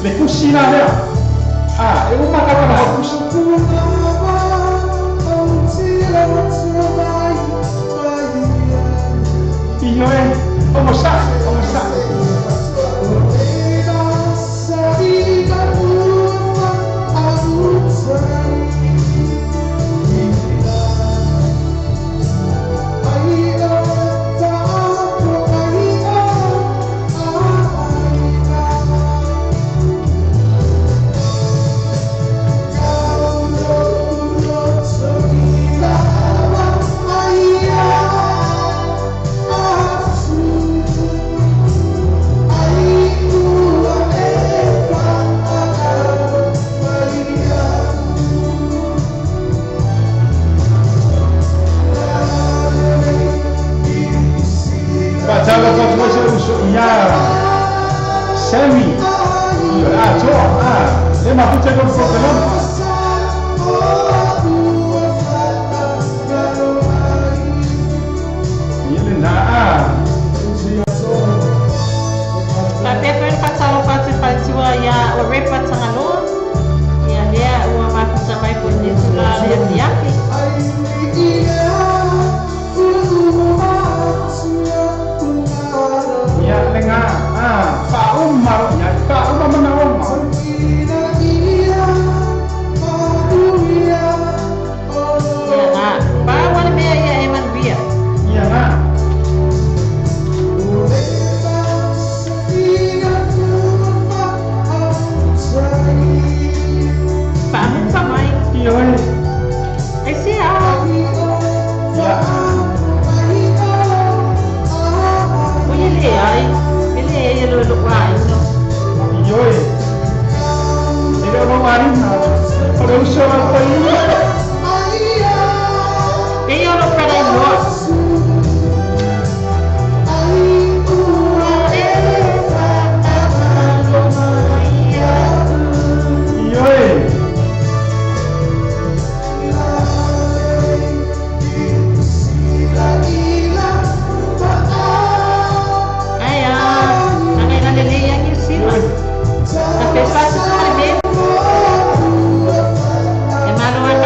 Le cucine è un macarone cucina. Io come sa. Semi, dia mampu cakap problem. Ini nak. Tapi kan pasal pasal ya repot sangat ya dia uang mampu sampai pun dia sudah lihat. Ya lengah. Pak Umar menawang mau. Ya nak, bawa dia ya eman dia. Ya nak. Pak Amin samai. Iya. Siap. Ya. Ele lo quase. Oi. Ele não vai não. Para o senhor aí. Eu não quero nós. Tapi pas primeiro, é manual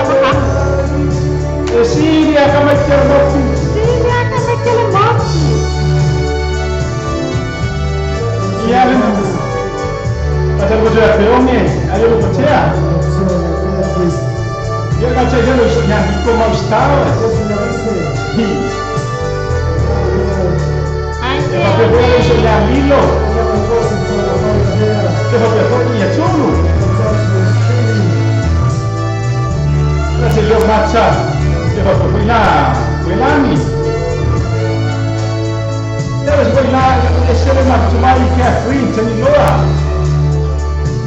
a peone, aí eu vou tirar. E eu não sei se eu já vi como estava. Eu vou pegar isso já lilo. Eu vou pegar isso tudo. Mas eu vou marchar. Eu vou pegar Melanie. Eu vou pegar esse elemento de mais que é free, tem loa.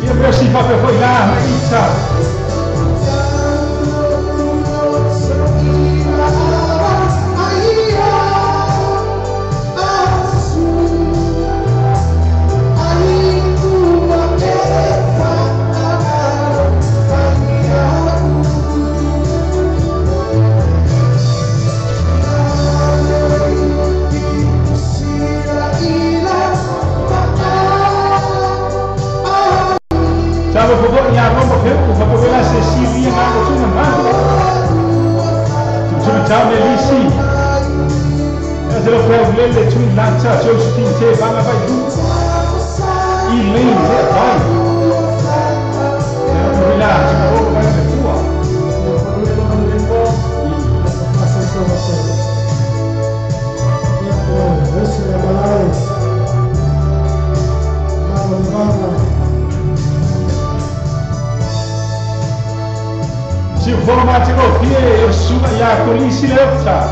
E eu preciso pegar Maísa. Sabe pokoknya apa pokoknya sesi yang aku cuma mahu cuma jam elisi kalau problem le cuma lancar jauh setinggi bang apa itu ini lepas bila cuma orang banyak tua se o informático que eu suba e a polícia leva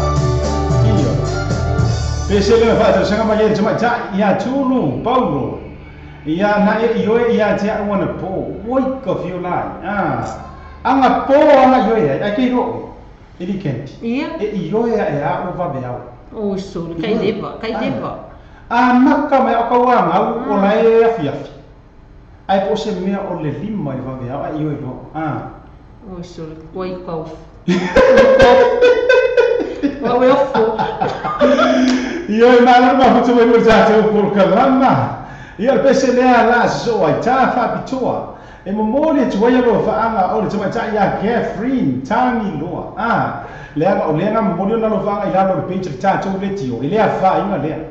aqui pese leva a chama mais cuma já ia tudo Paulo ia na ia já uma po oi que fio lá anga po anga ia aqui ro ele quente ia a o vabeau o sul cai leva maka mai o kawanga o lai afia ai po se me o le lima i vabeau ai io o sul koi kau o eu fo io malu ma futu mai morjato por kalama io pese le ala so ai ta fa pitua e mo mole tu ia lo fa anga o le tuma ta ia carefree tangi loa le anga o le anga mo le na lo fa ai la lo page ta tu le tio le fa inga le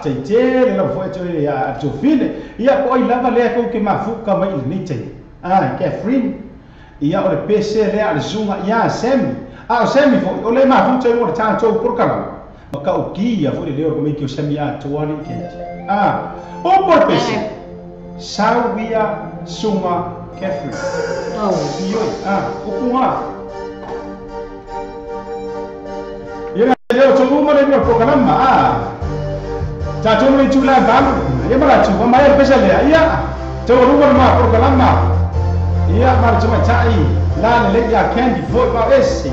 te le lo fo tu ia tu fine ia poi lava le ko ke mafuka mai ni te carefree ia o le pese le ale zunga ia semi semi fo o le ma fu tei mo ta to por kala ka o ki ia fo le o me ki o semi a to ali ke o por pese salvia suma carefree io o kunga ia le o to mo le por kala ma ta to mo chula ba ia mara chu ma ia pese le ia to ru ma por kala ma ia mar cuma cai la le ya candy foi ba esse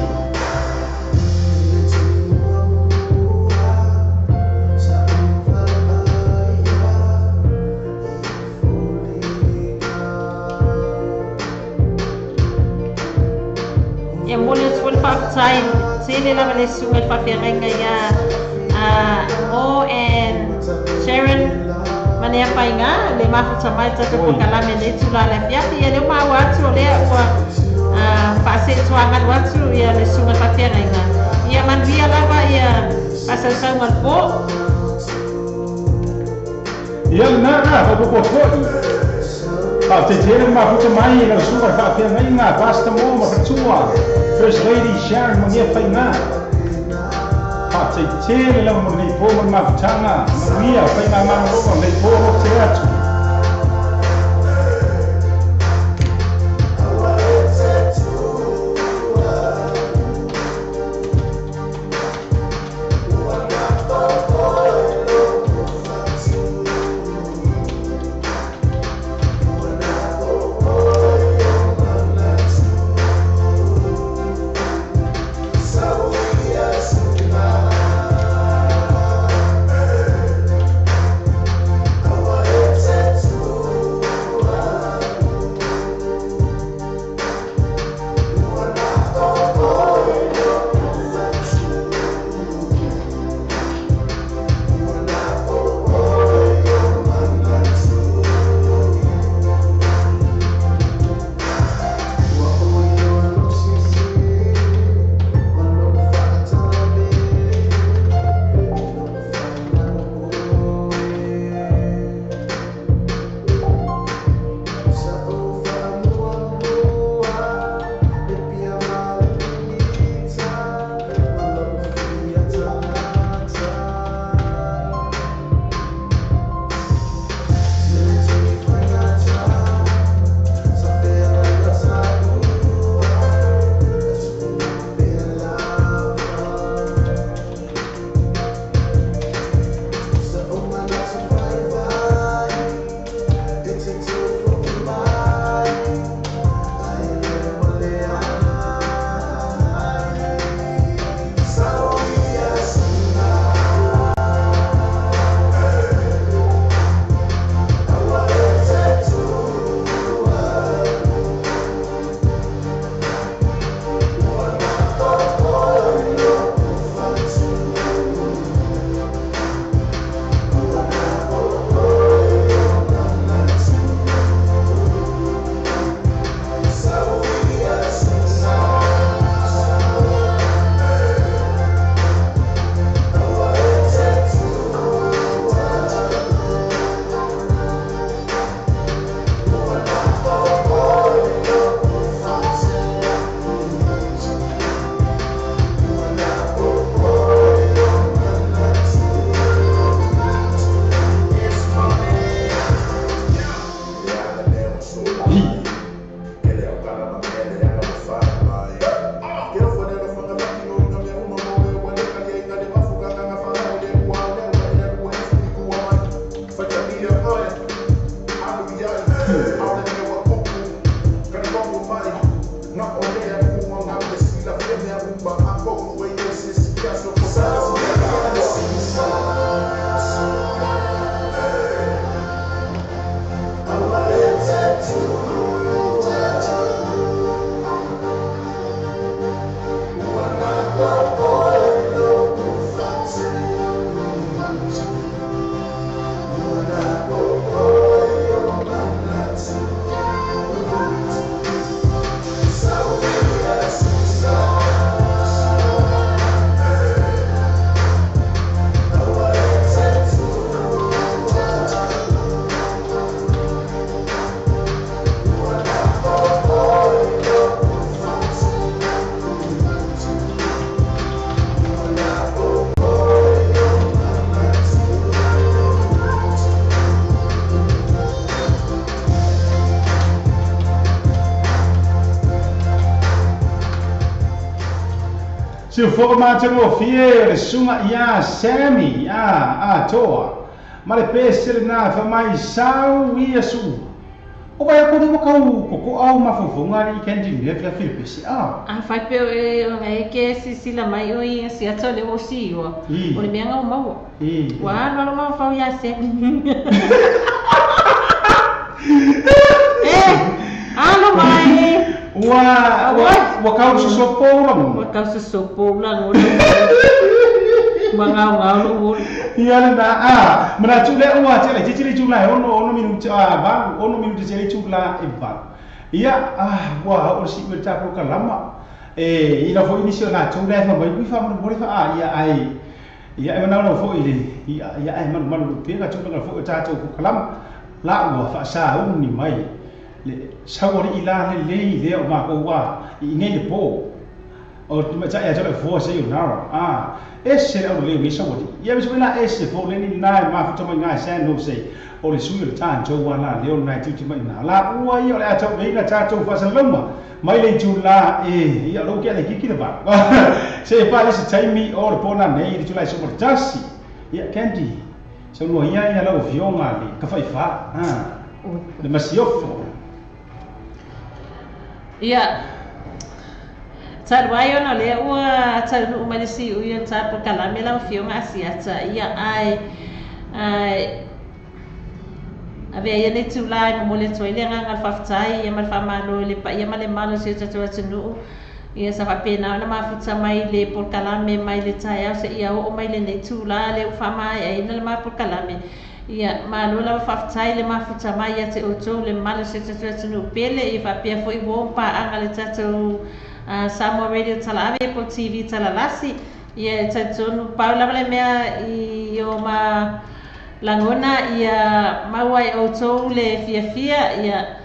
e mulher foi para sai se ele lava le sunga para ferenga ya o and Sharon mane apa inga le mafuta mai ta ko kala me le tula le fiati ya le ma watu le kwa fase tuanga watu ya le sunga patia inga ya man via lava ya pasa sa mal po ya na ko ko te tere mafuta mai le sunga patia inga basta mo ma tua first lady Sharon mo fa inga te tere la mo nei po ma tanga Maria fa ma ma ro nei po ho te atu Se o fogo matango fie sunga ia semi a toa. Ma le pese na fa mai sau ia su. O vai ko mo kau ko au ma fo nga ri kendi me fa Filipe a. A fai pe o ngai ke si la mai o ia si ato le o si o. O le menga o mau. Wa no ma fa ia se. Ano mai. Wa kau su sopo lang. Wa kau su sopo lang. Mangau iya na mana chule wa chele chichili chula ono minu ba ono minu chele chula iba iya wa o si berta pro kalama ina fo inisio na chule fa mai fa mo fa iya ai iya mana no fo ile iya ai man pega chule fo ta to kalam la wa fa sa ni mai le sawori ila le o ma ko wa ine le po o ma cha ya chole fo se yo na esse o le mi sawori ia mi sawina esse fo le ni na ma fa to ma sa no se o le sui le tan jo wa la le o na ti mai na la ua ia le a to me na cha to fa sa loma mai le ju la ia lo ke le ki ba se pa esse tai mi o le pona nei tu la so mo tasi ia kendi so no ia la o fionga le ka fai fa le masiofo ia Tarwai ona le ua taru umalisi uia tapo kalame la fionga asiata ia ai ave ia ne tulai mo le toile nga faftai ia mal famalo le pa ia mal malo se tatu atunu ia sa pena na mafuta mai le por kalame mai le taia se ia o mai le ne tula le fama ia ina le ma por kalame ia malo la faftai le mafuta mai ia te oto le malo se tatu atunu pele ia fa pia foi bom pa anga le tatu Samoa Radio Tala Ave po TV Tala Lasi ia tatonu Paula le mea I o ma langona ia mawai o tou le fia ia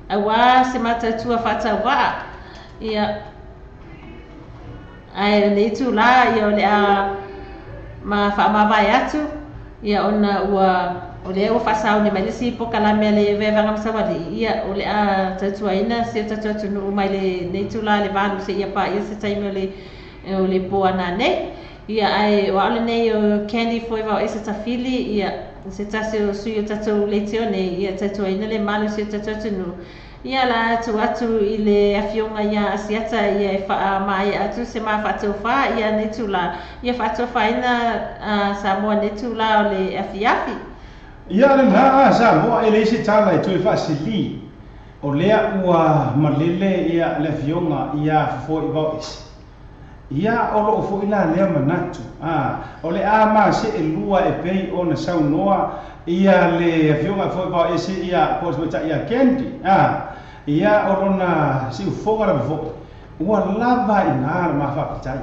awa se matatua fata wa ia ai le tu la ia le a ma fa ma vai atu ia ona ua o le o fasau ni mai si po kala me le ve vanga msawali ia o le a tatua ina se tatua tunu mai le nei tula le vanu se ia pa ia se taimi o le po ana nei ia ai o ale nei o candy foi va ese tafili ia se tase o sui o tatua le tione ia tatua ina le malu se tatua tunu ia la atu I le afionga ia asiata ia fa mai atu se ma fa fa ia nei tula ia fa fa ina Samoa nei tula o le afiafi ia le na sa mo ele se tala tu fa sili o lea ua malele ia le fionga ia fo I voice ia o lo fo ila le manatu o le ma se lua e pei ona sau noa ia le fionga fo voice ia po ta ia kendi ia o lona si fonga la fo ua lava ina ma fa pitai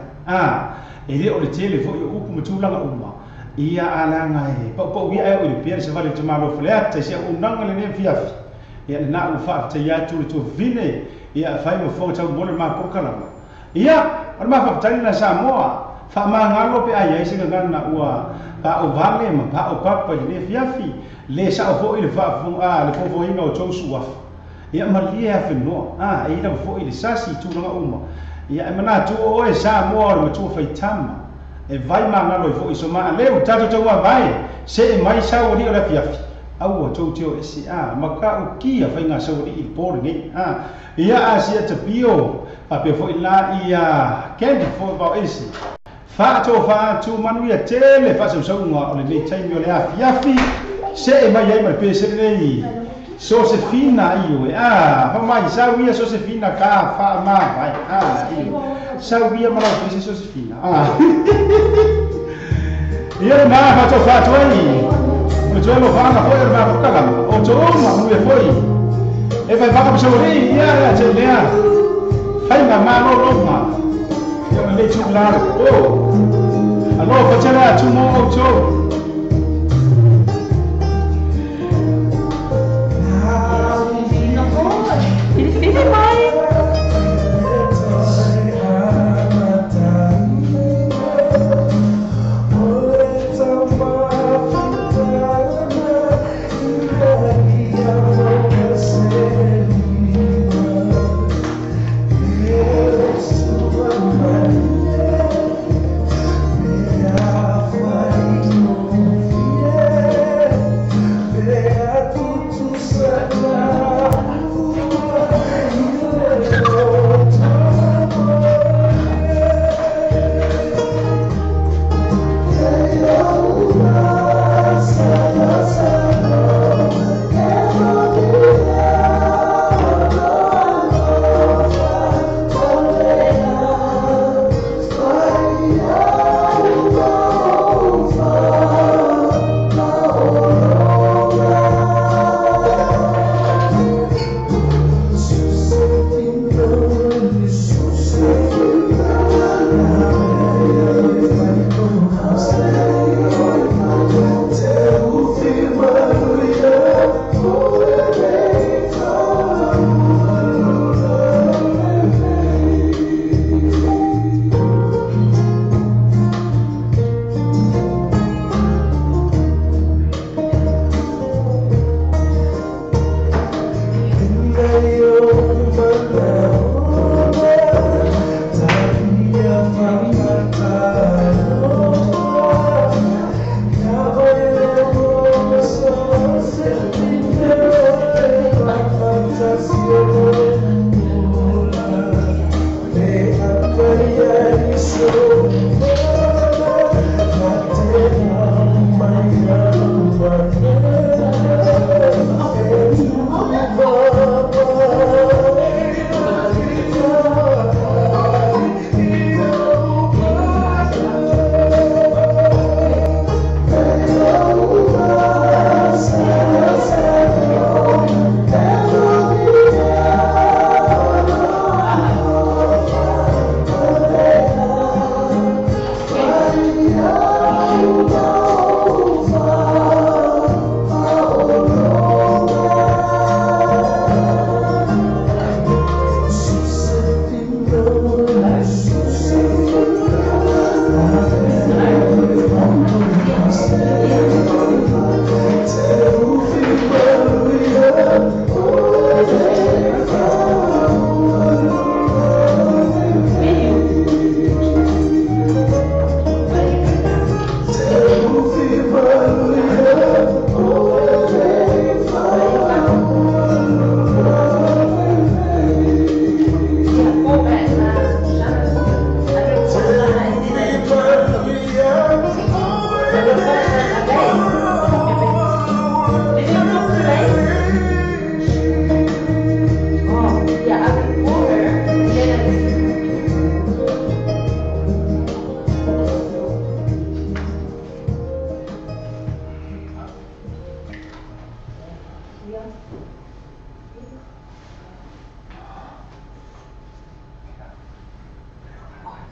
ele o le tele fo o ku mutulanga uma ia alanga po ia o le pere se vale tomalo fleta se unanga le ne fiafi ia na u fa te ia tu vine ia fai mo fo ta mo ma por kala ia o ma fa tani na Samoa fa ma ngalo pe ai se ngana ua pa o vale ma pa o papa le fiafi le sa fo ile fa fo le fo ina o tau suaf ia malia fe no ia fo ile sasi tu nga uma ia mana tu o e Samoa mo tu fa tama e vai mangalo I fo iso ma le o tato tau vai se e mai sa o ri o la fiafi au o tau teo e si maka o kia fai ngā sa o ri I pōri ngi ia asia te pio a pe fo ila ia kendi fo bao esi fa tu manu ia tele fa sa unga o le nei taimi o le a fiafi se e mai ai mai pe se nei Josefina io fa mai sa ia Josefina ka fa ma vai Sauia ma la fece Josefina ia na fa tu ai mo jo lo fa na foi na ko kala o jo ma mu e foi e vai fa so ri ia te lea fai na ma no ma ia me le tu la allo facciamo tu mo o jo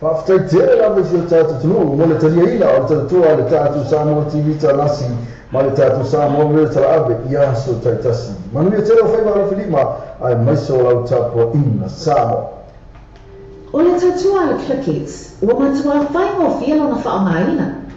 Whaftai la visi o tātou tunu, mo le taria ina o tātua le tātou Samoa TV tanasi, ma le tātou Samoa mele tala ave ia so taitasi. Manu ia tere o whaiva ala whilima, ai maiso lau tāpua ina Samoa. O le tatua le crickets, ua matua whai mo whialo na whaongaina.